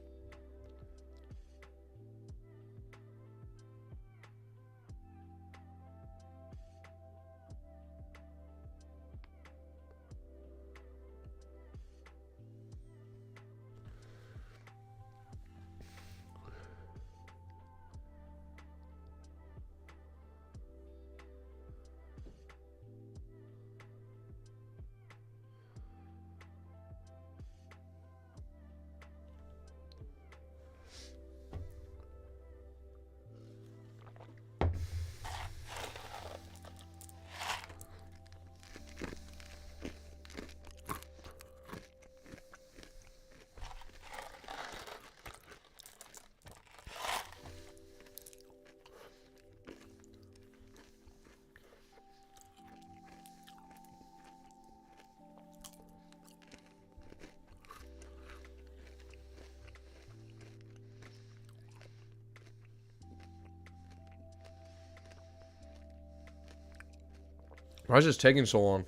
Why is this taking so long?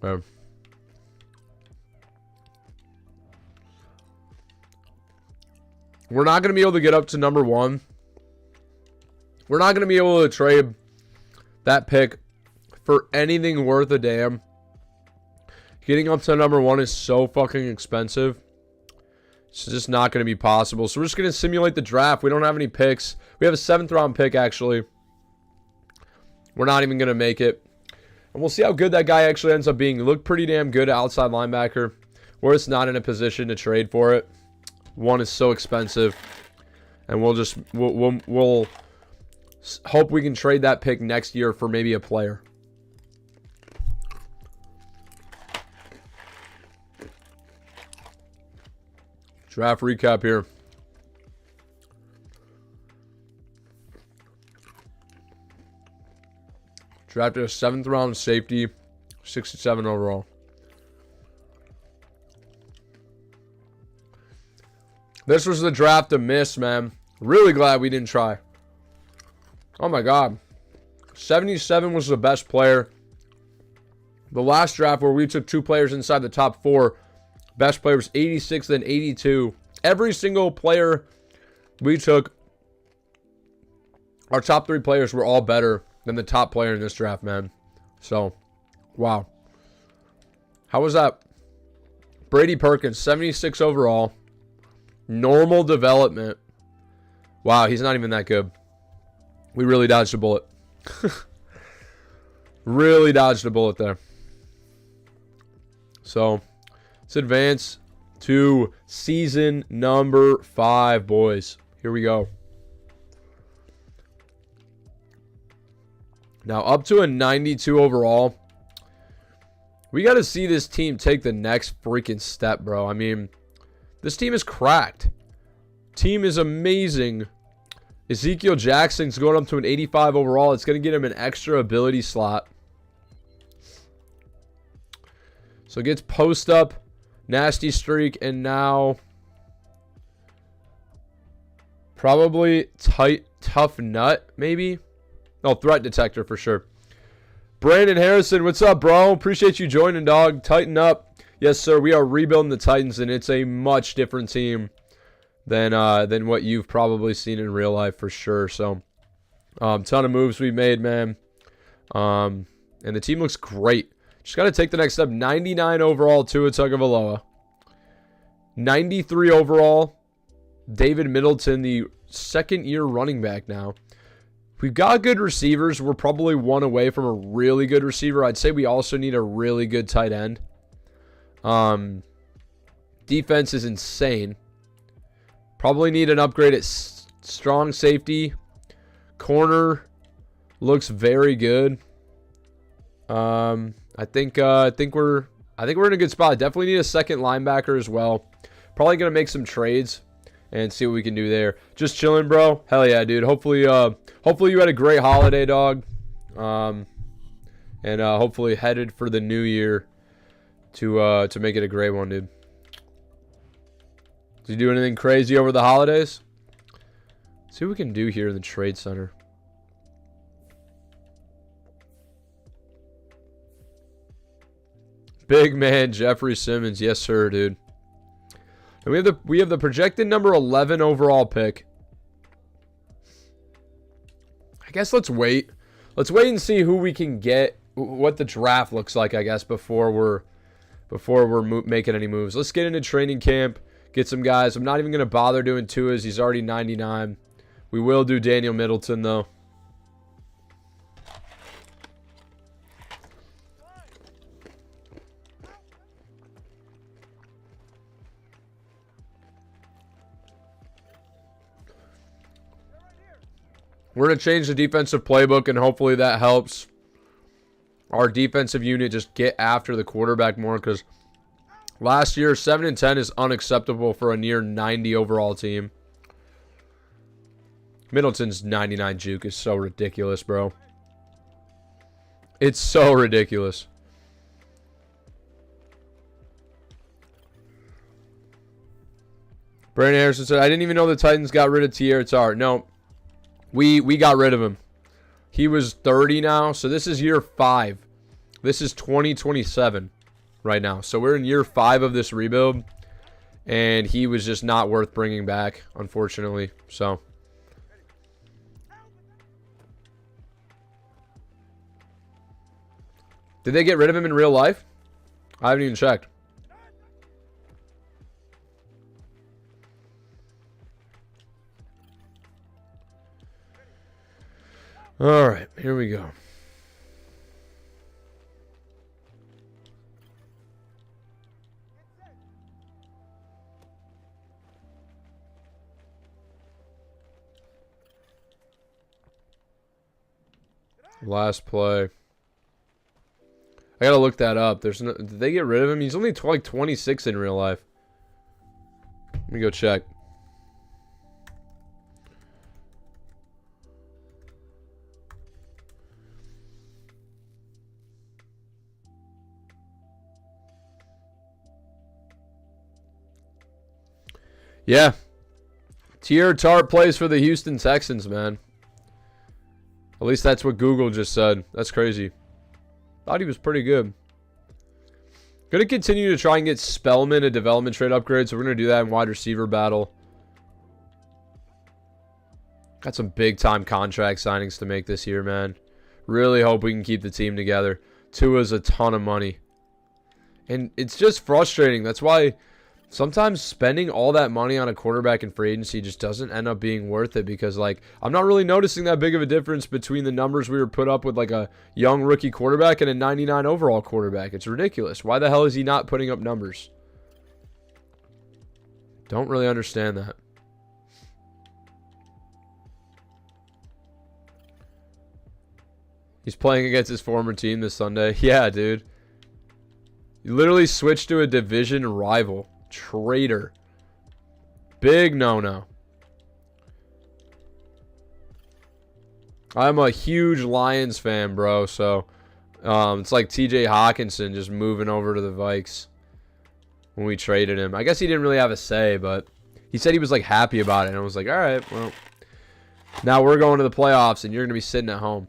We're not going to be able to get up to number 1. We're not going to be able to trade that pick for anything worth a damn. Getting up to number 1 is so fucking expensive. It's just not going to be possible. So we're just going to simulate the draft. We don't have any picks. We have a 7th round pick, actually. We're not even going to make it. And we'll see how good that guy actually ends up being. He looked pretty damn good outside linebacker. We're just not in a position to trade for it. 1 is so expensive. And we'll hope we can trade that pick next year for maybe a player. Draft recap here. Drafted a 7th round safety, 67 overall. This was the draft to miss, man. Really glad we didn't try. Oh my God. 77 was the best player. The last draft where we took 2 players inside the top 4, best player was 86 and 82. Every single player we took, our top 3 players were all better than the top player in this draft, man. So, wow. How was that? Brady Perkins, 76 overall. Normal development. Wow, he's not even that good. We really dodged a bullet. Really dodged a bullet there. So, let's advance to season number 5, boys. Here we go. Now, up to a 92 overall. We got to see this team take the next freaking step, bro. I mean, this team is cracked. Team is amazing. Ezekiel Jackson's going up to an 85 overall. It's going to get him an extra ability slot. So gets post up, nasty streak, and now probably tough nut, maybe. No, threat detector for sure. Brandon Harrison, what's up, bro? Appreciate you joining, dog. Tighten up. Yes, sir. We are rebuilding the Titans, and it's a much different team than what you've probably seen in real life for sure. So, ton of moves we made, man. And the team looks great. Just got to take the next step. 99 overall, Tua Tagovailoa. 93 overall, David Middleton, the second-year running back now. We've got good receivers. We're probably 1 away from a really good receiver. I'd say we also need a really good tight end. Defense is insane. Probably need an upgrade at strong safety. Corner looks very good. I think we're I think we're in a good spot. Definitely need a second linebacker as well. Probably going to make some trades and see what we can do there. Just chilling, bro. Hell yeah, dude. Hopefully you had a great holiday, dog. And hopefully headed for the new year to make it a great one, dude. Did you do anything crazy over the holidays? See what we can do here in the trade center. Big man Jeffrey Simmons, yes sir, dude. And we have the projected number 11 overall pick. I guess let's wait. Let's wait and see who we can get, what the draft looks like, I guess, before we're making any moves. Let's get into training camp, get some guys. I'm not even going to bother doing Tua's. He's already 99. We will do Daniel Middleton, though. We're going to change the defensive playbook, and hopefully that helps our defensive unit just get after the quarterback more, because last year, 7-10 is unacceptable for a near 90 overall team. Middleton's 99 juke is so ridiculous, bro. It's so ridiculous. Brandon Harrison said, I didn't even know the Titans got rid of Pier. No. We got rid of him. He was 30 now, so this is year 5. This is 2027 right now. So we're in year 5 of this rebuild, and he was just not worth bringing back, unfortunately. So did they get rid of him in real life? I haven't even checked. All right, here we go. Last play. I gotta look that up. There's no, did they get rid of him? He's only like 26 in real life. Let me go check. Yeah. Tier Tart plays for the Houston Texans, man. At least that's what Google just said. That's crazy. Thought he was pretty good. Gonna continue to try and get Spellman a development trade upgrade, so we're gonna do that in wide receiver battle. Got some big time contract signings to make this year, man. Really hope we can keep the team together. Tua's a ton of money. And it's just frustrating. That's why sometimes spending all that money on a quarterback in free agency just doesn't end up being worth it, because like I'm not really noticing that big of a difference between the numbers we were put up with like a young rookie quarterback and a 99 overall quarterback. It's ridiculous. Why the hell is he not putting up numbers? Don't really understand that. He's playing against his former team this Sunday. Yeah, dude. You literally switched to a division rival. Traitor. Big no-no. I'm a huge Lions fan, bro, so it's like TJ Hawkinson just moving over to the Vikes when we traded him. I guess he didn't really have a say, but he said he was like happy about it, and I was like, all right, well, now we're going to the playoffs and you're going to be sitting at home.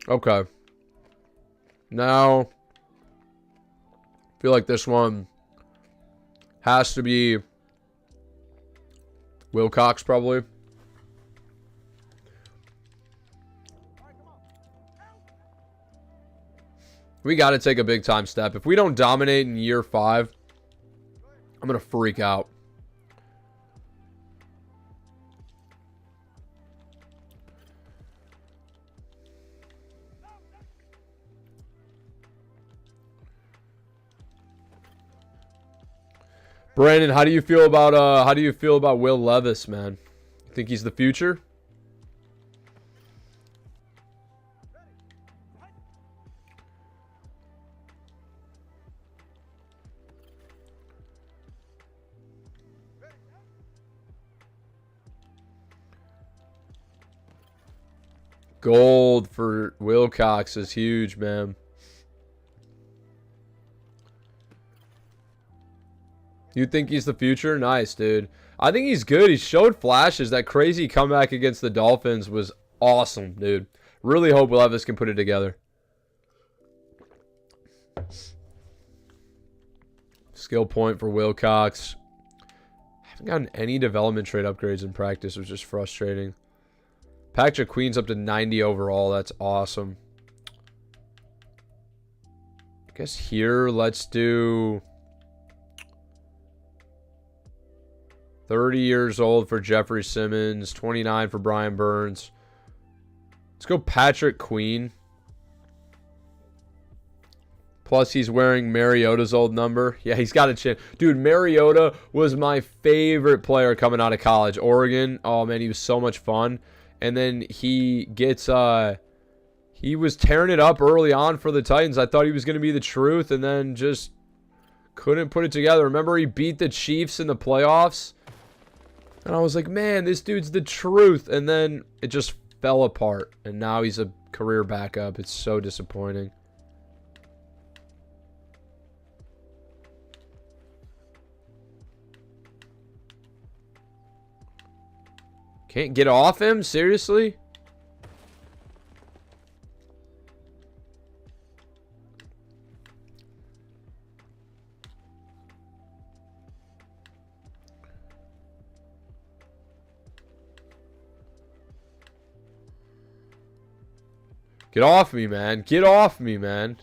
Okay. Now I feel like this one has to be Wilcox, probably. We got to take a big time step. If we don't dominate in year 5, I'm going to freak out. Brandon, how do you feel about Will Levis, man? You think he's the future? Gold for Wilcox is huge, man. You think he's the future? Nice, dude. I think he's good. He showed flashes. That crazy comeback against the Dolphins was awesome, dude. Really hope Levis can put it together. Skill point for Wilcox. I haven't gotten any development trade upgrades in practice, which is frustrating. Patrick Queen's up to 90 overall. That's awesome. I guess here, let's do 30 years old for Jeffrey Simmons. 29 for Brian Burns. Let's go Patrick Queen. Plus, he's wearing Mariota's old number. Yeah, he's got a chin. Dude, Mariota was my favorite player coming out of college. Oregon. Oh, man, he was so much fun. And then he gets, he was tearing it up early on for the Titans. I thought he was going to be the truth, and then just couldn't put it together. Remember, he beat the Chiefs in the playoffs? And I was like, man, this dude's the truth. And then it just fell apart. And now he's a career backup. It's so disappointing. Can't get off him? Seriously? Get off me, man. Get off me, man.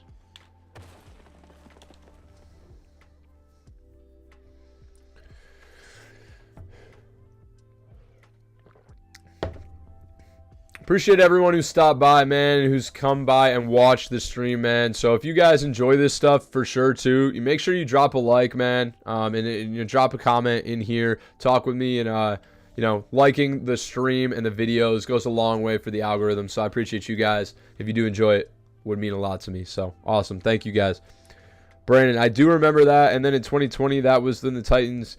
Appreciate everyone who stopped by, man, who's come by and watched the stream, man. So if you guys enjoy this stuff, for sure, too, you make sure you drop a like, man, and you drop a comment in here, talk with me, and, you know, liking the stream and the videos goes a long way for the algorithm. So I appreciate you guys. If you do enjoy it, would mean a lot to me. So awesome. Thank you, guys. Brandon, I do remember that. And then in 2020, that was then the Titans'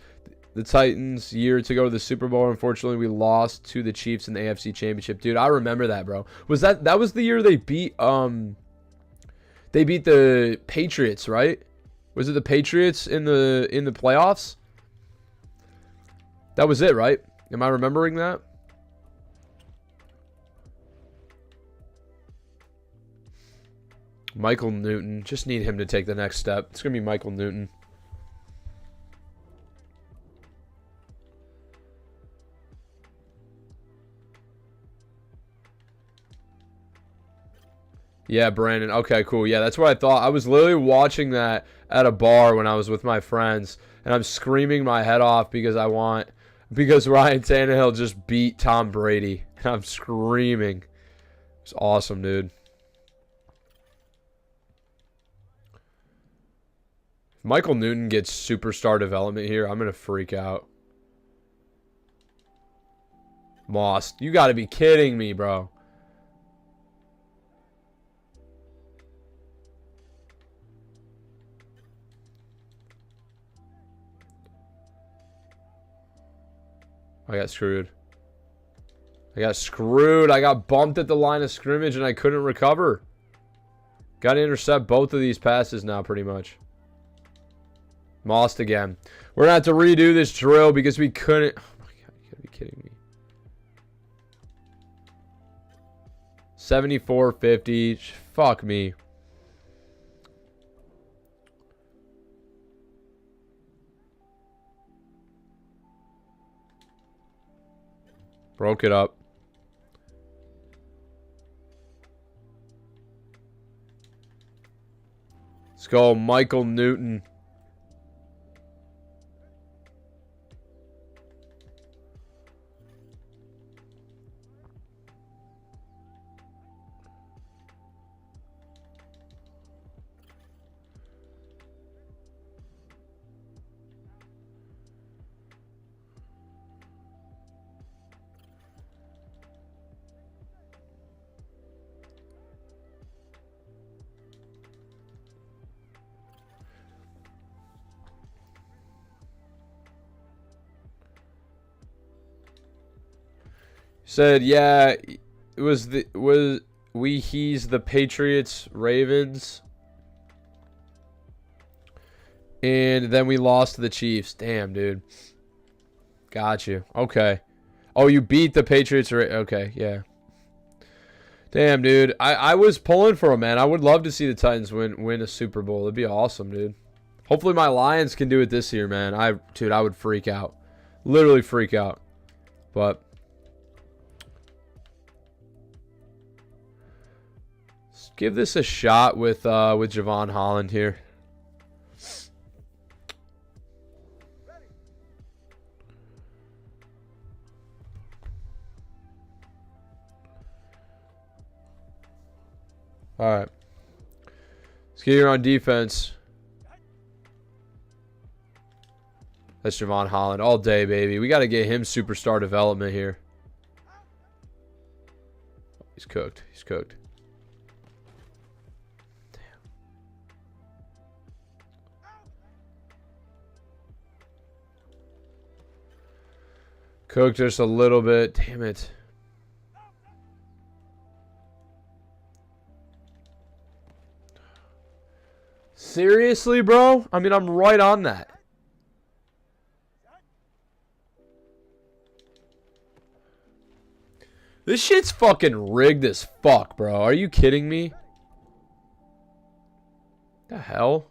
year to go to the Super Bowl. Unfortunately, we lost to the Chiefs in the AFC Championship. Dude, I remember that, bro. That was the year they beat the Patriots, right? Was it the Patriots in the playoffs? That was it, right? Am I remembering that? Michael Newton. Just need him to take the next step. It's going to be Michael Newton. Yeah, Brandon. Okay, cool. Yeah, that's what I thought. I was literally watching that at a bar when I was with my friends, and I'm screaming my head off because Ryan Tannehill just beat Tom Brady, and I'm screaming. It's awesome, dude. If Michael Newton gets superstar development here, I'm going to freak out. Moss, you got to be kidding me, bro. I got screwed. I got bumped at the line of scrimmage and I couldn't recover. Got to intercept both of these passes now pretty much. Mossed again. We're going to have to redo this drill because we couldn't. Oh my God, you got to be kidding me. 74-50. Fuck me. Broke it up. Let's go, Michael Newton. Said, yeah, he's the Patriots, Ravens, and then we lost to the Chiefs. Damn, dude. Got you. Okay. Oh, you beat the Patriots. Okay, yeah. Damn, dude. I was pulling for him, man. I would love to see the Titans win a Super Bowl. It'd be awesome, dude. Hopefully my Lions can do it this year, man. Dude, I would freak out. Literally freak out. But let's give this a shot with Javon Holland here. All right. Let's get here on defense. That's Javon Holland all day, baby. We got to get him superstar development here. He's cooked. He's cooked. Damn. Cooked just a little bit. Damn it. Seriously, bro? I mean, I'm right on that. This shit's fucking rigged as fuck, bro. Are you kidding me? The hell?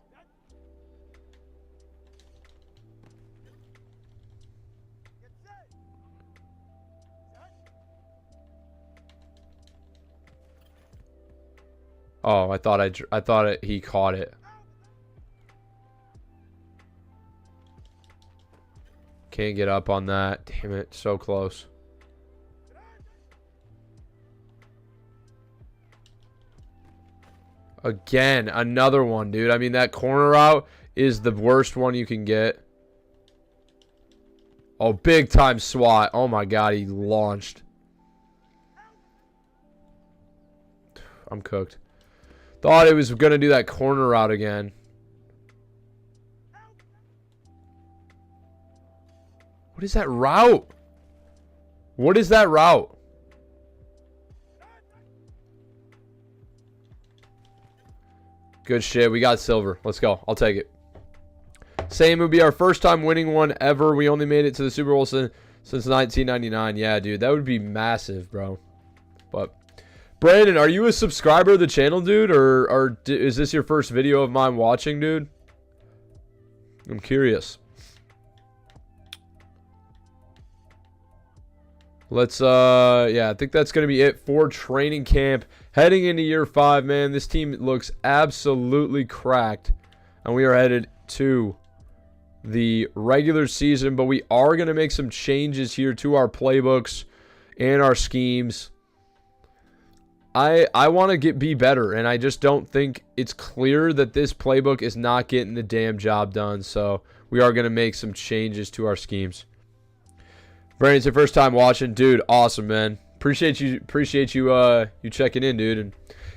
Oh, I thought he caught it. Can't get up on that. Damn it. So close. Again, another one, dude. I mean, that corner route is the worst one you can get. Oh, big time swat. Oh my god, he launched. I'm cooked. Thought it was going to do that corner route again. What is that route? What is that route? Good shit. We got silver. Let's go. I'll take it. Same would be our first time winning one ever. We only made it to the Super Bowl since 1999. Yeah, dude. That would be massive, bro. But, Brandon, are you a subscriber of the channel, dude? Or is this your first video of mine watching, dude? I'm curious. Let's, yeah, I think that's going to be it for training camp. Heading into year 5, man, this team looks absolutely cracked. And we are headed to the regular season. But we are going to make some changes here to our playbooks and our schemes. I want to be better. And I just don't think it's clear that this playbook is not getting the damn job done. So we are going to make some changes to our schemes. Brandon, it's your first time watching, dude. Awesome, man. Appreciate you checking in, dude. And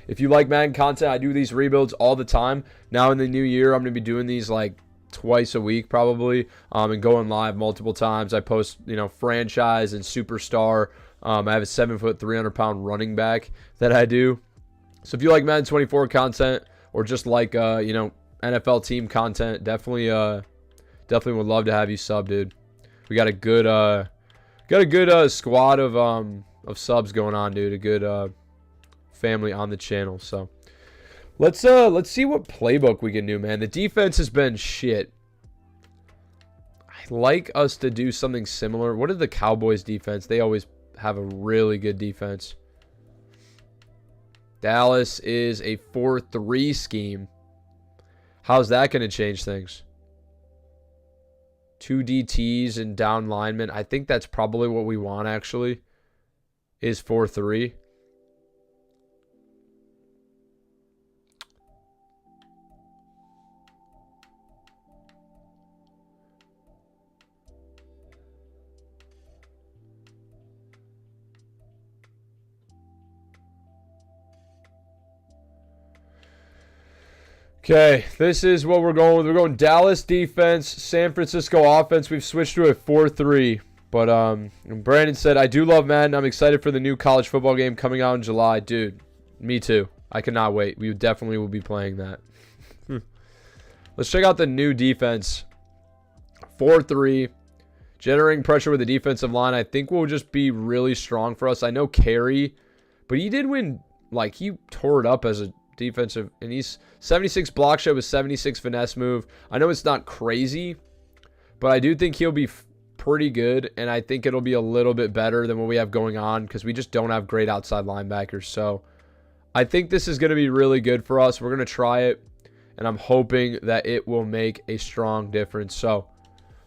if you like Madden content, I do these rebuilds all the time. Now in the new year, I'm gonna be doing these like twice a week probably, and going live multiple times. I post, franchise and superstar. I have a 7-foot, 300-pound running back that I do. So if you like Madden 24 content or just like NFL team content, definitely would love to have you sub, dude. We got a good squad of subs going on, dude. A good family on the channel. So let's see what playbook we can do, man. The defense has been shit. I'd like us to do something similar. What are the Cowboys defense? They always have a really good defense. Dallas is a 4-3 scheme. How's that going to change things? 2 DTs and down linemen. I think that's probably what we want, actually, is 4-3. Okay, this is what we're going with. We're going Dallas defense, San Francisco offense. We've switched to a 4-3. But Brandon said, I do love Madden. I'm excited for the new college football game coming out in July. Dude, me too. I cannot wait. We definitely will be playing that. Let's check out the new defense. 4-3. Generating pressure with the defensive line, I think will just be really strong for us. I know Carey, but he did win, like, he tore it up as a defensive, and he's 76 block shot with 76 finesse move. I know it's not crazy, but I do think he'll be pretty good, and I think it'll be a little bit better than what we have going on because we just don't have great outside linebackers. So I think this is going to be really good for us. We're going to try it, and I'm hoping that it will make a strong difference. So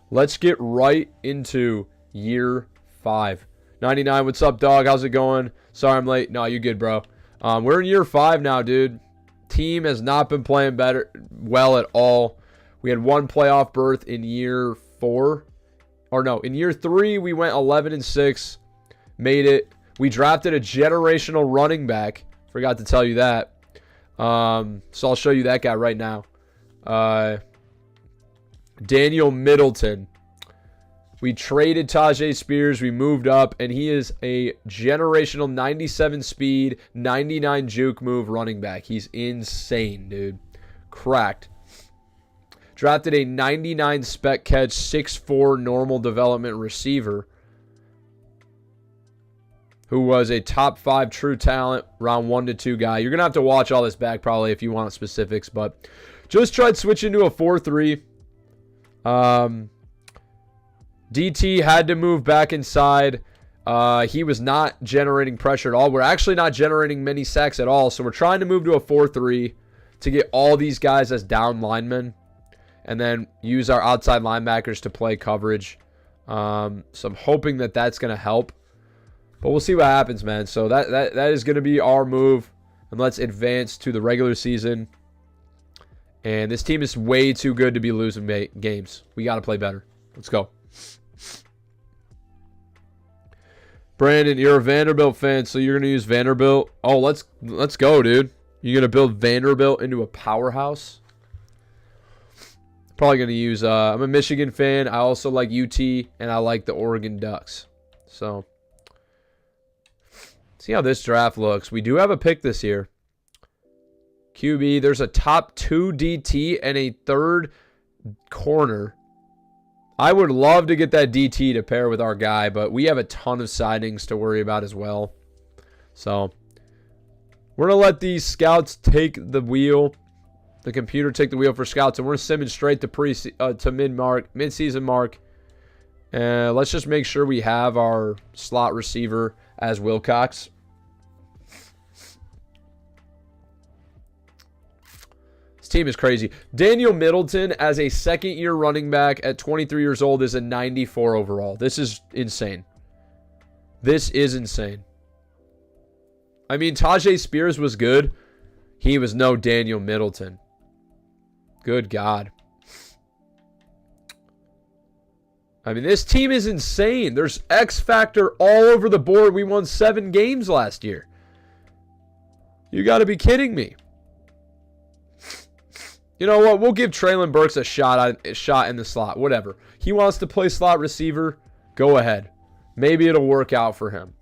let's get right into year 5. 99, what's up, dog? How's it going? Sorry I'm late. No, you good, bro. We're in year 5 now, dude. Team has not been playing well at all. We had one playoff berth in year 4. Or no, in year 3, we went 11-6. Made it. We drafted a generational running back. Forgot to tell you that. So I'll show you that guy right now. Daniel Middleton. We traded Tajay Spears. We moved up, and he is a generational 97 speed, 99 juke move running back. He's insane, dude. Cracked. Drafted a 99 spec catch, 6'4 normal development receiver who was a top 5 true talent, round 1 to 2 guy. You're going to have to watch all this back probably if you want specifics, but just tried switching to a 4-3. DT had to move back inside. He was not generating pressure at all. We're actually not generating many sacks at all, so we're trying to move to a 4-3 to get all these guys as down linemen and then use our outside linebackers to play coverage. So I'm hoping that that's going to help. But we'll see what happens, man. So that is going to be our move. And let's advance to the regular season. And this team is way too good to be losing games. We got to play better. Let's go. Brandon, you're a Vanderbilt fan, so you're going to use Vanderbilt. Oh, let's go, dude. You're going to build Vanderbilt into a powerhouse? Probably going to use, I'm a Michigan fan. I also like UT, and I like the Oregon Ducks. So, see how this draft looks. We do have a pick this year. QB, there's a top 2 DT and a third corner. I would love to get that DT to pair with our guy, but we have a ton of signings to worry about as well. So, we're going to let these scouts take the wheel. The computer take the wheel for scouts, and we're simming straight to mid-season mark. Let's just make sure we have our slot receiver as Wilcox. This team is crazy. Daniel Middleton as a second-year running back at 23 years old is a 94 overall. This is insane. This is insane. I mean, Tajay Spears was good. He was no Daniel Middleton. Good God. I mean, this team is insane. There's X factor all over the board. We won 7 games last year. You got to be kidding me. You know what? We'll give Traylon Burks a shot in the slot. Whatever. He wants to play slot receiver. Go ahead. Maybe it'll work out for him.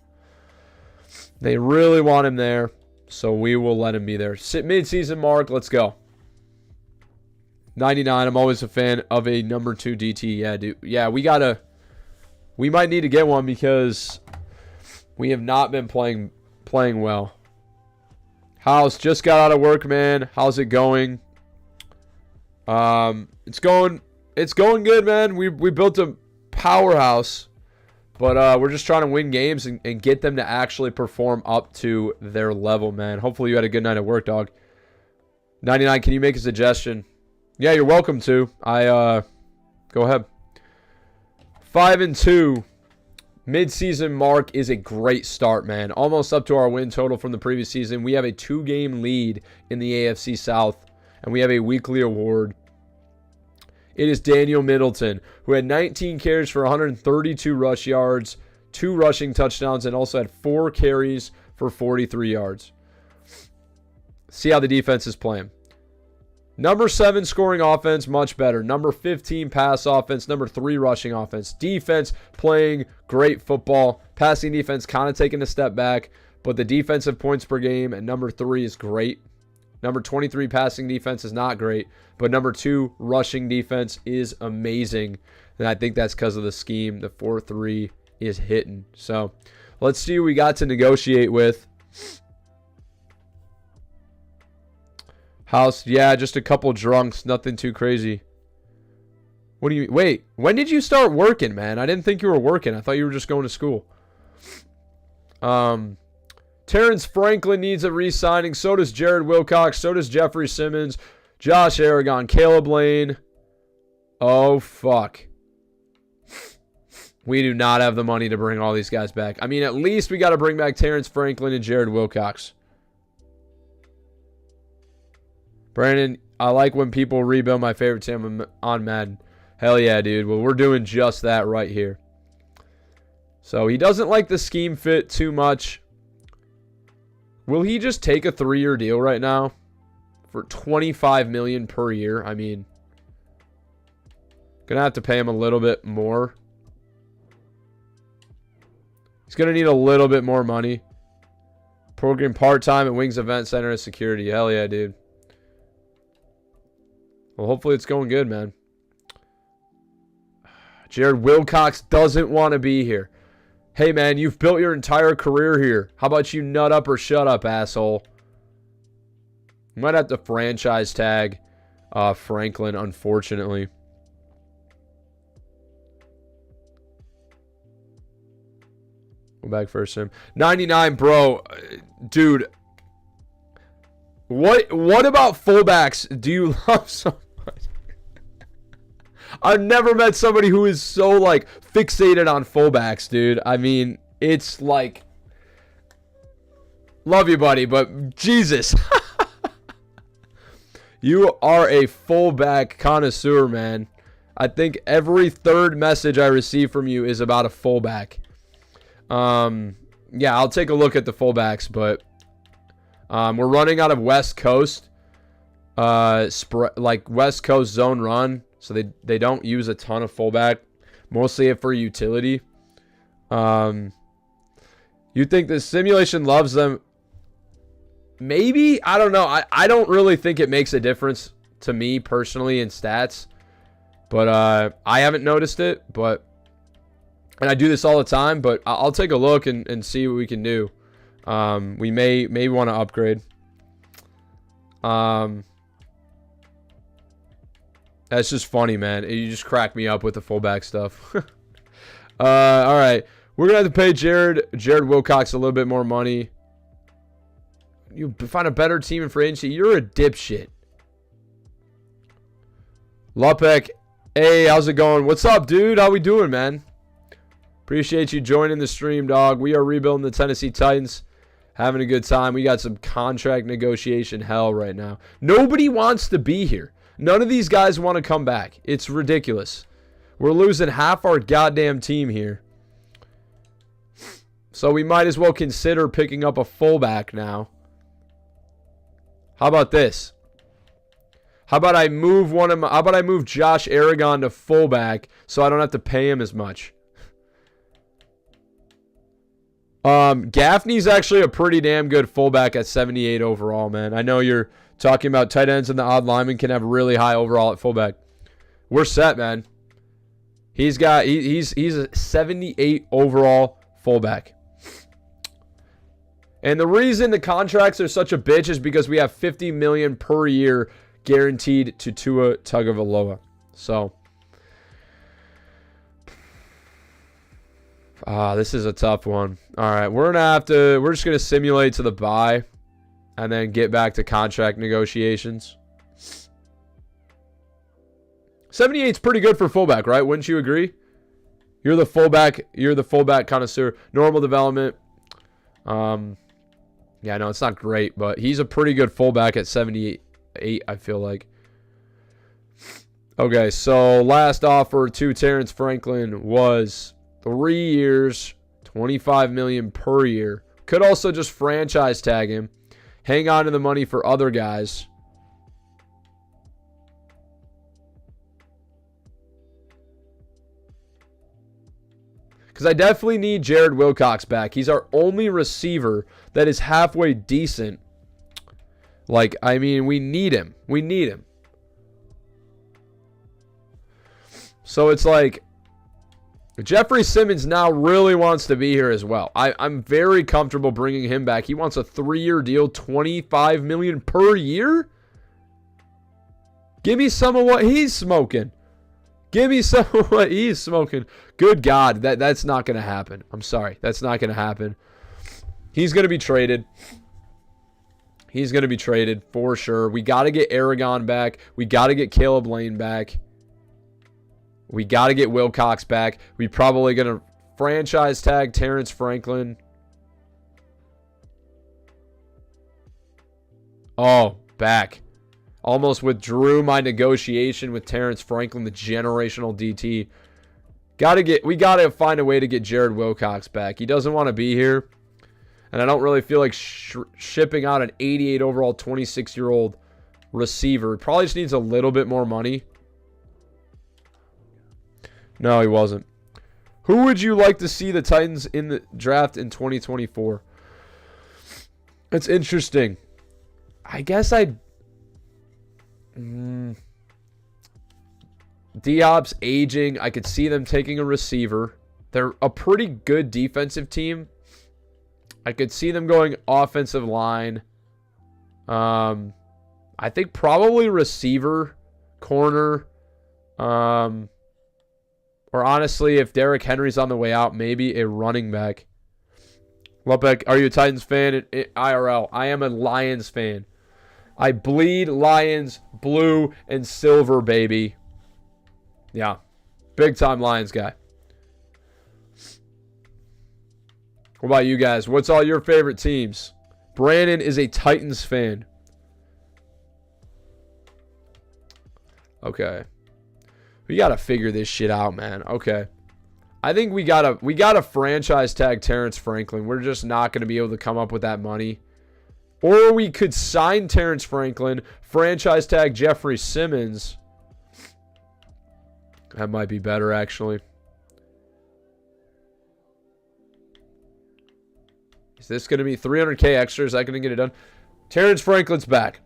They really want him there, so we will let him be there. Mid-season mark. Let's go. 99. I'm always a fan of a number 2 DT. Yeah, dude. Yeah, we might need to get one because we have not been playing well. House just got out of work, man. How's it going? It's going good, man. We built a powerhouse, but we're just trying to win games and get them to actually perform up to their level, man. Hopefully you had a good night at work, dog. 99, can you make a suggestion? Yeah, you're welcome to. Go ahead. 5-2. Mid-season mark is a great start, man. Almost up to our win total from the previous season. We have a 2-game lead in the AFC South, and we have a weekly award. It is Daniel Middleton, who had 19 carries for 132 rush yards, 2 rushing touchdowns, and also had 4 carries for 43 yards. See how the defense is playing. Number 7 scoring offense, much better. Number 15 pass offense. Number 3 rushing offense. Defense playing great football. Passing defense kind of taking a step back, but the defensive points per game at number 3 is great. Number 23 passing defense is not great, but number 2 rushing defense is amazing. And I think that's because of the scheme. The 4-3 is hitting. So let's see who we got to negotiate with. House, yeah, just a couple drunks. Nothing too crazy. What do you... Wait, when did you start working, man? I didn't think you were working. I thought you were just going to school. Terrence Franklin needs a re-signing. So does Jared Wilcox. So does Jeffrey Simmons. Josh Aragon. Caleb Lane. Oh, fuck. We do not have the money to bring all these guys back. I mean, at least we got to bring back Terrence Franklin and Jared Wilcox. Brandon, I like when people rebuild my favorite team on Madden. Hell yeah, dude. Well, we're doing just that right here. So he doesn't like the scheme fit too much. Will he just take a 3-year deal right now for $25 million per year? I mean, gonna have to pay him a little bit more. He's gonna need a little bit more money. Program part-time at Wings Event Center as security. Hell yeah, dude. Well, hopefully it's going good, man. Jared Wilcox doesn't want to be here. Hey, man, you've built your entire career here. How about you nut up or shut up, asshole? Might have to franchise tag Franklin, unfortunately. Go back first, Sim. 99, bro. Dude. What about fullbacks do you love so much? I've never met somebody who is so, like, fixated on fullbacks, dude. I mean, it's like... Love you, buddy, but Jesus. You are a fullback connoisseur, man. I think every third message I receive from you is about a fullback. Yeah, I'll take a look at the fullbacks, but we're running out of West Coast, like West Coast zone run, so they don't use a ton of fullback, mostly for utility. You think the simulation loves them? Maybe, I don't know. I don't really think it makes a difference to me personally in stats, but I haven't noticed it. But and I do this all the time, but I'll take a look and see what we can do. We may want to upgrade. That's just funny, man. You just crack me up with the fullback stuff. All right, we're gonna have to pay Jared Wilcox a little bit more money. You find a better team in free agency. You're a dipshit. Lupek, hey, how's it going? What's up, dude? How we doing, man? Appreciate you joining the stream, dog. We are rebuilding the Tennessee Titans. Having a good time. We got some contract negotiation hell right now. Nobody wants to be here. None of these guys want to come back. It's ridiculous. We're losing half our goddamn team here. So we might as well consider picking up a fullback now. How about this? How about I move Josh Aragon to fullback so I don't have to pay him as much? Gaffney's actually a pretty damn good fullback at 78 overall, man. I know you're talking about tight ends and the odd lineman can have really high overall at fullback. We're set, man. He's a 78 overall fullback. And the reason the contracts are such a bitch is because we have $50 million per year guaranteed to Tua Tagovailoa. So, this is a tough one. All right, we're just gonna simulate to the bye, and then get back to contract negotiations. 78's pretty good for fullback, right? Wouldn't you agree? You're the fullback connoisseur. Normal development. Yeah, no, it's not great, but he's a pretty good fullback at 78, I feel like. Okay, so last offer to Terrence Franklin was 3 years, $25 million per year. Could also just franchise tag him, hang on to the money for other guys. Because I definitely need Jared Wilcox back. He's our only receiver that is halfway decent. Like, I mean, we need him. We need him. So it's like, Jeffrey Simmons now really wants to be here as well. I'm very comfortable bringing him back. He wants a 3-year deal, $25 million per year? Give me some of what he's smoking. Give me some of what he's smoking. Good God, that's not going to happen. I'm sorry. That's not going to happen. He's going to be traded. He's going to be traded for sure. We got to get Aragon back. We got to get Caleb Lane back. We got to get Wilcox back. We probably going to franchise tag Terrence Franklin. Oh, back. Almost withdrew my negotiation with Terrence Franklin, the generational DT. We got to find a way to get Jared Wilcox back. He doesn't want to be here. And I don't really feel like shipping out an 88 overall 26-year-old receiver. Probably just needs a little bit more money. No, he wasn't. Who would you like to see the Titans in the draft in 2024? It's interesting. I guess Diop's aging. I could see them taking a receiver. They're a pretty good defensive team. I could see them going offensive line. I think probably receiver, corner, or honestly, if Derrick Henry's on the way out, maybe a running back. Lupek, are you a Titans fan? IRL. I am a Lions fan. I bleed Lions, blue, and silver, baby. Yeah. Big time Lions guy. What about you guys? What's all your favorite teams? Brandon is a Titans fan. Okay. We got to figure this shit out, man. Okay. I think we gotta franchise tag Terrence Franklin. We're just not going to be able to come up with that money. Or we could sign Terrence Franklin, franchise tag Jeffrey Simmons. That might be better, actually. Is this going to be 300K extra? Is that going to get it done? Terrence Franklin's back.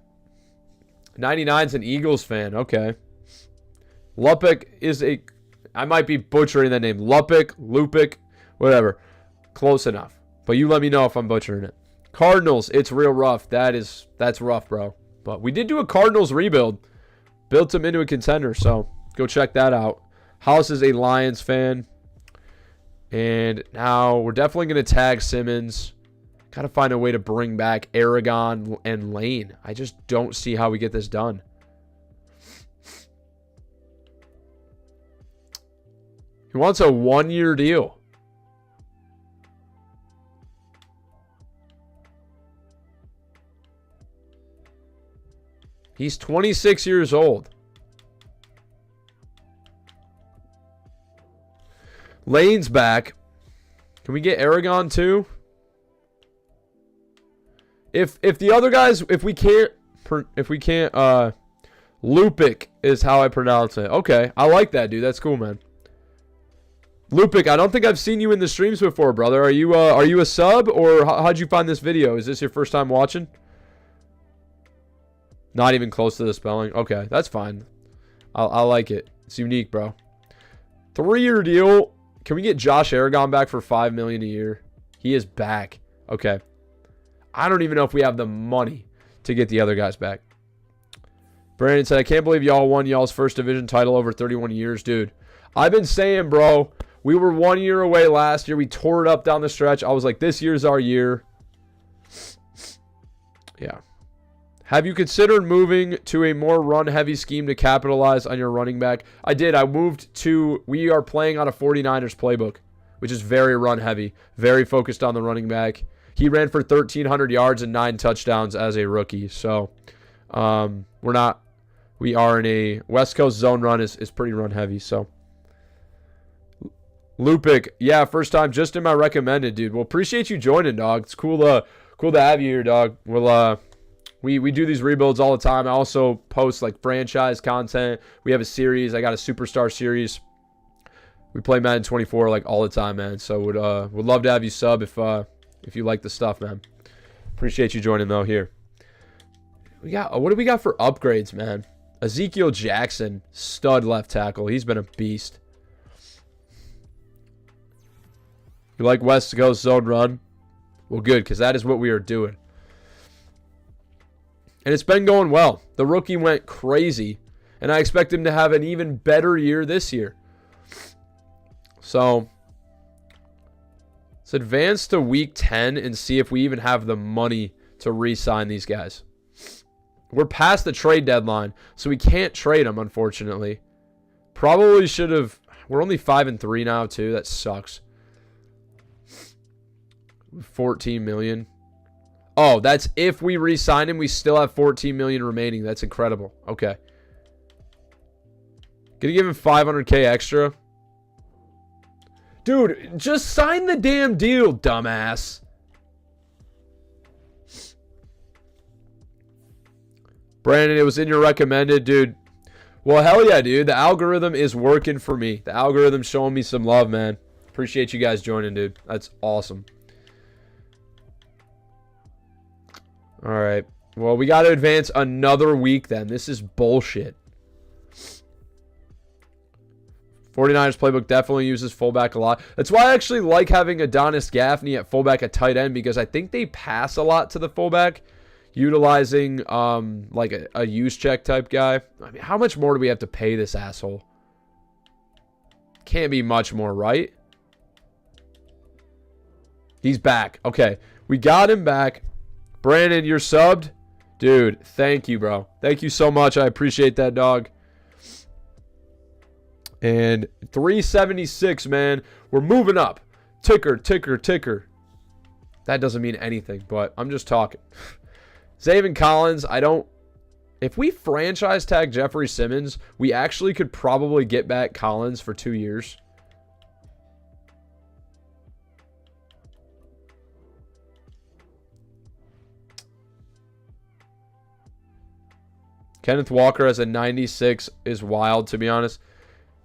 99's an Eagles fan. Okay. Lupek is a... I might be butchering that name. Lupik, whatever. Close enough. But you let me know if I'm butchering it. Cardinals, it's real rough. That's rough, bro. But we did do a Cardinals rebuild. Built them into a contender, so go check that out. House is a Lions fan. And now we're definitely going to tag Simmons. Got to find a way to bring back Aragon and Lane. I just don't see how we get this done. He wants a 1-year deal. He's 26 years old. Lane's back. Can we get Aragon too? If the other guys, if we can't, Lupik is how I pronounce it. Okay, I like that, dude. That's cool, man. Lupik, I don't think I've seen you in the streams before, brother. Are you a sub, or how'd you find this video? Is this your first time watching? Not even close to the spelling. Okay, that's fine. I like it. It's unique, bro. 3-year deal. Can we get Josh Aragon back for $5 million a year? He is back. Okay. I don't even know if we have the money to get the other guys back. Brandon said, I can't believe y'all won y'all's first division title over 31 years, dude. I've been saying, bro, we were 1 year away last year. We tore it up down the stretch. I was like, this year's our year. Yeah. Have you considered moving to a more run-heavy scheme to capitalize on your running back? I did. I moved to, we are playing on a 49ers playbook, which is very run-heavy, very focused on the running back. He ran for 1,300 yards and 9 touchdowns as a rookie. So we are in a West Coast zone run is pretty run-heavy. So Lupik, yeah, first time just in my recommended, dude. Well, appreciate you joining, dog. It's cool to have you here, dog. We'll We do these rebuilds all the time. I also post like franchise content. We have a series. I got a superstar series We play Madden 24 like all the time, man. So would love to have you sub if you like the stuff, man. Appreciate you joining though. Here we got. What do we got for upgrades, man? Ezekiel Jackson, stud left tackle. He's been a beast. You like West Coast zone run? Well, good, because that is what we are doing. And it's been going well. The rookie went crazy, and I expect him to have an even better year this year. So, let's advance to week 10 and see if we even have the money to re-sign these guys. We're past the trade deadline, so we can't trade them, unfortunately. Probably should have. We're only 5-3 now, too. That sucks. 14 million. Oh, that's if we re-sign him. We still have 14 million remaining. That's incredible. Okay. Gonna give him 500K extra. Dude, just sign the damn deal, dumbass. Brandon, it was in your recommended, dude. Well, hell yeah, dude. The algorithm is working for me. The algorithm's showing me some love, man. Appreciate you guys joining, dude. That's awesome. All right. Well, we got to advance another week then. This is bullshit. 49ers playbook definitely uses fullback a lot. That's why I actually like having Adonis Gaffney at fullback at tight end, because I think they pass a lot to the fullback, utilizing like a use check type guy. I mean, how much more do we have to pay this asshole? Can't be much more, right? He's back. Okay, we got him back. Brandon, you're subbed? Dude, thank you, bro. Thank you so much. I appreciate that, dog. And 376, man. We're moving up. Ticker, ticker, ticker. That doesn't mean anything, but I'm just talking. Zaven Collins, if we franchise tag Jeffrey Simmons, we actually could probably get back Collins for 2 years. Kenneth Walker as a 96 is wild, to be honest.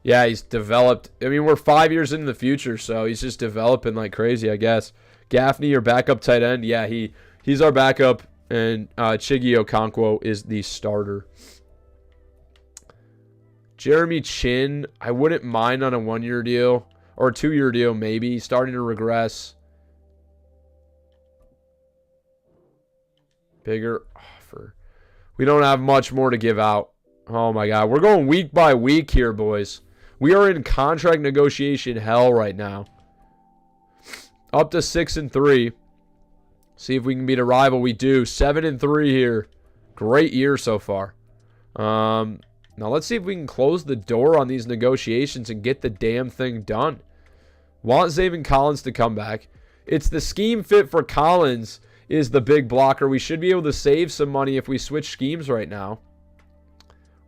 Yeah, he's developed. I mean, we're 5 years into the future, so he's just developing like crazy, I guess. Gaffney, your backup tight end. Yeah, he's our backup, and Chigi Okonkwo is the starter. Jeremy Chin, I wouldn't mind on a 1-year deal or a 2-year deal, maybe. He's starting to regress. Bigger offer. We don't have much more to give out. Oh, my God. We're going week by week here, boys. We are in contract negotiation hell right now. Up to 6-3. See if we can beat a rival. We do. 7-3 here. Great year so far. Now, let's see if we can close the door on these negotiations and get the damn thing done. Want Zaven Collins to come back. It's the scheme fit for Collins is the big blocker. We should be able to save some money if we switch schemes right now,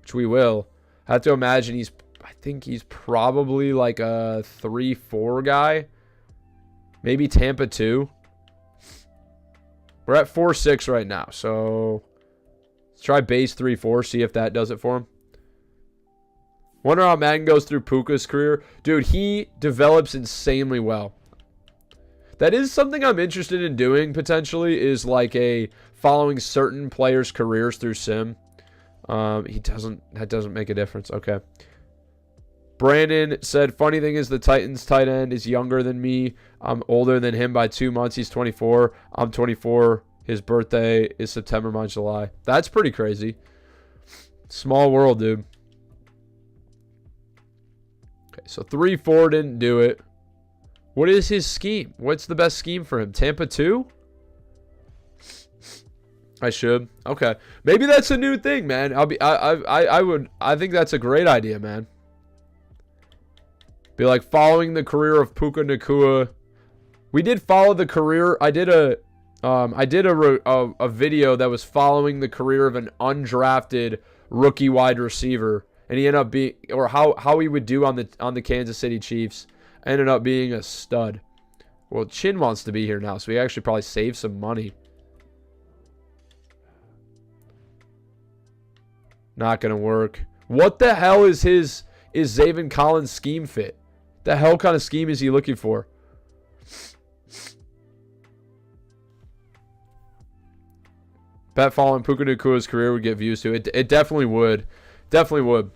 which we will. I have to imagine I think he's probably like a 3-4 guy. Maybe Tampa 2. We're at 4-6 right now, so let's try base 3-4, see if that does it for him. Wonder how Madden goes through Puka's career. Dude, he develops insanely well. That is something I'm interested in doing potentially, is like following certain players' careers through sim. That doesn't make a difference. Okay. Brandon said, funny thing is the Titans tight end is younger than me. I'm older than him by 2 months. He's 24. I'm 24. His birthday is September, month, July. That's pretty crazy. Small world, dude. Okay, so 3-4 didn't do it. What is his scheme? What's the best scheme for him? Tampa 2? I should. Okay. Maybe that's a new thing, man. I think that's a great idea, man. Be like following the career of Puka Nacua. We did follow the career. I did a video that was following the career of an undrafted rookie wide receiver, and he ended up being, or how he would do on the Kansas City Chiefs. Ended up being a stud. Well, Chin wants to be here now, so we actually probably save some money. Not gonna work. What the hell is Zaven Collins' scheme fit? The hell kind of scheme is he looking for? Bet following Puka Nakua's career would get views too. It definitely would. Definitely would.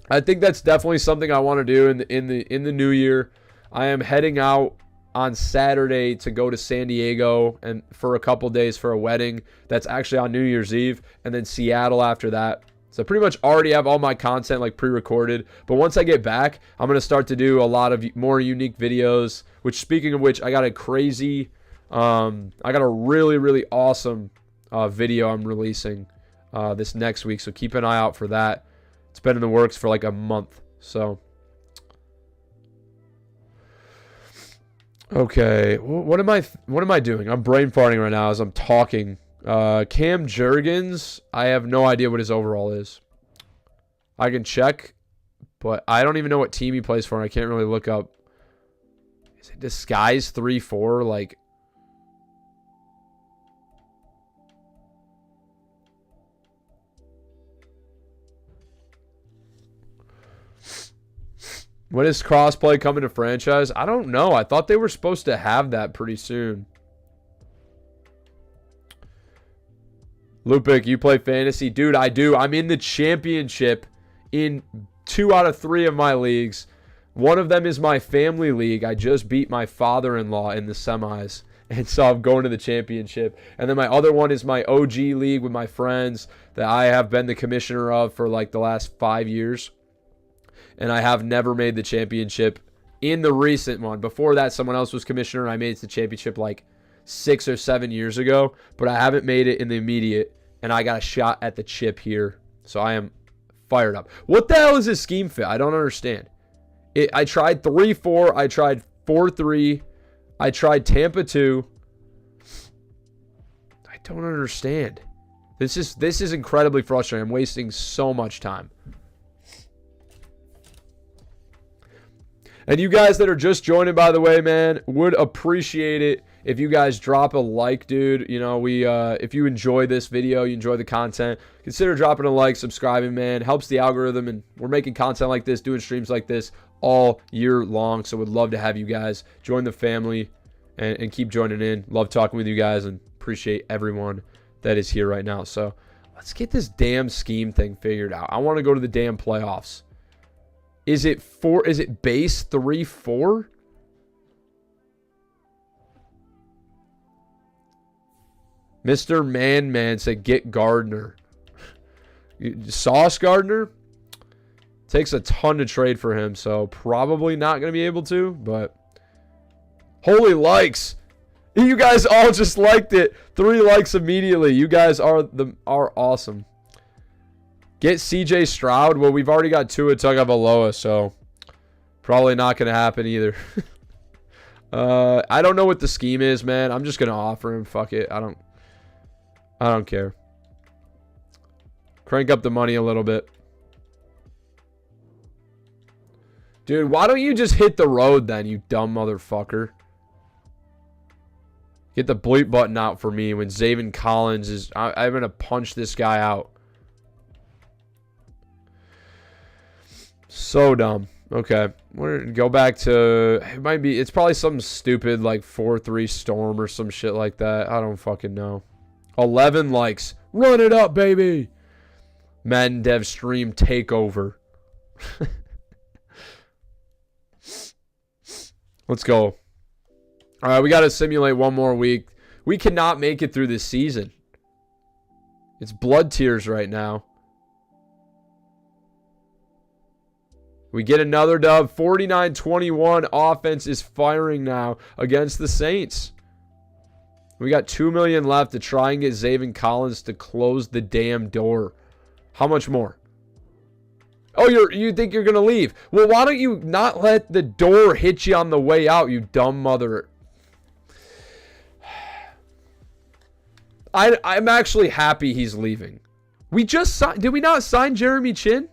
I think that's definitely something I want to do in the new year. I am heading out on Saturday to go to San Diego and for a couple days for a wedding. That's actually on New Year's Eve, and then Seattle after that. So I pretty much already have all my content like pre-recorded. But once I get back, I'm going to start to do a lot of more unique videos, which speaking of which, I got a really, really awesome video I'm releasing this next week. So keep an eye out for that. It's been in the works for like a month. So, okay. What am I doing? I'm brain farting right now as I'm talking. Cam Jurgens, I have no idea what his overall is. I can check, but I don't even know what team he plays for, and I can't really look up. Is it Disguise 3-4? Like, when is crossplay coming to franchise? I don't know. I thought they were supposed to have that pretty soon. Lupic, you play fantasy? Dude, I do. I'm in the championship in 2 out of 3 of my leagues. One of them is my family league. I just beat my father-in-law in the semis. And so I'm going to the championship. And then my other one is my OG league with my friends that I have been the commissioner of for like the last 5 years. And I have never made the championship in the recent one. Before that, someone else was commissioner, and I made it to the championship like 6 or 7 years ago. But I haven't made it in the immediate, and I got a shot at the chip here. So I am fired up. What the hell is this scheme fit? I don't understand. I tried 3-4. I tried 4-3. I tried Tampa 2. I don't understand. This is incredibly frustrating. I'm wasting so much time. And you guys that are just joining, by the way, man, would appreciate it if you guys drop a like, dude. You know, if you enjoy this video, you enjoy the content, consider dropping a like, subscribing, man. Helps the algorithm, and we're making content like this, doing streams like this all year long. So would love to have you guys join the family and keep joining in. Love talking with you guys and appreciate everyone that is here right now. So let's get this damn scheme thing figured out. I want to go to the damn playoffs. Is it base 3-4? Mr. Man said get Gardner. Sauce Gardner? Takes a ton to trade for him, so probably not going to be able to, but holy likes. You guys all just liked it. 3 likes immediately. You guys are awesome. Get CJ Stroud. Well, we've already got Tua Tagovailoa, so probably not going to happen either. I don't know what the scheme is, man. I'm just going to offer him. Fuck it. I don't care. Crank up the money a little bit. Dude, why don't you just hit the road then, you dumb motherfucker? Get the bleep button out for me when Zaven Collins is... I'm going to punch this guy out. So dumb. Okay. We're going to go back to... It's probably something stupid like 4-3 Storm or some shit like that. I don't fucking know. 11 likes. Run it up, baby. Madden Dev Stream Takeover. Let's go. All right, we got to simulate one more week. We cannot make it through this season. It's blood tears right now. We get another dub. 49-21. Offense is firing now against the Saints. We got 2 million left to try and get Zaven Collins to close the damn door. How much more? Oh, you think you're going to leave? Well, why don't you not let the door hit you on the way out, you dumb mother? I'm actually happy he's leaving. We just signed... Did we not sign Jeremy Chin?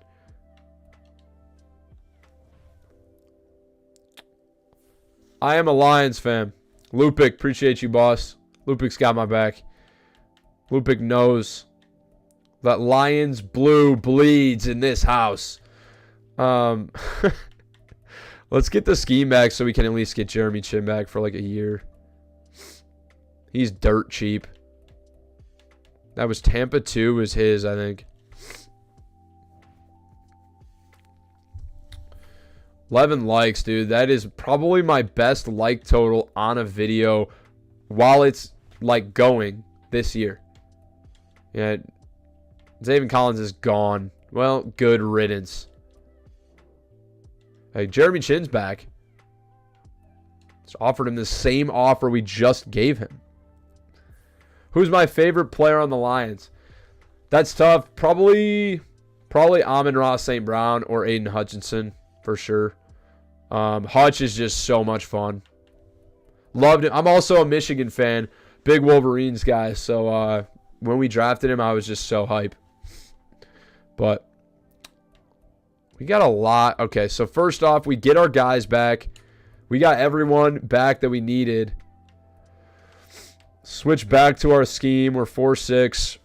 I am a Lions fan. Lupic, appreciate you, boss. Lupic's got my back. Lupic knows that Lions blue bleeds in this house. Let's get the scheme back so we can at least get Jeremy Chin back for like a year. He's dirt cheap. That was Tampa 2 was his, I think. 11 likes, dude. That is probably my best like total on a video while it's like going this year. Yeah, Zaven Collins is gone. Well, good riddance. Hey, Jeremy Chin's back. Just offered him the same offer we just gave him. Who's my favorite player on the Lions? That's tough. Probably Amon-Ra St. Brown or Aiden Hutchinson for sure. Hutch is just so much fun. Loved him. I'm also a Michigan fan. Big Wolverines guy. So when we drafted him, I was just so hype. But we got a lot. Okay, so first off, we get our guys back. We got everyone back that we needed. Switch back to our scheme. We're 4-6.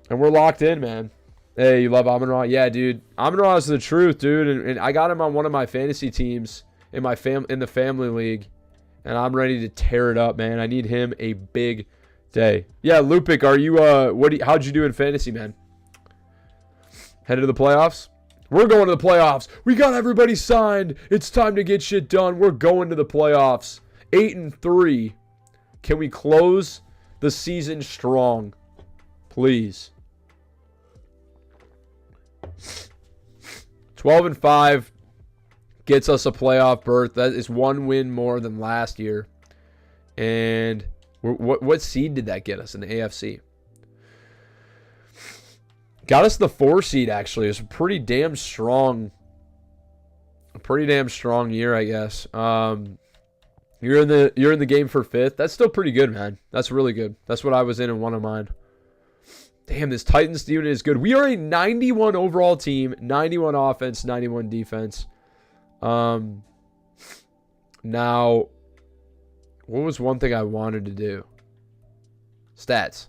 And we're locked in, man. Hey, you love Amon-Ra? Yeah, dude. Amon-Ra is the truth, dude. And I got him on one of my fantasy teams in the family league. And I'm ready to tear it up, man. I need him a big day. Yeah, Lupik, are you how'd you do in fantasy, man? Headed to the playoffs? We're going to the playoffs. We got everybody signed. It's time to get shit done. We're going to the playoffs. 8-3. Can we close the season strong? Please. 12-5 gets us a playoff berth. That is one win more than last year. And what seed did that get us in the AFC? Got us the 4 seed, actually. It's a pretty damn strong year, I guess. You're in the game for 5th. That's still pretty good, man. That's really good. That's what I was in one of mine. Damn, this Titans unit is good. We are a 91 overall team, 91 offense, 91 defense. Now, what was one thing I wanted to do? Stats.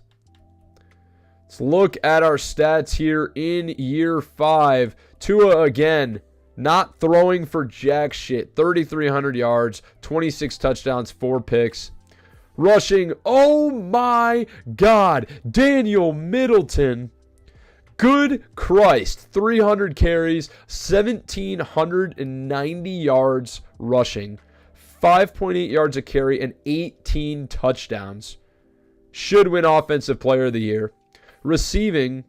Let's look at our stats here in year 5. Tua again, not throwing for jack shit. 3,300 yards, 26 touchdowns, 4 picks. Rushing, oh my God, Daniel Middleton. Good Christ, 300 carries, 1,790 yards rushing, 5.8 yards a carry, and 18 touchdowns. Should win Offensive Player of the Year. Receiving,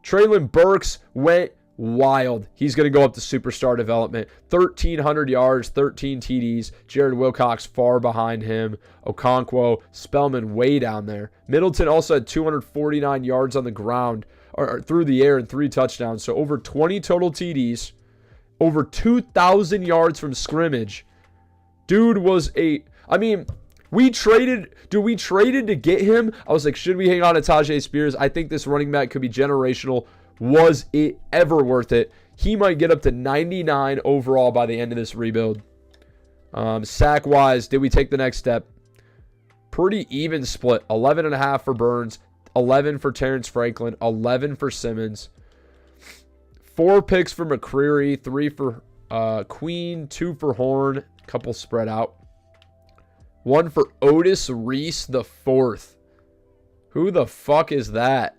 Treylon Burks went wild. He's going to go up to superstar development. 1,300 yards, 13 TDs. Jared Wilcox far behind him. Okonkwo, Spellman way down there. Middleton also had 249 yards on the ground or through the air and 3 touchdowns. So over 20 total TDs. Over 2,000 yards from scrimmage. Dude was we traded to get him. I was like, should we hang on to Tajay Spears? I think this running back could be generational. Was it ever worth it? He might get up to 99 overall by the end of this rebuild. Sack-wise, did we take the next step? Pretty even split. 11.5 for Burns, 11 for Terrence Franklin, 11 for Simmons. 4 picks for McCreary, 3 for Queen, 2 for Horn, a couple spread out. 1 for Otis Reese the 4th. Who the fuck is that?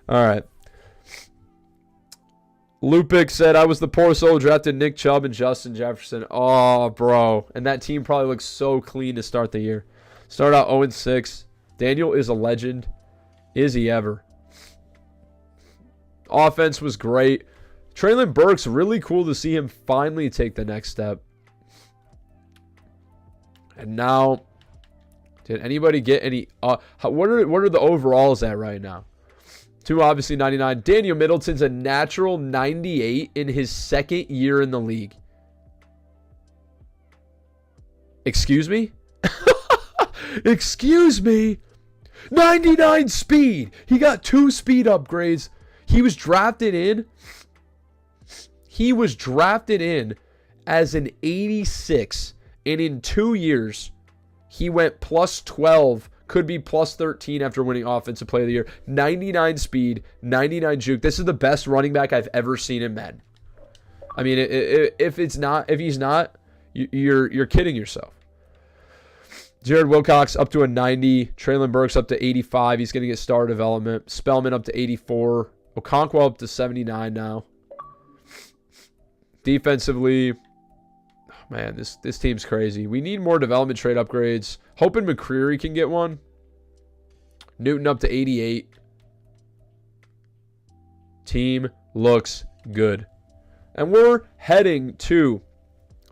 All right. Lupik said, I was the poor soul drafted Nick Chubb and Justin Jefferson. Oh, bro. And that team probably looks so clean to start the year. Start out 0-6. Daniel is a legend. Is he ever? Offense was great. Treylon Burks, really cool to see him finally take the next step. And now, did anybody get any? What are the overalls at right now? 2 obviously 99. Daniel Middleton's a natural 98 in his 2nd year in the league. Excuse me? Excuse me? 99 speed. He got 2 speed upgrades. He was drafted in as an 86. And in 2 years, he went plus 12, could be plus 13 after winning Offensive Player of the Year. 99 speed, 99 juke. This is the best running back I've ever seen in Madden. I mean, if he's not, you're kidding yourself. Jared Wilcox up to a 90. Traylon Burks up to 85. He's going to get star development. Spellman up to 84. Okonkwo up to 79 now. Defensively, oh man, this team's crazy. We need more development trade upgrades. Hoping McCreary can get one. Newton up to 88. Team looks good. And we're heading to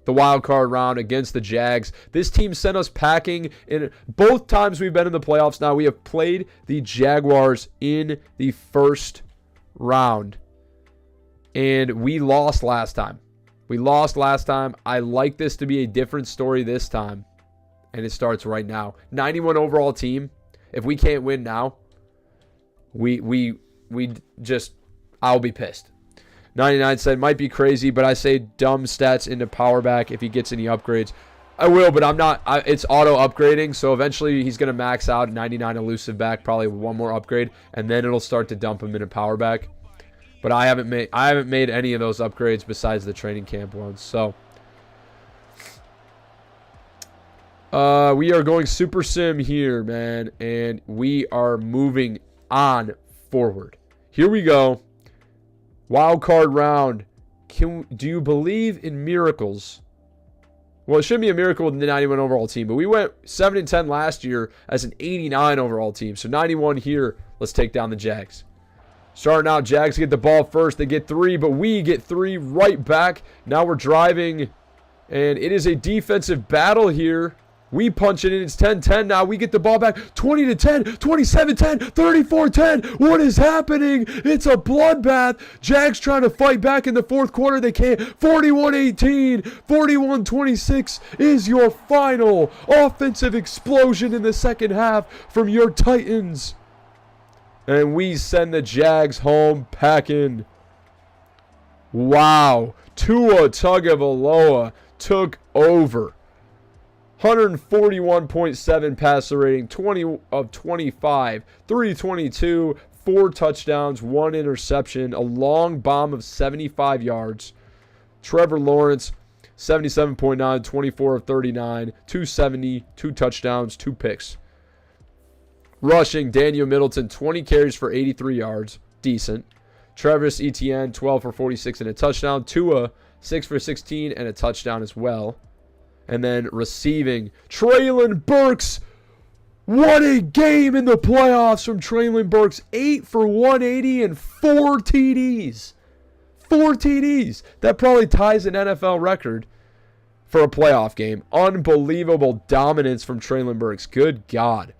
the wild card round against the Jags. This team sent us packing in both times we've been in the playoffs. Now we have played the Jaguars in the first round. And we lost last time. I like this to be a different story this time. And it starts right now. 91 overall team. If we can't win now, I'll be pissed. 99 said, might be crazy, but I say dumb stats into power back if he gets any upgrades. I will, but I'm not. It's auto upgrading, so eventually he's going to max out 99 elusive back, probably one more upgrade, and then it'll start to dump him into power back. But I haven't made any of those upgrades besides the training camp ones. So we are going super sim here, man, and we are moving on forward. Here we go. Wild card round. Do you believe in miracles? Well, it shouldn't be a miracle with the 91 overall team, but we went 7-10 last year as an 89 overall team. So 91 here. Let's take down the Jags. Starting out, Jags get the ball first. They get 3, but we get 3 right back. Now we're driving, and it is a defensive battle here. We punch it in. It's 10-10 now. We get the ball back. 20-10, 27-10, 34-10. What is happening? It's a bloodbath. Jags trying to fight back in the fourth quarter. They can't. 41-18, 41-26 is your final offensive explosion in the second half from your Titans. And we send the Jags home packing. Wow. Tua Tagovailoa took over. 141.7 passer rating, 20 of 25, 322, 4 touchdowns, 1 interception, a long bomb of 75 yards. Trevor Lawrence, 77.9, 24 of 39, 270, 2 touchdowns, 2 picks. Rushing, Daniel Middleton, 20 carries for 83 yards, decent. Travis Etienne, 12 for 46 and a touchdown. Tua, 6 for 16 and a touchdown as well. And then receiving, Traylon Burks. What a game in the playoffs from Traylon Burks. 8 for 180 and 4 TDs. 4 TDs. That probably ties an NFL record for a playoff game. Unbelievable dominance from Traylon Burks. Good God.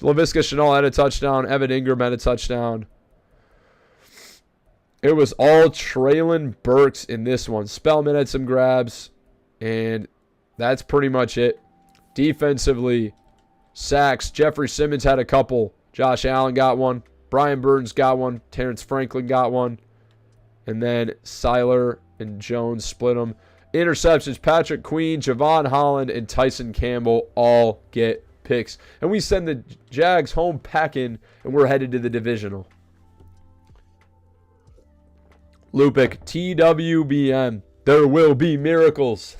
Laviska Shenault had a touchdown. Evan Ingram had a touchdown. It was all Traylon Burks in this one. Spellman had some grabs. And that's pretty much it. Defensively, sacks. Jeffrey Simmons had a couple. Josh Allen got one. Brian Burns got one. Terrence Franklin got one. And then Seiler and Jones split them. Interceptions. Patrick Queen, Javon Holland, and Tyson Campbell all get picks. And we send the Jags home packing, and we're headed to the divisional. Lupic, TWBM. There will be miracles.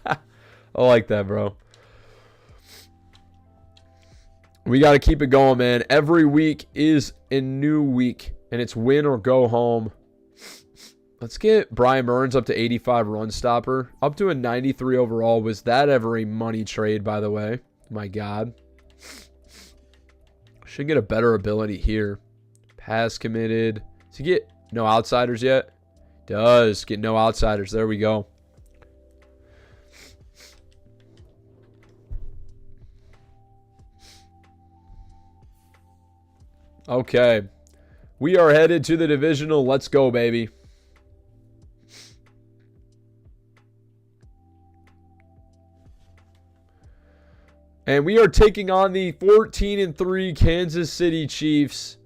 I like that, bro. We got to keep it going, man. Every week is a new week, and it's win or go home. Let's get Brian Burns up to 85 run stopper. Up to a 93 overall. Was that ever a money trade, by the way? My God. Should get a better ability here. Pass committed. Does he get no outsiders yet? Does get no outsiders. There we go. Okay. We are headed to the divisional. Let's go, baby. And we are taking on the 14-3 Kansas City Chiefs.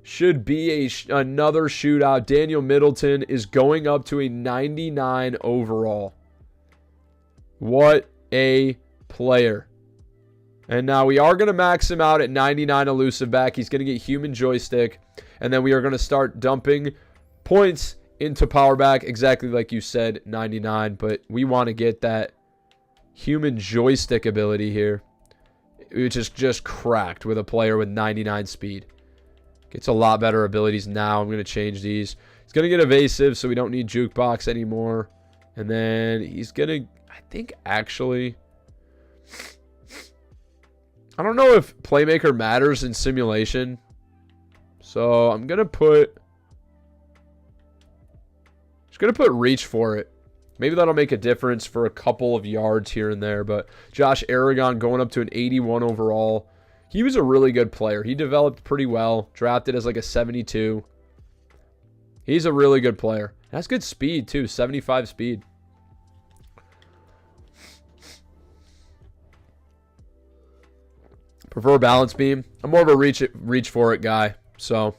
Should be another shootout. Daniel Middleton is going up to a 99 overall. What a player. And now we are going to max him out at 99 elusive back. He's going to get human joystick. And then we are going to start dumping points into power back, exactly like you said, 99. But we want to get that human joystick ability here, which is just cracked with a player with 99 speed. Gets a lot better abilities now. I'm going to change these. He's going to get evasive, so we don't need jukebox anymore. And then he's going to, I think, actually, I don't know if playmaker matters in simulation. So I'm going to put, reach for it. Maybe that'll make a difference for a couple of yards here and there. But Josh Aragon going up to an 81 overall. He was a really good player. He developed pretty well. Drafted as like a 72. He's a really good player. Has good speed too. 75 speed. Prefer balance beam. I'm more of a reach for it guy. So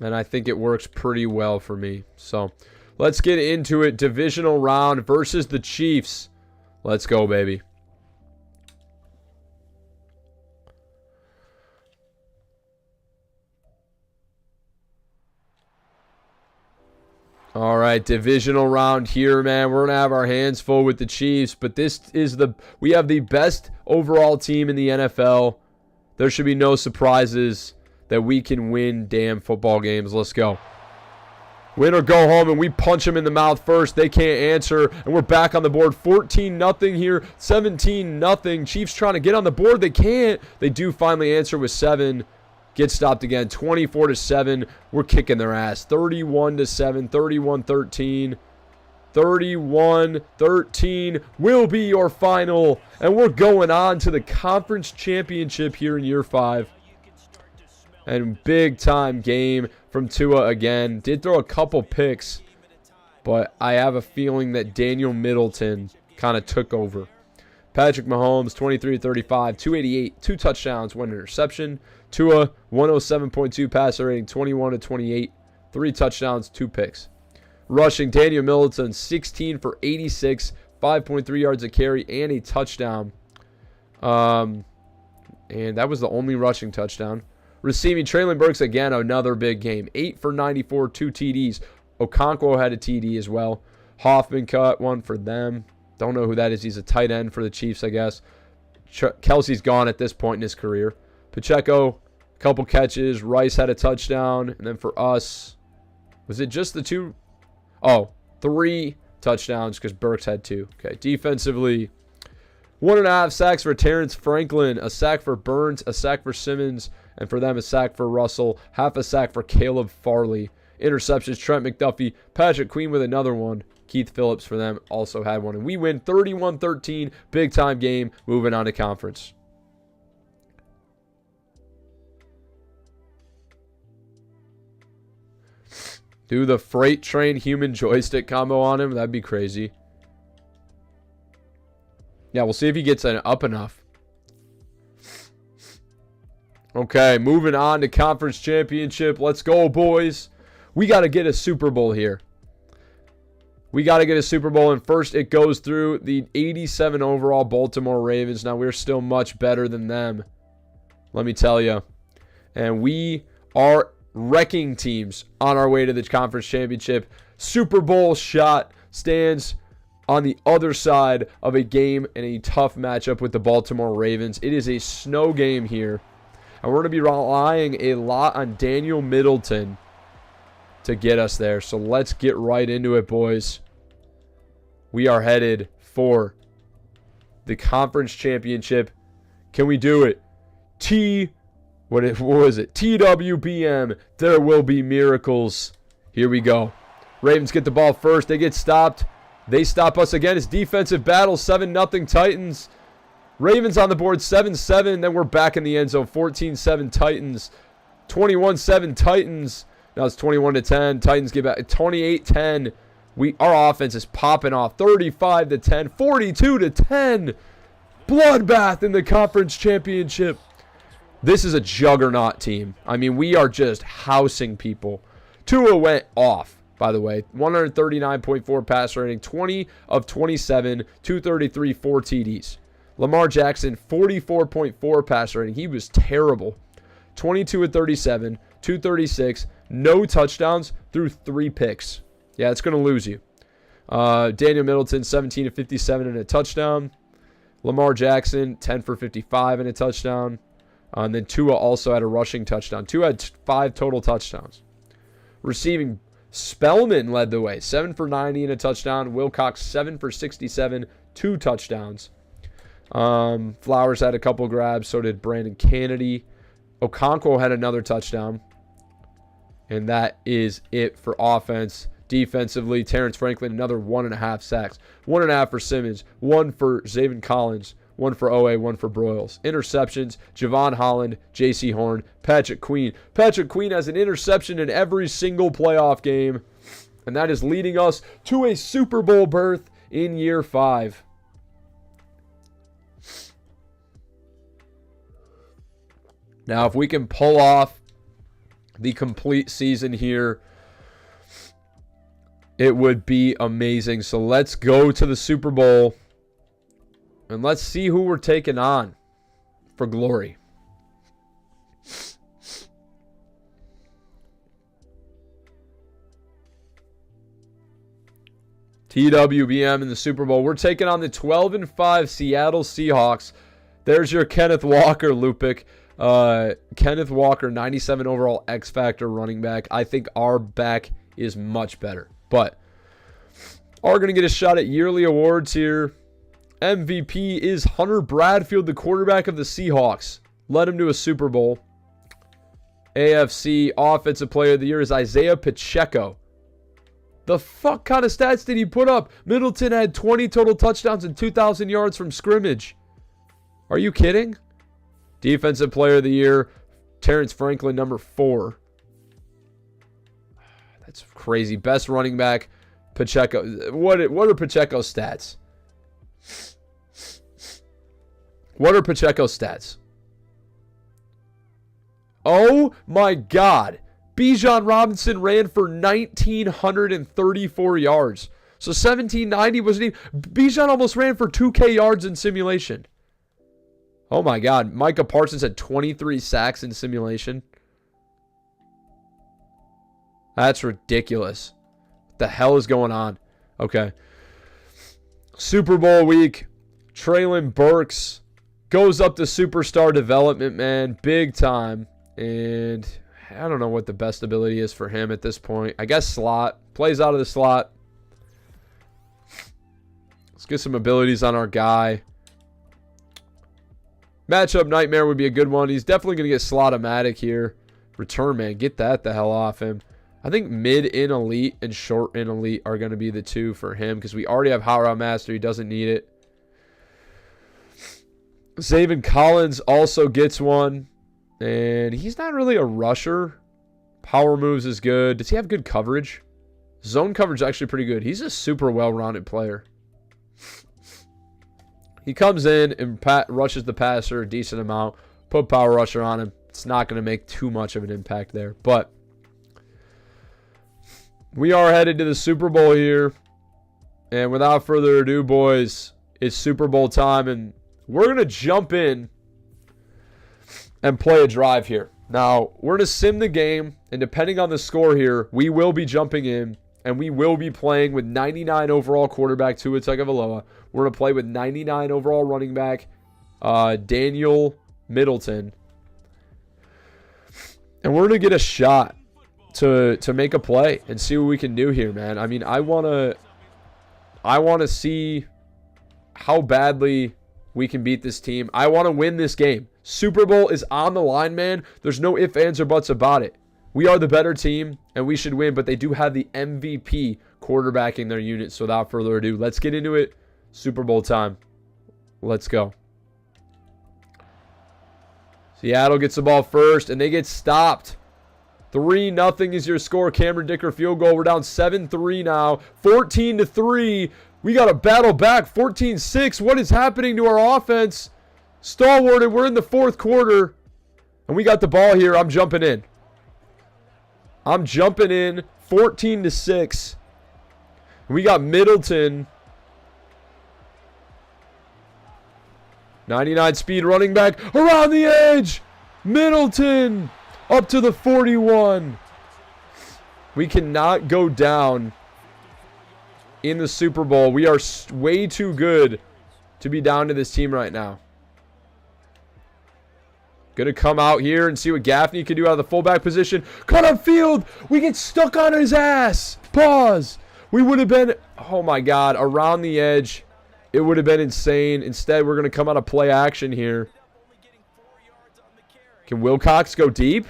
and I think it works pretty well for me. So let's get into it. Divisional round versus the Chiefs. Let's go, baby. All right, divisional round here, man. We're going to have our hands full with the Chiefs, but we have the best overall team in the NFL. There should be no surprises that we can win damn football games. Let's go. Win or go home, and we punch them in the mouth first. They can't answer, and we're back on the board. 14-0 here, 17-0. Chiefs trying to get on the board. They can't. They do finally answer with 7. Get stopped again. 24-7. We're kicking their ass. 31-7, 31-13. 31-13 will be your final, and we're going on to the conference championship here in year 5. And big time game from Tua again. Did throw a couple picks, but I have a feeling that Daniel Middleton kind of took over. Patrick Mahomes, 23-35, 288, 2 touchdowns, 1 interception. Tua, 107.2 passer rating, 21-28, 3 touchdowns, 2 picks. Rushing, Daniel Middleton, 16 for 86, 5.3 yards a carry, and a touchdown. And that was the only rushing touchdown. Receiving, Traylon Burks, again, another big game. 8 for 94, 2 TDs. Okonkwo had a TD as well. Hoffman cut one for them. Don't know who that is. He's a tight end for the Chiefs, I guess. Kelsey's gone at this point in his career. Pacheco, a couple catches. Rice had a touchdown. And then for us, was it just the 2? Oh, 3 touchdowns because Burks had 2. Okay, defensively, 1.5 sacks for Terrence Franklin, a sack for Burns, a sack for Simmons, and for them a sack for Russell, half a sack for Caleb Farley. Interceptions, Trent McDuffie, Patrick Queen with another one. Keith Phillips for them also had one. And we win 31-13, big time game, moving on to conference. Do the freight train human joystick combo on him. That'd be crazy. Yeah, we'll see if he gets an up enough. Okay, moving on to conference championship. Let's go, boys. We got to get a Super Bowl here. We got to get a Super Bowl, and first it goes through the 87 overall Baltimore Ravens. Now, we're still much better than them, let me tell you. And we are wrecking teams on our way to the conference championship. Super Bowl shot stands on the other side of a game and a tough matchup with the Baltimore Ravens. It is a snow game here, and we're going to be relying a lot on Daniel Middleton to get us there. So let's get right into it, boys. We are headed for the conference championship. Can we do it? What was it? TWBM. There will be miracles. Here we go. Ravens get the ball first. They get stopped. They stop us again. It's defensive battle. 7-0 Titans. Ravens on the board. 7-7. Then we're back in the end zone. 14-7 Titans. 21-7 Titans. Now it's 21-10. Titans get back. 28-10. Our offense is popping off. 35-10. 42-10. Bloodbath in the conference championship. This is a juggernaut team. I mean, we are just housing people. Tua went off, by the way. 139.4 passer rating. 20 of 27. 233, 4 TDs. Lamar Jackson, 44.4 passer rating. He was terrible. 22 of 37, 236, no touchdowns through 3 picks. Yeah, it's going to lose you. Daniel Middleton, 17 of 57 and a touchdown. Lamar Jackson, 10 for 55 and a touchdown. And then Tua also had a rushing touchdown. Tua had 5 total touchdowns. Receiving, Spellman led the way, 7 for 90 and a touchdown. Wilcox, 7 for 67, 2 touchdowns. Flowers had a couple grabs, so did Brandon Kennedy. Okonkwo had another touchdown. And that is it for offense. Defensively, Terrence Franklin, another 1.5 sacks. 1.5 for Simmons, 1 for Zaven Collins, 1 for OA, 1 for Broyles. Interceptions, Javon Holland, J.C. Horn, Patrick Queen. Patrick Queen has an interception in every single playoff game. And that is leading us to a Super Bowl berth in year 5. Now, if we can pull off the complete season here, it would be amazing. So let's go to the Super Bowl and let's see who we're taking on for glory. TWBM in the Super Bowl. We're taking on the 12-5 Seattle Seahawks. There's your Kenneth Walker, Lupic. Kenneth Walker, 97 overall X Factor running back. I think our back is much better. But are going to get a shot at yearly awards here. MVP is Hunter Bradfield, the quarterback of the Seahawks. Led him to a Super Bowl. AFC Offensive Player of the Year is Isaiah Pacheco. The fuck kind of stats did he put up? Middleton had 20 total touchdowns and 2,000 yards from scrimmage. Are you kidding? Defensive Player of the Year, Terrence Franklin, number 4. That's crazy. Best running back, Pacheco. What are Pacheco's stats? What are Pacheco's stats? Oh my God. Bijan Robinson ran for 1,934 yards. So 1,790 wasn't even... Bijan almost ran for 2K yards in simulation. Oh my God. Micah Parsons had 23 sacks in simulation. That's ridiculous. What the hell is going on? Okay. Super Bowl week. Traylon Burks goes up to superstar development, man. Big time. And I don't know what the best ability is for him at this point. I guess slot. Plays out of the slot. Let's get some abilities on our guy. Matchup Nightmare would be a good one. He's definitely going to get slot-o-matic here. Return man. Get that the hell off him. I think mid in elite and short in elite are going to be the two for him because we already have Hot Route Master. He doesn't need it. Zaven Collins also gets one. And he's not really a rusher. Power moves is good. Does he have good coverage? Zone coverage is actually pretty good. He's a super well-rounded player. He comes in and rushes the passer a decent amount. Put power rusher on him. It's not going to make too much of an impact there. But we are headed to the Super Bowl here. And without further ado, boys, it's Super Bowl time. And we're going to jump in and play a drive here. Now, we're going to sim the game. And depending on the score here, we will be jumping in. And we will be playing with 99 overall quarterback Tua Tagovailoa. We're going to play with 99 overall running back Daniel Middleton. And we're going to get a shot to make a play and see what we can do here, man. I mean, I want to see how badly we can beat this team. I want to win this game. Super Bowl is on the line, man. There's no ifs, ands, or buts about it. We are the better team, and we should win, but they do have the MVP quarterbacking their unit. So without further ado, let's get into it. Super Bowl time. Let's go. Seattle gets the ball first, and they get stopped. 3-0 is your score. Cameron Dicker field goal. We're down 7-3 now. 14-3. We got to battle back. 14-6. What is happening to our offense? Stalwarted. We're in the fourth quarter, and we got the ball here. I'm jumping in. 14-6. We got Middleton. 99 speed running back around the edge. Middleton up to the 41. We cannot go down in the Super Bowl. We are way too good to be down to this team right now. Gonna come out here and see what Gaffney can do out of the fullback position. Cut up field. We get stuck on his ass. Pause. We would have been, oh my God, around the edge. It would have been insane. Instead, we're gonna come out of play action here. Can Wilcox go deep?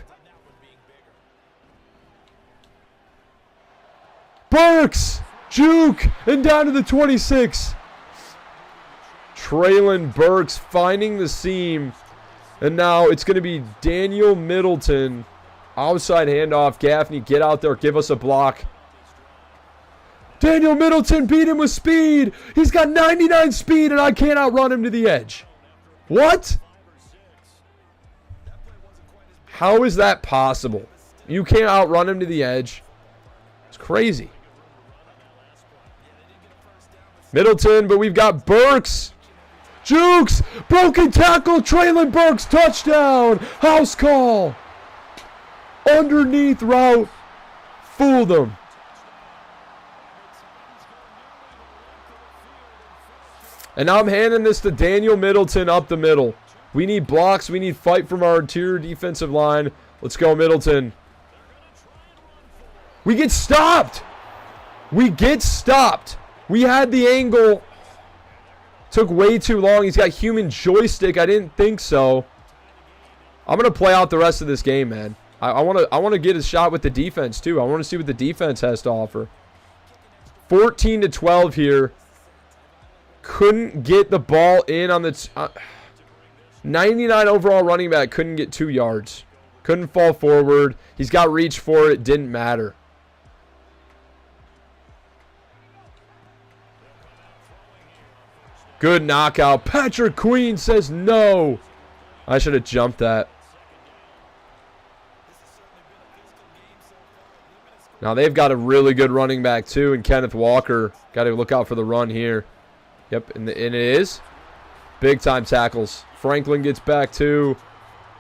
Burks! Juke! And down to the 26. Traylon Burks finding the seam. And now it's going to be Daniel Middleton. Outside handoff. Gaffney, get out there. Give us a block. Daniel Middleton beat him with speed. He's got 99 speed and I can't outrun him to the edge. What? How is that possible? You can't outrun him to the edge. It's crazy. Middleton, but we've got Burks. Jukes. Broken tackle. Traylon Burks. Touchdown. House call. Underneath route. Fooled them. And now I'm handing this to Daniel Middleton up the middle. We need blocks. We need fight from our interior defensive line. Let's go, Middleton. We get stopped. We get stopped. We had the angle. Took way too long. He's got human joystick. I didn't think so. I'm going to play out the rest of this game, man. I want to get a shot with the defense, too. I want to see what the defense has to offer. 14-12 here. Couldn't get the ball in on the... 99 overall running back. Couldn't get 2 yards. Couldn't fall forward. He's got reach for it. Didn't matter. Good knockout. Patrick Queen says no. I should have jumped that. Now they've got a really good running back too in Kenneth Walker. Got to look out for the run here. Yep, and it is. Big time tackles. Franklin gets back too.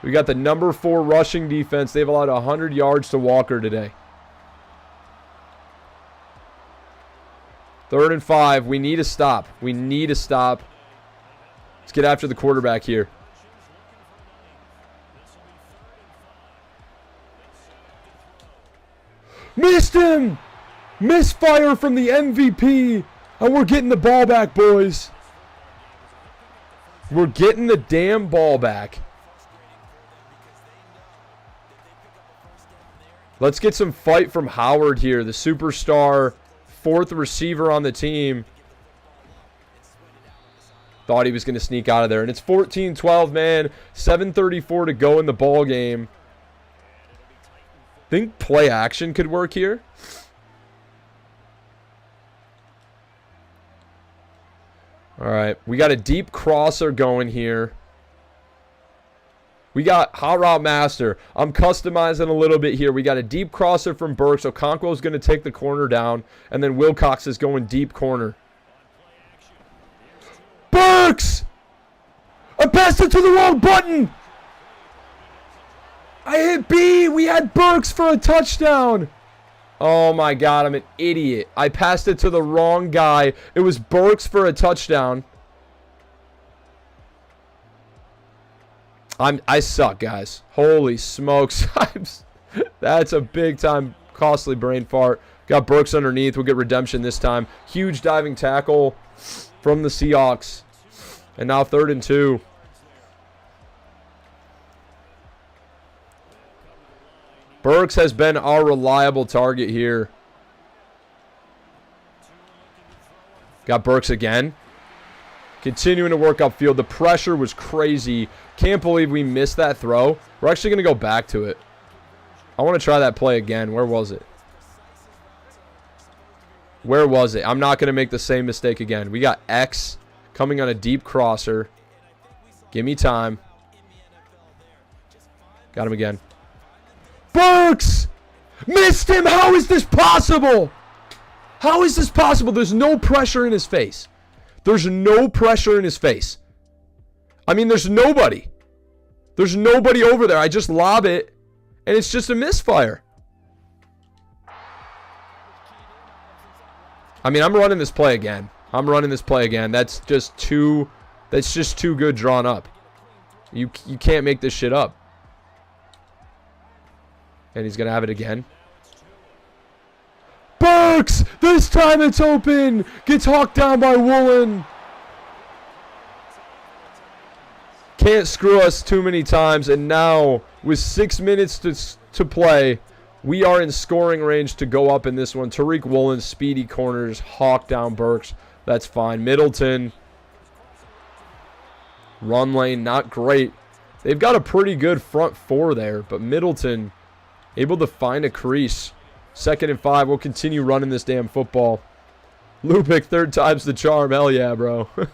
We got the number 4 rushing defense. They've allowed 100 yards to Walker today. 3rd and 5. We need a stop. We need a stop. Let's get after the quarterback here. Missed him! Misfire from the MVP. And we're getting the ball back, boys. We're getting the damn ball back. Let's get some fight from Howard here, the superstar 4th receiver on the team. Thought he was going to sneak out of there. And it's 14-12, man. 7:34 to go in the ball game. Think play action could work here. All right. We got a deep crosser going here. We got Hot Route Master. I'm customizing a little bit here. We got a deep crosser from Burks. Okonkwo is going to take the corner down. And then Wilcox is going deep corner. Burks! I passed it to the wrong button! I hit B! We had Burks for a touchdown! Oh my God, I'm an idiot. I passed it to the wrong guy. It was Burks for a touchdown. I suck, guys. Holy smokes. That's a big time costly brain fart. Got Burks underneath. We'll get redemption this time. Huge diving tackle from the Seahawks. And now 3rd and 2. Burks has been our reliable target here. Got Burks again. Continuing to work upfield. The pressure was crazy. Can't believe we missed that throw. We're actually going to go back to it. I want to try that play again. Where was it? Where was it? I'm not going to make the same mistake again. We got X coming on a deep crosser. Give me time. Got him again. Burks! Missed him! How is this possible? How is this possible? There's no pressure in his face. There's no pressure in his face. I mean, there's nobody. There's nobody over there. I just lob it, and it's just a misfire. I mean, I'm running this play again. That's just too good drawn up. You can't make this shit up. And he's going to have it again. Burks! This time it's open! Gets hawked down by Woolen. Can't screw us too many times. And now, with 6 minutes to play, we are in scoring range to go up in this one. Tariq Woolen, speedy corners, hawk down Burks. That's fine. Middleton. Run lane, not great. They've got a pretty good front four there, but Middleton able to find a crease. 2nd and 5. We'll continue running this damn football. Lupick, 3rd time's the charm. Hell yeah, bro. Let's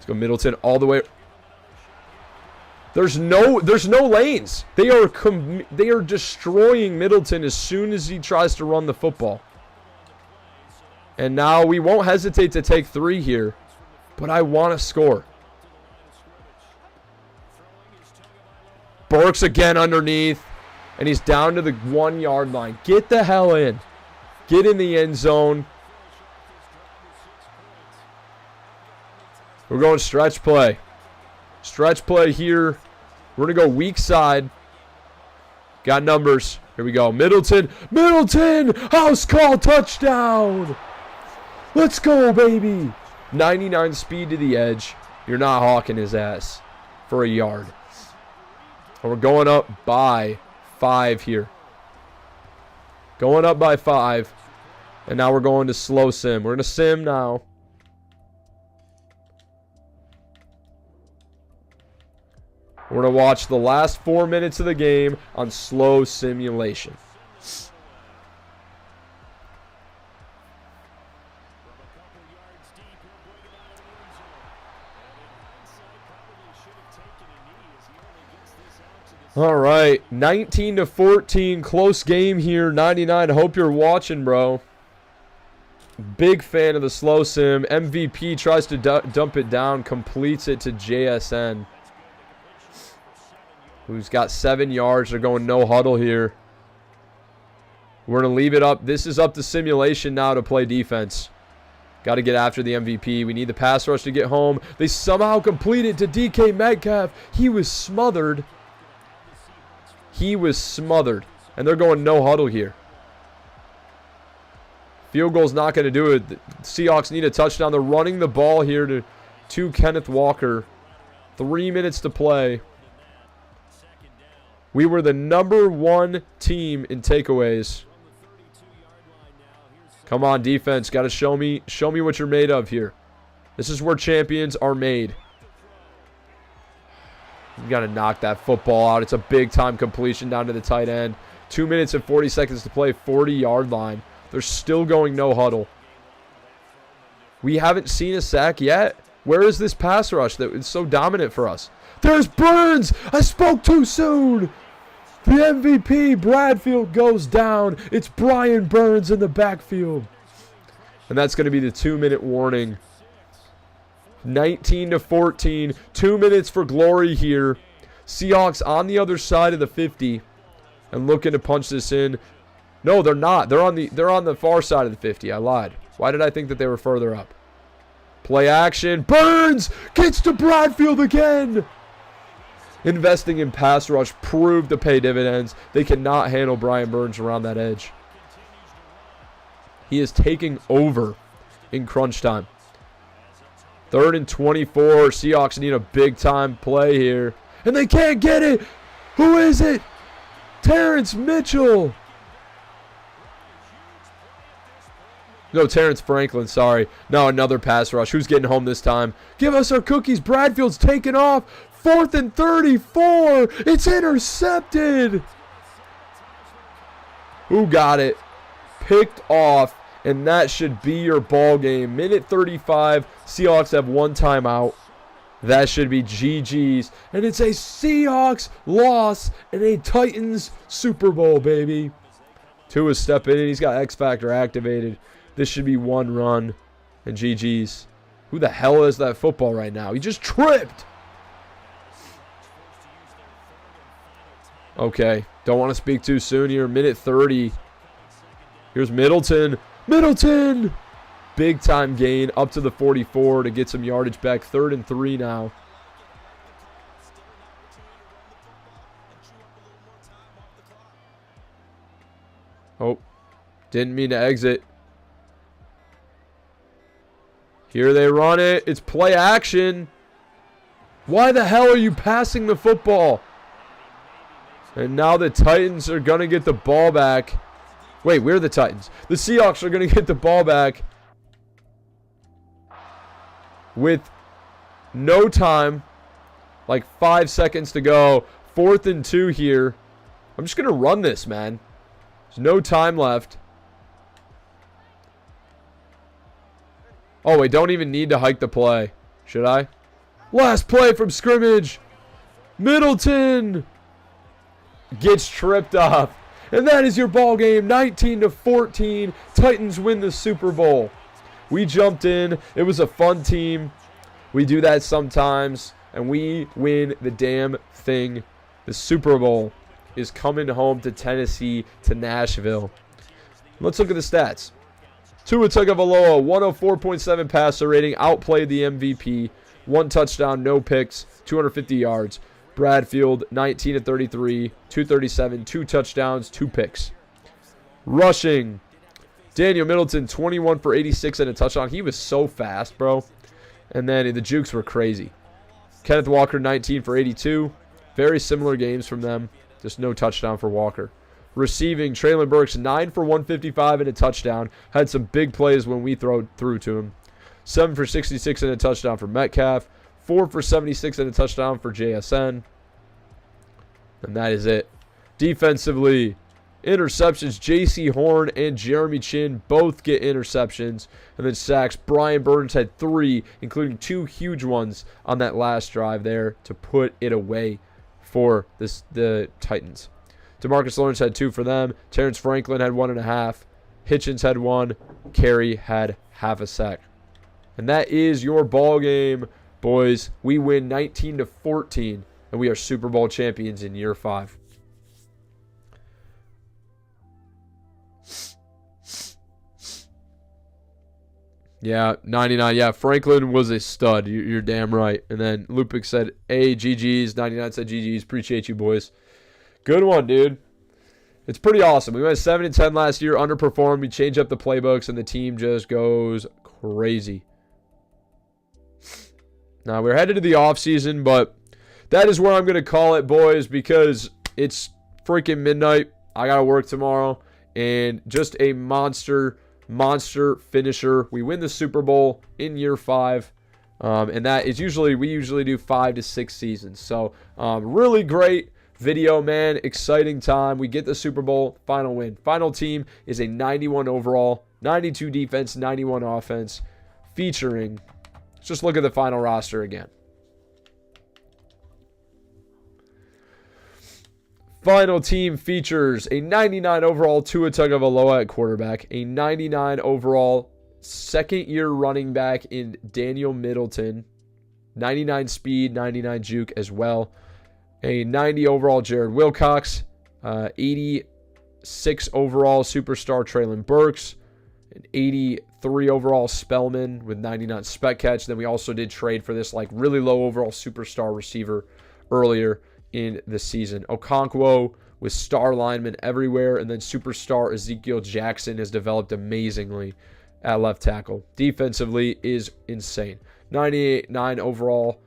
go Middleton all the way. There's no lanes. They are destroying Middleton as soon as he tries to run the football. And now we won't hesitate to take 3 here, but I want to score. Burks again underneath, and he's down to the 1 yard line. Get the hell in. Get in the end zone. We're going stretch play. Stretch play here. We're going to go weak side. Got numbers. Here we go. Middleton. Middleton! House call touchdown! Let's go, baby! 99 speed to the edge. You're not hawking his ass for a yard. And we're going up by 5 here. Going up by 5. And now we're going to slow sim. We're going to sim now. We're going to watch the last 4 minutes of the game on slow simulation. All right, 19-14, close game here, 99. Hope you're watching, bro. Big fan of the slow sim. MVP tries to dump it down, completes it to JSN, who's got 7 yards. They're going no huddle here. We're going to leave it up. This is up to simulation now to play defense. Got to get after the MVP. We need the pass rush to get home. They somehow complete it to DK Metcalf. He was smothered. And they're going no huddle here. Field goal's not going to do it. The Seahawks need a touchdown. They're running the ball here to Kenneth Walker. 3 minutes to play. We were the #1 team in takeaways. Come on, defense. Got to show me what you're made of here. This is where champions are made. You got to knock that football out. It's a big-time completion down to the tight end. 2 minutes and 40 seconds to play, 40-yard line. They're still going no huddle. We haven't seen a sack yet. Where is this pass rush that is so dominant for us? There's Burns! I spoke too soon! The MVP, Bradfield, goes down. It's Brian Burns in the backfield. And that's going to be the 2-minute warning. 19-14. 2 minutes for glory here. Seahawks on the other side of the 50 and looking to punch this in. No, they're not. They're on the far side of the 50. I lied. Why did I think that they were further up? Play action. Burns gets to Bradfield again. Investing in pass rush proved to pay dividends. They cannot handle Brian Burns around that edge. He is taking over in crunch time. 3rd and 24. Seahawks need a big-time play here. And they can't get it. Who is it? Terrence Mitchell. No, Terrence Franklin, sorry. No, another pass rush. Who's getting home this time? Give us our cookies. Bradfield's taking off. 4th and 34. It's intercepted. Who got it? Picked off. And that should be your ball game. Minute 35. Seahawks have 1 timeout. That should be GG's. And it's a Seahawks loss and a Titans Super Bowl, baby. Tua step in and he's got X Factor activated. This should be 1 run and GG's. Who the hell is that football right now? He just tripped. Okay. Don't want to speak too soon here. Minute 30. Here's Middleton. Middleton! Big time gain up to the 44 to get some yardage back. 3rd and 3 now. Oh, didn't mean to exit. Here they run it. It's play action. Why the hell are you passing the football? And now the Titans are going to get the ball back. Wait, we're the Titans. The Seahawks are going to get the ball back with no time. Like 5 seconds to go. 4th and 2 here. I'm just going to run this, man. There's no time left. Oh, wait, don't even need to hike the play. Should I? Last play from scrimmage. Middleton gets tripped up. And that is your ball game. 19-14. Titans win the Super Bowl. We jumped in. It was a fun team. We do that sometimes. And we win the damn thing. The Super Bowl is coming home to Tennessee, to Nashville. Let's look at the stats. Tua Tagovailoa, 104.7 passer rating, outplayed the MVP. 1 touchdown, no picks, 250 yards. Bradfield, 19-33, 237, 2 touchdowns, 2 picks. Rushing, Daniel Middleton, 21 for 86 and a touchdown. He was so fast, bro. And then the jukes were crazy. Kenneth Walker, 19 for 82. Very similar games from them. Just no touchdown for Walker. Receiving, Traylon Burks, 9 for 155 and a touchdown. Had some big plays when we threw to him. 7 for 66 and a touchdown for Metcalf. 4 for 76 and a touchdown for JSN. And that is it. Defensively, interceptions. J.C. Horn and Jeremy Chin both get interceptions. And then sacks. Brian Burns had 3, including 2 huge ones on that last drive there to put it away for the Titans. DeMarcus Lawrence had 2 for them. Terrence Franklin had 1.5. Hitchens had 1. Carey had half a sack. And that is your ball game, boys. We win 19-14, and we are Super Bowl champions in year 5. Yeah, 99. Yeah, Franklin was a stud. You're damn right. And then Lupic said, hey, GG's. 99 said GG's. Appreciate you, boys. Good one, dude. It's pretty awesome. We went 7-10 last year, underperformed. We changed up the playbooks, and the team just goes crazy. Now, we're headed to the offseason, but that is where I'm going to call it, boys, because it's freaking midnight. I got to work tomorrow, and just a monster finisher. We win the Super Bowl in year 5, and that is we usually do 5 to 6 seasons. So, really great video, man. Exciting time. We get the Super Bowl, final win. Final team is a 91 overall, 92 defense, 91 offense, featuring, let's just look at the final roster again. Final team features a 99 overall Tua Tagovailoa at quarterback, a 99 overall second-year running back in Daniel Middleton, 99 speed, 99 juke as well, a 90 overall Jared Wilcox, 86 overall superstar Traylon Burks, an 83 overall Spellman with 99 spec catch. Then we also did trade for this like really low overall superstar receiver earlier in the season. Okonkwo with star linemen everywhere, and then superstar Ezekiel Jackson has developed amazingly at left tackle. Defensively is insane. 98-9 overall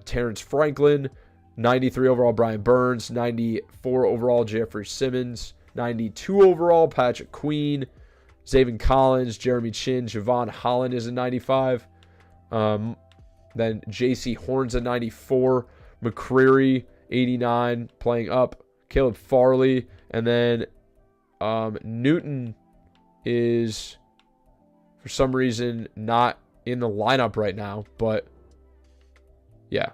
Terrence Franklin, 93 overall Brian Burns, 94 overall Jeffrey Simmons, 92 overall Patrick Queen, Zaven Collins, Jeremy Chin, Javon Holland is a 95. Then J.C. Horn's a 94. McCreary, 89, playing up. Caleb Farley. And then Newton is, for some reason, not in the lineup right now. But, yeah.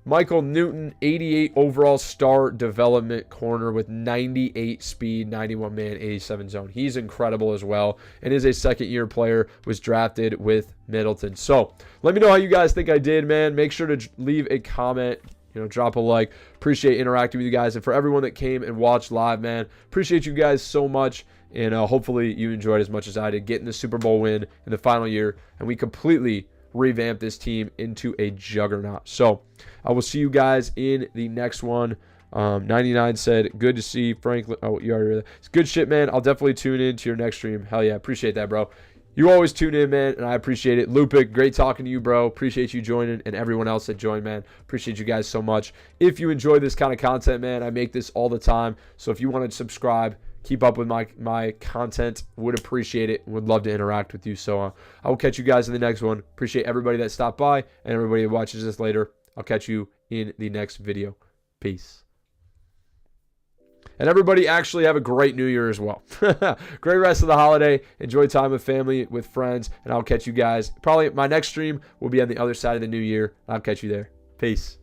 Michael Newton, 88 overall star development corner with 98 speed, 91 man, 87 zone. He's incredible as well, and is a second-year player, was drafted with Middleton. So let me know how you guys think I did, man. Make sure to leave a comment drop a like. Appreciate interacting with you guys. And for everyone that came and watched live, man, appreciate you guys so much. And hopefully you enjoyed as much as I did getting the Super Bowl win in the final year. And we completely revamped this team into a juggernaut. So I will see you guys in the next one. 99 said, good to see Franklin. Oh, you already read that. It's good shit, man. I'll definitely tune in to your next stream. Hell yeah. Appreciate that, bro. You always tune in, man, and I appreciate it. Lupic, great talking to you, bro. Appreciate you joining, and everyone else that joined, man. Appreciate you guys so much. If you enjoy this kind of content, man, I make this all the time. So if you want to subscribe, keep up with my content, would appreciate it. Would love to interact with you. So I will catch you guys in the next one. Appreciate everybody that stopped by and everybody that watches this later. I'll catch you in the next video. Peace. And everybody actually have a great New Year as well. Great rest of the holiday. Enjoy time with family, with friends. And I'll catch you guys. Probably my next stream will be on the other side of the new year. I'll catch you there. Peace.